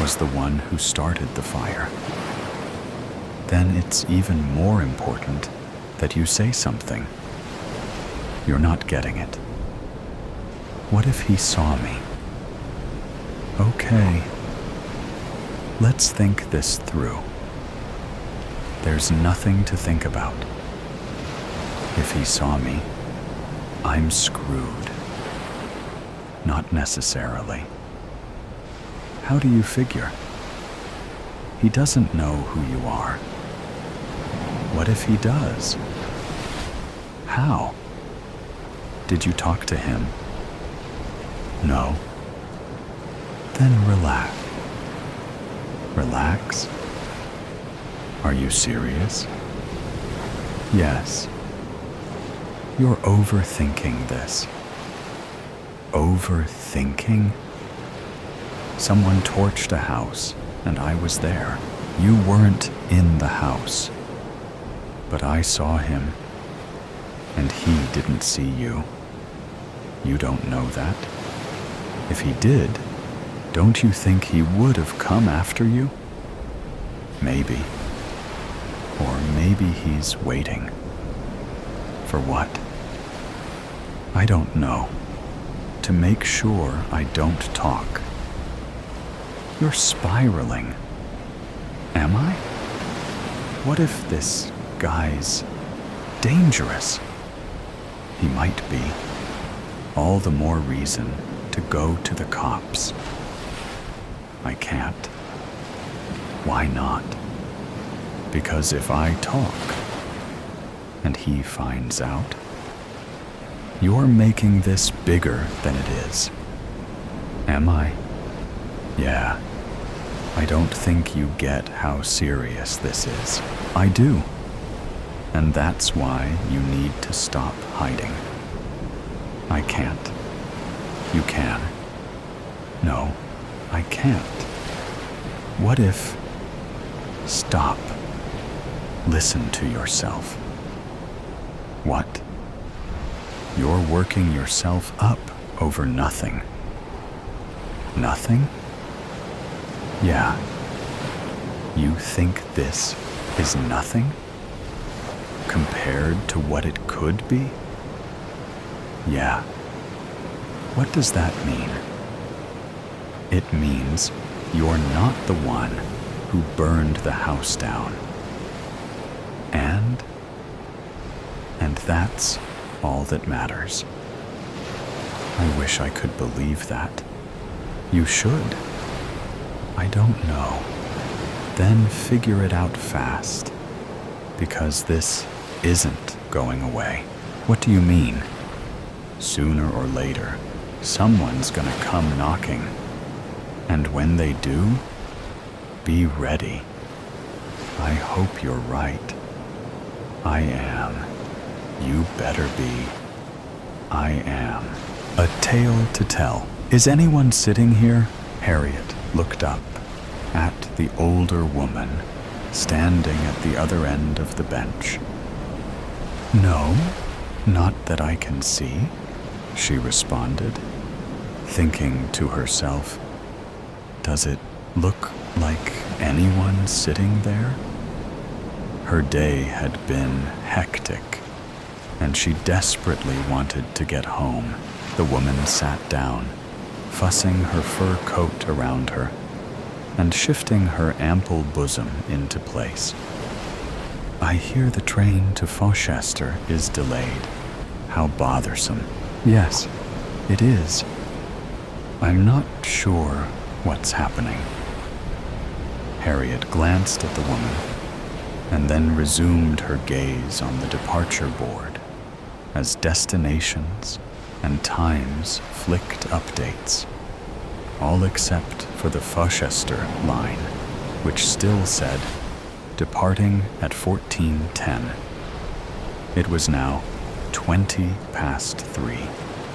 was the one who started the fire? Then it's even more important that you say something. You're not getting it. What if he saw me? Okay. Let's think this through. There's nothing to think about. If he saw me, I'm screwed. Not necessarily. How do you figure? He doesn't know who you are. What if he does? How? Did you talk to him? No. Then relax. Relax? Are you serious? Yes. You're overthinking this. Overthinking? Someone torched a house, and I was there. You weren't in the house. But I saw him, and he didn't see you. You don't know that? If he did, don't you think he would have come after you? Maybe. Or maybe he's waiting. For what? I don't know. To make sure I don't talk. You're spiraling. Am I? What if this guy's dangerous? He might be. All the more reason to go to the cops. I can't. Why not? Because if I talk and he finds out, you're making this bigger than it is. Am I? Yeah. I don't think you get how serious this is. I do. And that's why you need to stop hiding. I can't. You can. No, I can't. What if... Stop. Listen to yourself. What? You're working yourself up over nothing. Nothing? Yeah. You think this is nothing? Compared to what it could be? Yeah. What does that mean? It means you're not the one who burned the house down. And that's all that matters. I wish I could believe that. You should. I don't know. Then figure it out fast, because this isn't going away. What do you mean? Sooner or later, someone's gonna come knocking. And when they do, be ready. I hope you're right. I am. You better be. I am. A tale to tell. Is anyone sitting here? Harriet looked up at the older woman standing at the other end of the bench. No, not that I can see, she responded, thinking to herself, does it look like anyone sitting there? Her day had been hectic, and she desperately wanted to get home. The woman sat down, fussing her fur coat around her and shifting her ample bosom into place. I hear the train to Fauchester is delayed. How bothersome. Yes, it is. I'm not sure what's happening. Harriet glanced at the woman and then resumed her gaze on the departure board as destinations and times flicked updates, all except for the Fauchester line, which still said, departing at 14:10. It was now 3:20.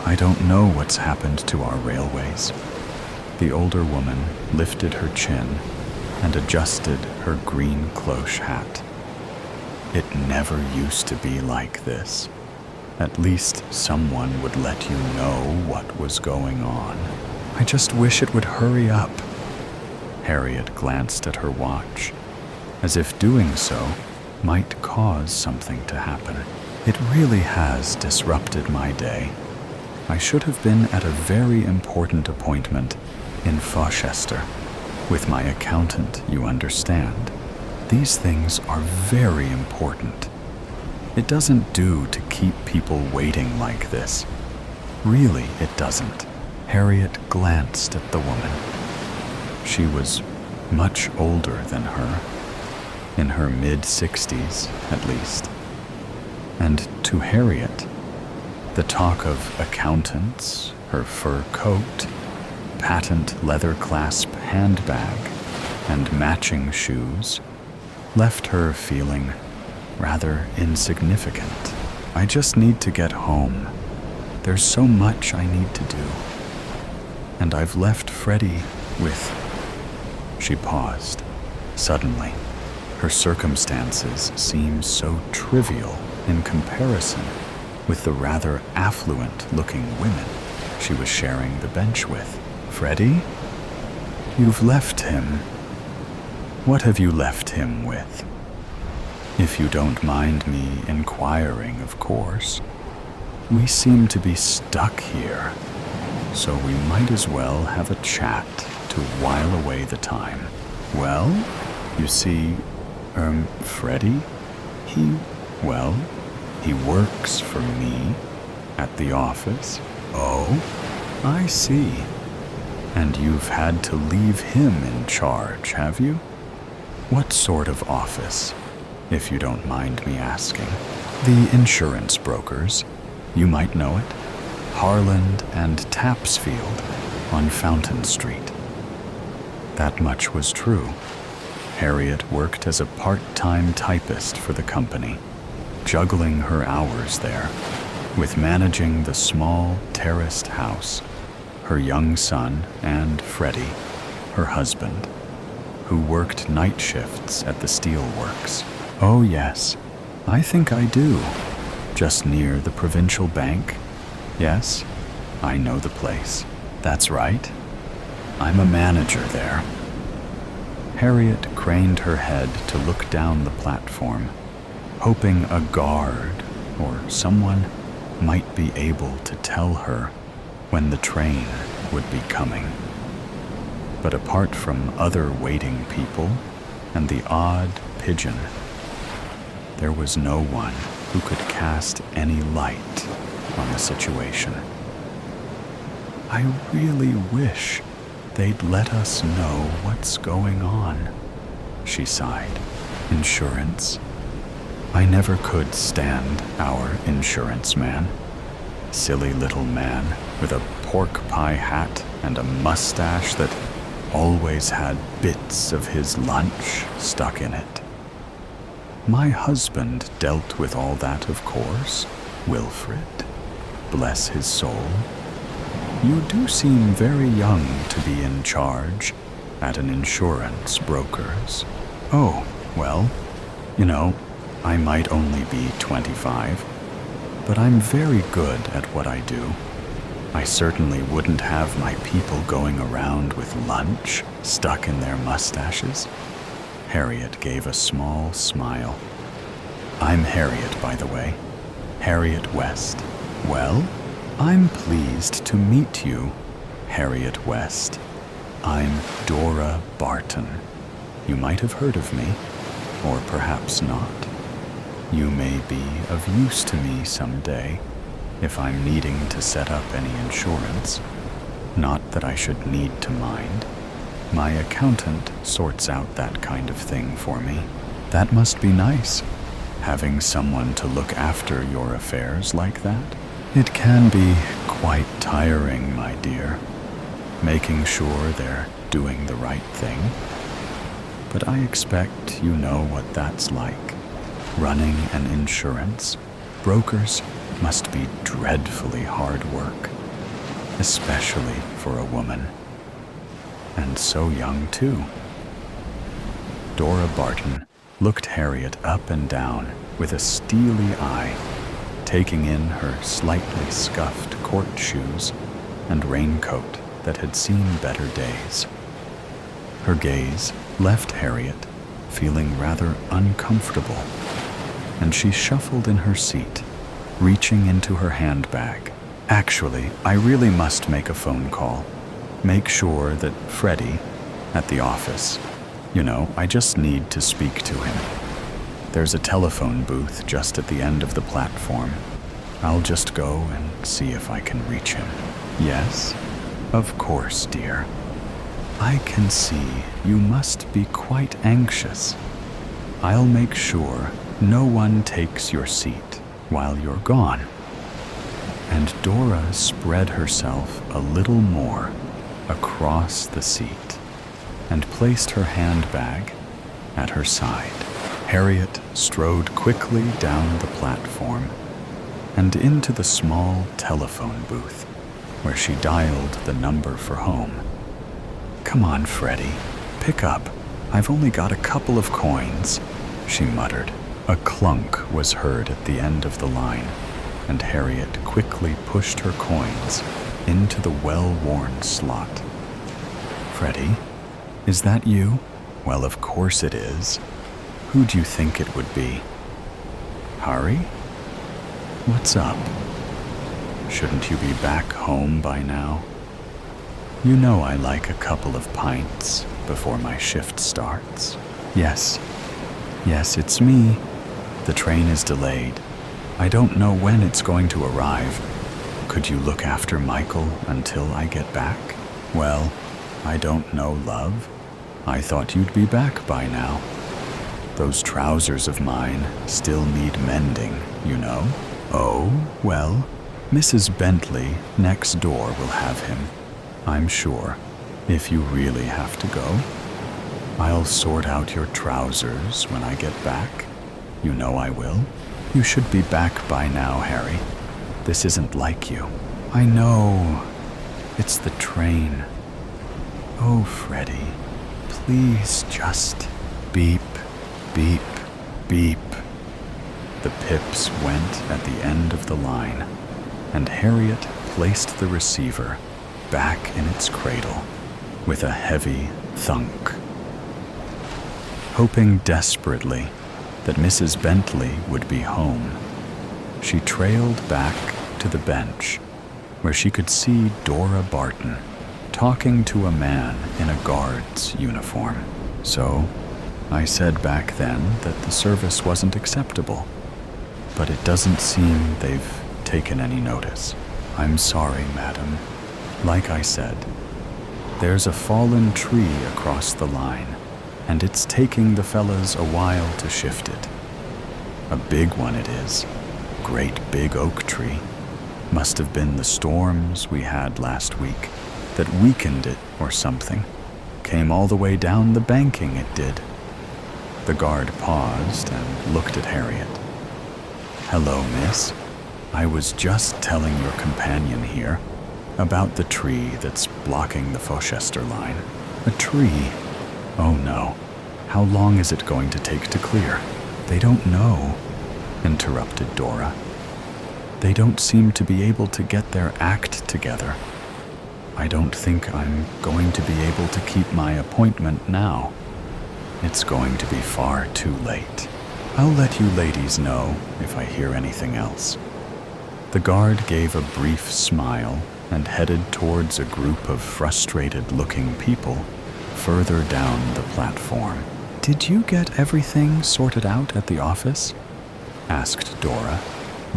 I don't know what's happened to our railways. The older woman lifted her chin and adjusted her green cloche hat. It never used to be like this. At least someone would let you know what was going on. I just wish it would hurry up. Harriet glanced at her watch, as if doing so might cause something to happen. It really has disrupted my day. I should have been at a very important appointment in Fauchester with my accountant, you understand. These things are very important. It doesn't do to keep people waiting like this. Really, it doesn't. Harriet glanced at the woman. She was much older than her, in her mid-60s at least. And to Harriet, the talk of accountants, her fur coat, patent leather clasp handbag, and matching shoes left her feeling rather insignificant. I just need to get home. There's so much I need to do. And I've left Freddie with... She paused. Suddenly, her circumstances seemed so trivial in comparison with the rather affluent-looking women she was sharing the bench with. Freddie? You've left him. What have you left him with? If you don't mind me inquiring, of course. We seem to be stuck here, so we might as well have a chat to while away the time. Well, you see, Freddie, he works for me at the office. Oh, I see. And you've had to leave him in charge, have you? What sort of office, if you don't mind me asking? The insurance brokers. You might know it. Harland and Tapsfield on Fountain Street. That much was true. Harriet worked as a part-time typist for the company, juggling her hours there with managing the small terraced house, her young son, and Freddie, her husband, who worked night shifts at the steelworks. Oh yes, I think I do. Just near the provincial bank. Yes, I know the place. That's right. I'm a manager there." Harriet craned her head to look down the platform, hoping a guard or someone might be able to tell her when the train would be coming. But apart from other waiting people and the odd pigeon, there was no one who could cast any light on the situation. "I really wish they'd let us know what's going on," she sighed. "Insurance. I never could stand our insurance man. Silly little man with a pork pie hat and a mustache that always had bits of his lunch stuck in it. My husband dealt with all that, of course, Wilfred. Bless his soul. You do seem very young to be in charge at an insurance broker's." "Oh, well, I might only be 25, but I'm very good at what I do. I certainly wouldn't have my people going around with lunch stuck in their mustaches." Harriet gave a small smile. "I'm Harriet, by the way. Harriet West." "Well, I'm pleased to meet you, Harriet West. I'm Dora Barton. You might have heard of me, or perhaps not. You may be of use to me someday if I'm needing to set up any insurance. Not that I should need to mind. My accountant sorts out that kind of thing for me." "That must be nice, having someone to look after your affairs like that." "It can be quite tiring, my dear, making sure they're doing the right thing. But I expect you know what that's like. Running an insurance, brokers must be dreadfully hard work, especially for a woman. And so young, too." Dora Barton looked Harriet up and down with a steely eye, taking in her slightly scuffed court shoes and raincoat that had seen better days. Her gaze left Harriet feeling rather uncomfortable, and she shuffled in her seat, reaching into her handbag. "Actually, I really must make a phone call. Make sure that Freddie, at the office, I just need to speak to him. There's a telephone booth just at the end of the platform. I'll just go and see if I can reach him." "Yes, of course, dear. I can see you must be quite anxious. I'll make sure no one takes your seat while you're gone." And Dora spread herself a little more across the seat and placed her handbag at her side. Harriet strode quickly down the platform and into the small telephone booth where she dialed the number for home. "Come on, Freddie, pick up. I've only got a couple of coins," she muttered. A clunk was heard at the end of the line, and Harriet quickly pushed her coins into the well-worn slot. "Freddie, is that you?" "Well, of course it is. Who'd you think it would be?" "Harry? What's up? Shouldn't you be back home by now? You know I like a couple of pints before my shift starts." Yes, it's me. The train is delayed. I don't know when it's going to arrive. Could you look after Michael until I get back?" "Well, I don't know, love. I thought you'd be back by now. Those trousers of mine still need mending, you know." "Oh, well, Mrs. Bentley next door will have him, I'm sure, if you really have to go. I'll sort out your trousers when I get back. You know I will." "You should be back by now, Harry. This isn't like you." "I know. It's the train. Oh, Freddie, please just beep, beep, beep." The pips went at the end of the line, and Harriet placed the receiver back in its cradle. with a heavy thunk. Hoping desperately that Mrs. Bentley would be home, she trailed back to the bench where she could see Dora Barton talking to a man in a guard's uniform. So I said back then that the service wasn't acceptable, but it doesn't seem they've taken any notice. I'm sorry, madam. Like I said, there's a fallen tree across the line, and it's taking the fellas a while to shift it. A big one it is. Great big oak tree. Must have been the storms we had last week that weakened it or something. Came all the way down the banking, it did. The guard paused and looked at Harriet. Hello, miss. I was just telling your companion here about the tree that's blocking the Fauchester line. A tree? Oh no. How long is it going to take to clear? They don't know, interrupted Dora. They don't seem to be able to get their act together. I don't think I'm going to be able to keep my appointment now. It's going to be far too late. I'll let you ladies know if I hear anything else. The guard gave a brief smile and headed towards a group of frustrated-looking people further down the platform. Did you get everything sorted out at the office? Asked Dora,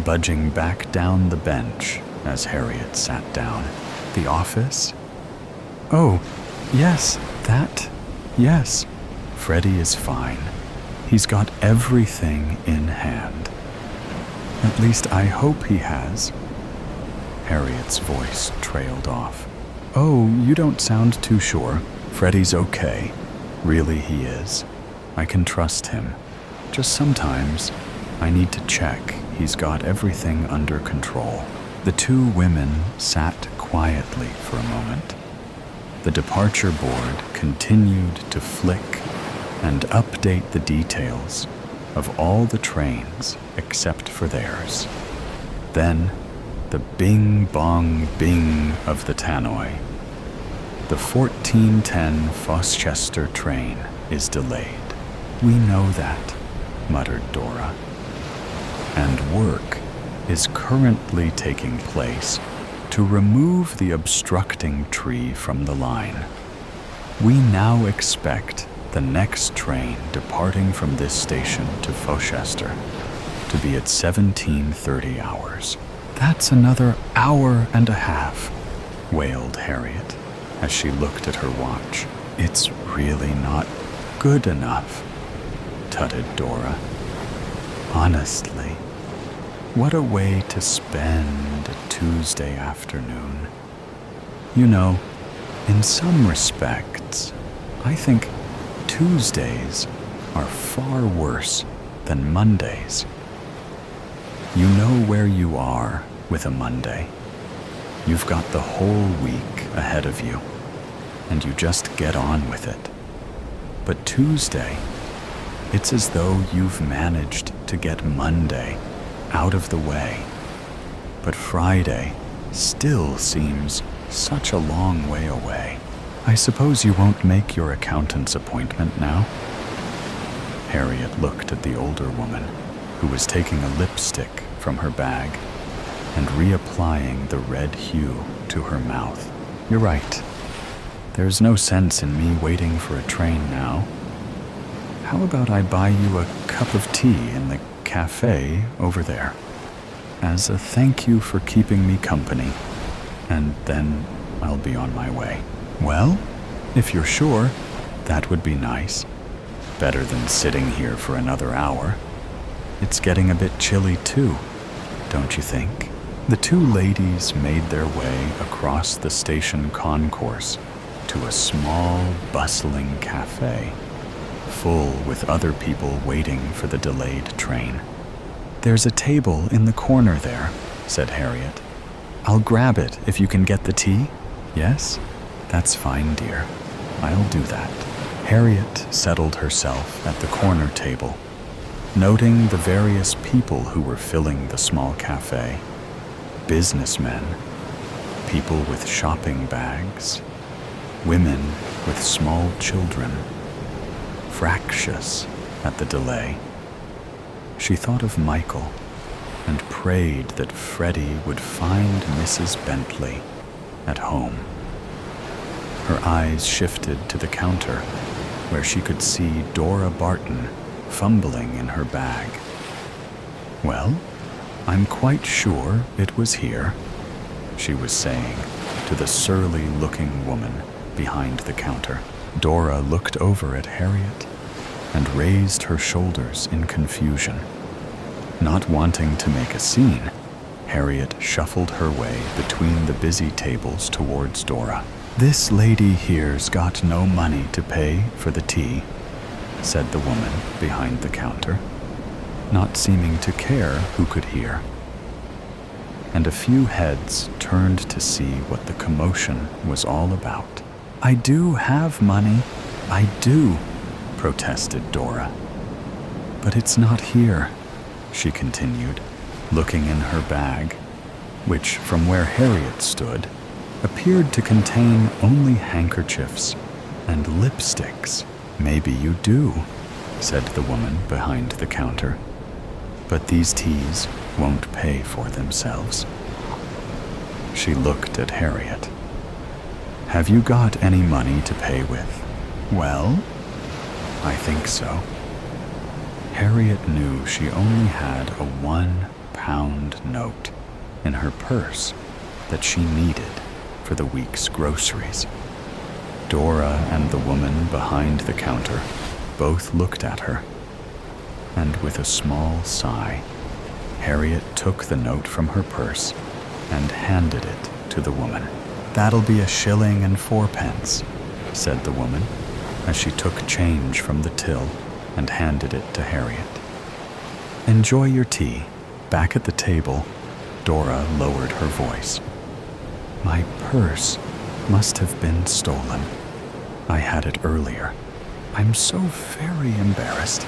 budging back down the bench as Harriet sat down. The office? Oh, yes, yes. Freddie is fine. He's got everything in hand. At least I hope he has. Harriet's voice trailed off. Oh, you don't sound too sure. Freddie's okay. Really, he is. I can trust him. Just sometimes I need to check he's got everything under control. The two women sat quietly for a moment. The departure board continued to flick and update the details of all the trains except for theirs. Then, the bing-bong-bing of the tannoy. The 1410 Fauchester train is delayed. We know that, muttered Dora. And work is currently taking place to remove the obstructing tree from the line. We now expect the next train departing from this station to Fauchester to be at 17:30 hours. That's another hour and a half, wailed Harriet as she looked at her watch. It's really not good enough, tutted Dora. Honestly, what a way to spend a Tuesday afternoon. You know, in some respects, I think Tuesdays are far worse than Mondays. You know where you are with a Monday. You've got the whole week ahead of you, and you just get on with it. But Tuesday, it's as though you've managed to get Monday out of the way. But Friday still seems such a long way away. I suppose you won't make your accountant's appointment now? Harriet looked at the older woman, who was taking a lipstick from her bag and reapplying the red hue to her mouth. You're right. There's no sense in me waiting for a train now. How about I buy you a cup of tea in the cafe over there, as a thank you for keeping me company, and then I'll be on my way. Well, if you're sure, that would be nice. Better than sitting here for another hour. It's getting a bit chilly too, don't you think? The two ladies made their way across the station concourse to a small, bustling cafe, full with other people waiting for the delayed train. There's a table in the corner there, said Harriet. I'll grab it if you can get the tea. Yes? That's fine, dear. I'll do that. Harriet settled herself at the corner table, noting the various people who were filling the small cafe. Businessmen, people with shopping bags, women with small children, fractious at the delay. She thought of Michael and prayed that Freddie would find Mrs. Bentley at home. Her eyes shifted to the counter, where she could see Dora Barton fumbling in her bag. "Well, I'm quite sure it was here," she was saying to the surly-looking woman behind the counter. Dora looked over at Harriet and raised her shoulders in confusion. Not wanting to make a scene, Harriet shuffled her way between the busy tables towards Dora. "This lady here's got no money to pay for the tea," said the woman behind the counter, not seeming to care who could hear. And a few heads turned to see what the commotion was all about. "I do have money, I do," protested Dora. "But it's not here," she continued, looking in her bag, which, from where Harriet stood, appeared to contain only handkerchiefs and lipsticks. "Maybe you do," said the woman behind the counter, "but these teas won't pay for themselves." She looked at Harriet. "Have you got any money to pay with?" "Well, I think so." Harriet knew she only had a £1 note in her purse that she needed for the week's groceries. Dora and the woman behind the counter both looked at her, and with a small sigh, Harriet took the note from her purse and handed it to the woman. "That'll be 1.04 shillings," said the woman, as she took change from the till and handed it to Harriet. "Enjoy your tea." Back at the table, Dora lowered her voice. "My purse must have been stolen. I had it earlier. I'm so very embarrassed.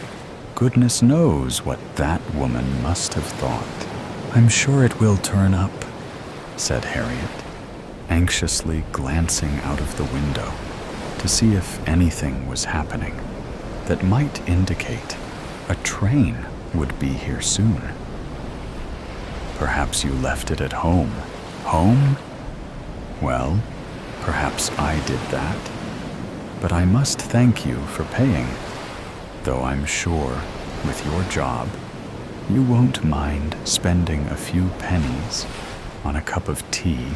Goodness knows what that woman must have thought." "I'm sure it will turn up," said Harriet, anxiously glancing out of the window to see if anything was happening that might indicate a train would be here soon. "Perhaps you left it at home." "Home? Well, perhaps I did that. But I must thank you for paying, though I'm sure, with your job, you won't mind spending a few pennies on a cup of tea.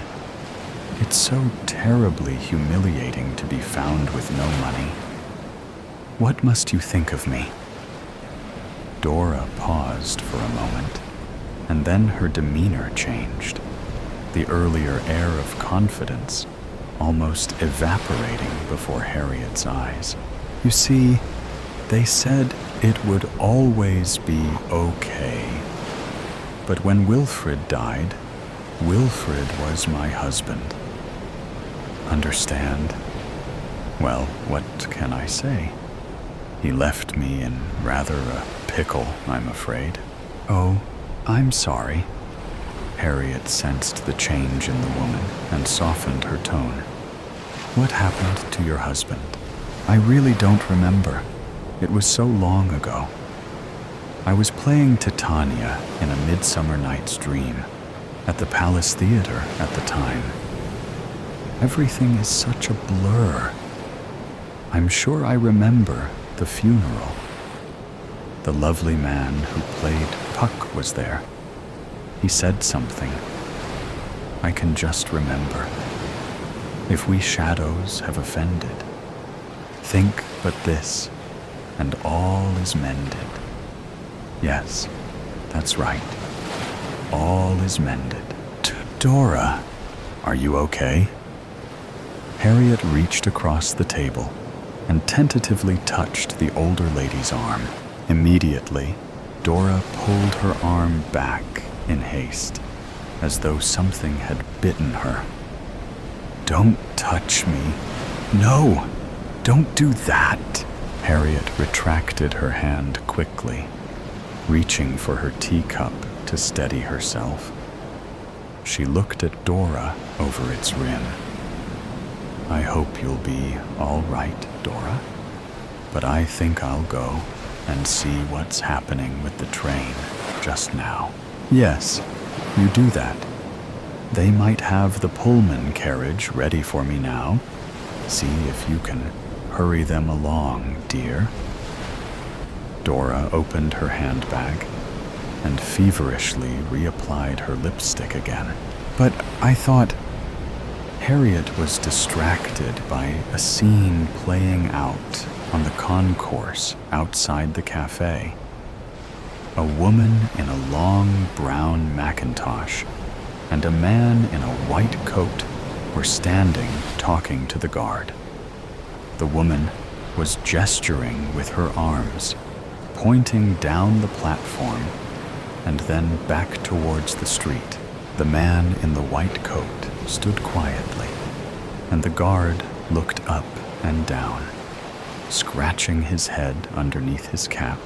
It's so terribly humiliating to be found with no money. What must you think of me?" Dora paused for a moment, and then her demeanor changed, the earlier air of confidence almost evaporating before Harriet's eyes. "You see, they said it would always be okay. But when Wilfred died, Wilfred was my husband. Understand? Well, what can I say? He left me in rather a pickle, I'm afraid." "Oh, I'm sorry." Harriet sensed the change in the woman and softened her tone. "What happened to your husband?" "I really don't remember. It was so long ago. I was playing Titania in A Midsummer Night's Dream at the Palace Theater at the time. Everything is such a blur. I'm sure I remember the funeral. The lovely man who played Puck was there. He said something. I can just remember. If we shadows have offended, think but this, and all is mended. Yes, that's right. All is mended." "Dora, are you okay?" Harriet reached across the table and tentatively touched the older lady's arm. Immediately, Dora pulled her arm back in haste, as though something had bitten her. "Don't touch me. No, don't do that." Harriet retracted her hand quickly, reaching for her teacup to steady herself. She looked at Dora over its rim. I hope you'll be all right, Dora. But I think I'll go and see what's happening with the train just now. Yes, you do that. They might have the Pullman carriage ready for me now. See if you can hurry them along, dear. Dora opened her handbag and feverishly reapplied her lipstick again. But I thought Harriet was distracted by a scene playing out on the concourse outside the cafe. A woman in a long brown Macintosh and a man in a white coat were standing talking to the guard. The woman was gesturing with her arms, pointing down the platform and then back towards the street. The man in the white coat stood quietly, and the guard looked up and down, scratching his head underneath his cap.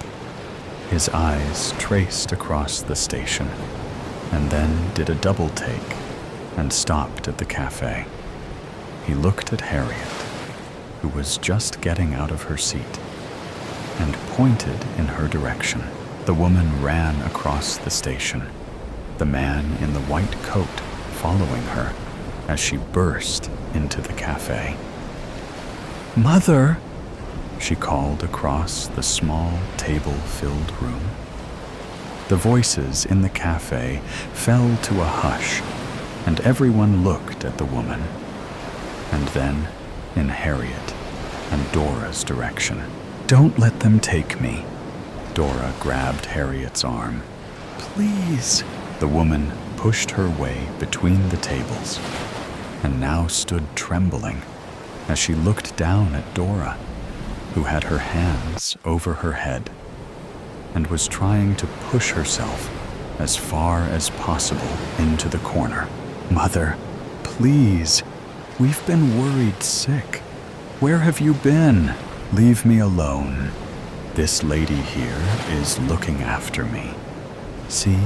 His eyes traced across the station, and then did a double take and stopped at the cafe. He looked at Harriet, who was just getting out of her seat, and pointed in her direction. The woman ran across the station, the man in the white coat following her as she burst into the cafe. "Mother!" she called across the small table-filled room. The voices in the cafe fell to a hush, and everyone looked at the woman, and then in Harriet and Dora's direction. "Don't let them take me." Dora grabbed Harriet's arm. "Please." The woman pushed her way between the tables and now stood trembling as she looked down at Dora, who had her hands over her head and was trying to push herself as far as possible into the corner. "Mother, please, we've been worried sick. Where have you been? Leave me alone. This lady here is looking after me. See,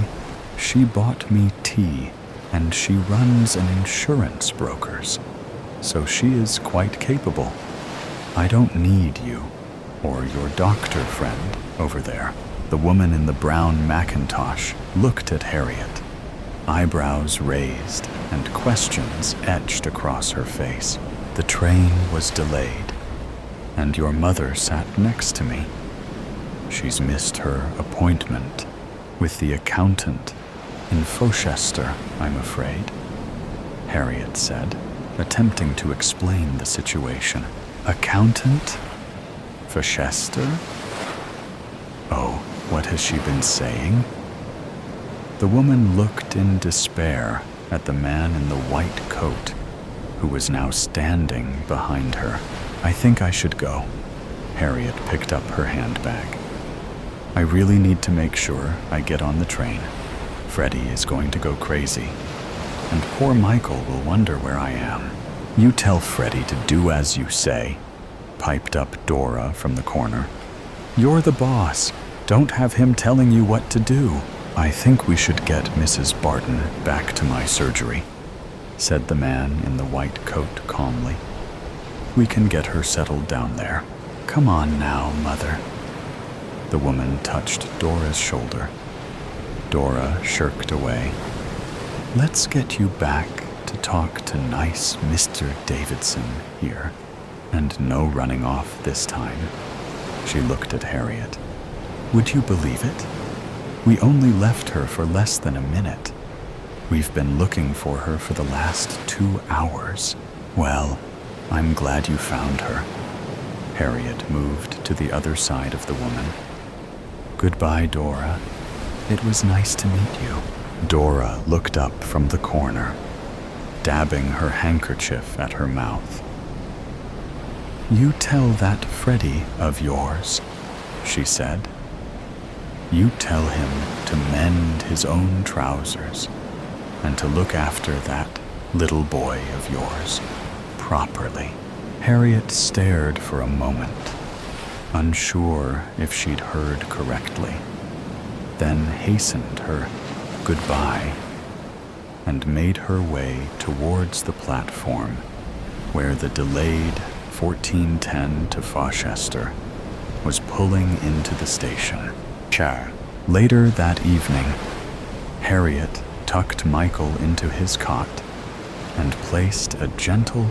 she bought me tea, and she runs an insurance broker's, so she is quite capable. I don't need you or your doctor friend over there." The woman in the brown Macintosh looked at Harriet, eyebrows raised and questions etched across her face. "The train was delayed, and your mother sat next to me. She's missed her appointment with the accountant in Fochester, I'm afraid," Harriet said, attempting to explain the situation. "Accountant? Fochester? Oh, what has she been saying?" The woman looked in despair at the man in the white coat, who was now standing behind her. "I think I should go." Harriet picked up her handbag. "I really need to make sure I get on the train. Freddie is going to go crazy, and poor Michael will wonder where I am." "You tell Freddie to do as you say," piped up Dora from the corner. "You're the boss. Don't have him telling you what to do." "I think we should get Mrs. Barton back to my surgery," said the man in the white coat calmly. "We can get her settled down there. Come on now, Mother." The woman touched Dora's shoulder. Dora shirked away. "Let's get you back to talk to nice Mr. Davidson here, and no running off this time." She looked at Harriet. "Would you believe it? We only left her for less than a minute. We've been looking for her for the last 2 hours. Well, I'm glad you found her." Harriet moved to the other side of the woman. "Goodbye, Dora. It was nice to meet you." Dora looked up from the corner, dabbing her handkerchief at her mouth. "You tell that Freddie of yours," she said. "You tell him to mend his own trousers and to look after that little boy of yours properly." Harriet stared for a moment, unsure if she'd heard correctly, then hastened her goodbye and made her way towards the platform where the delayed 1410 to Fauchester was pulling into the station. Later that evening, Harriet tucked Michael into his cot and placed a gentle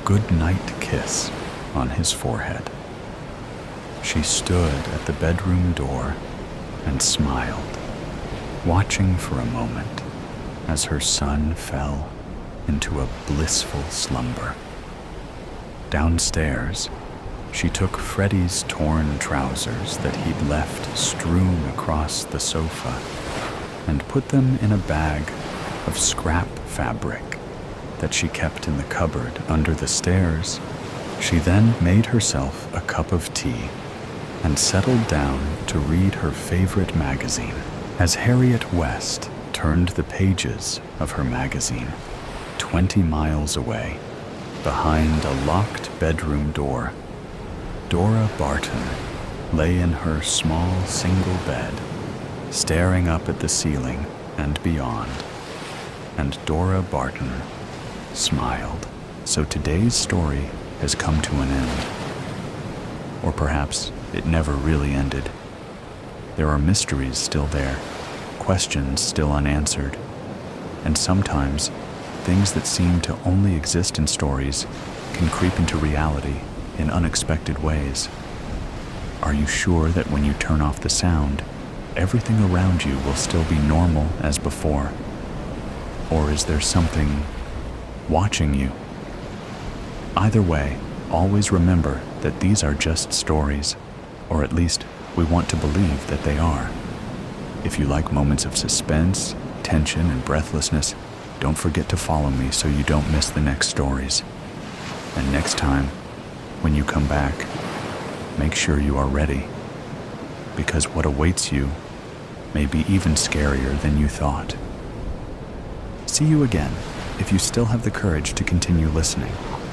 good-night kiss on his forehead. She stood at the bedroom door and smiled, watching for a moment as her son fell into a blissful slumber. Downstairs, she took Freddie's torn trousers that he'd left strewn across the sofa and put them in a bag of scrap fabric that she kept in the cupboard under the stairs. She then made herself a cup of tea and settled down to read her favorite magazine. As Harriet West turned the pages of her magazine, 20 miles away, behind a locked bedroom door, Dora Barton lay in her small single bed, staring up at the ceiling and beyond. And Dora Barton smiled. So today's story has come to an end. Or perhaps it never really ended. There are mysteries still there, questions still unanswered, and sometimes things that seem to only exist in stories can creep into reality in unexpected ways. Are you sure that when you turn off the sound, everything around you will still be normal as before? Or is there something watching you? Either way, always remember that these are just stories, or at least we want to believe that they are. If you like moments of suspense, tension, and breathlessness, don't forget to follow me so you don't miss the next stories. And next time, when you come back, make sure you are ready, because what awaits you may be even scarier than you thought. See you again if you still have the courage to continue listening.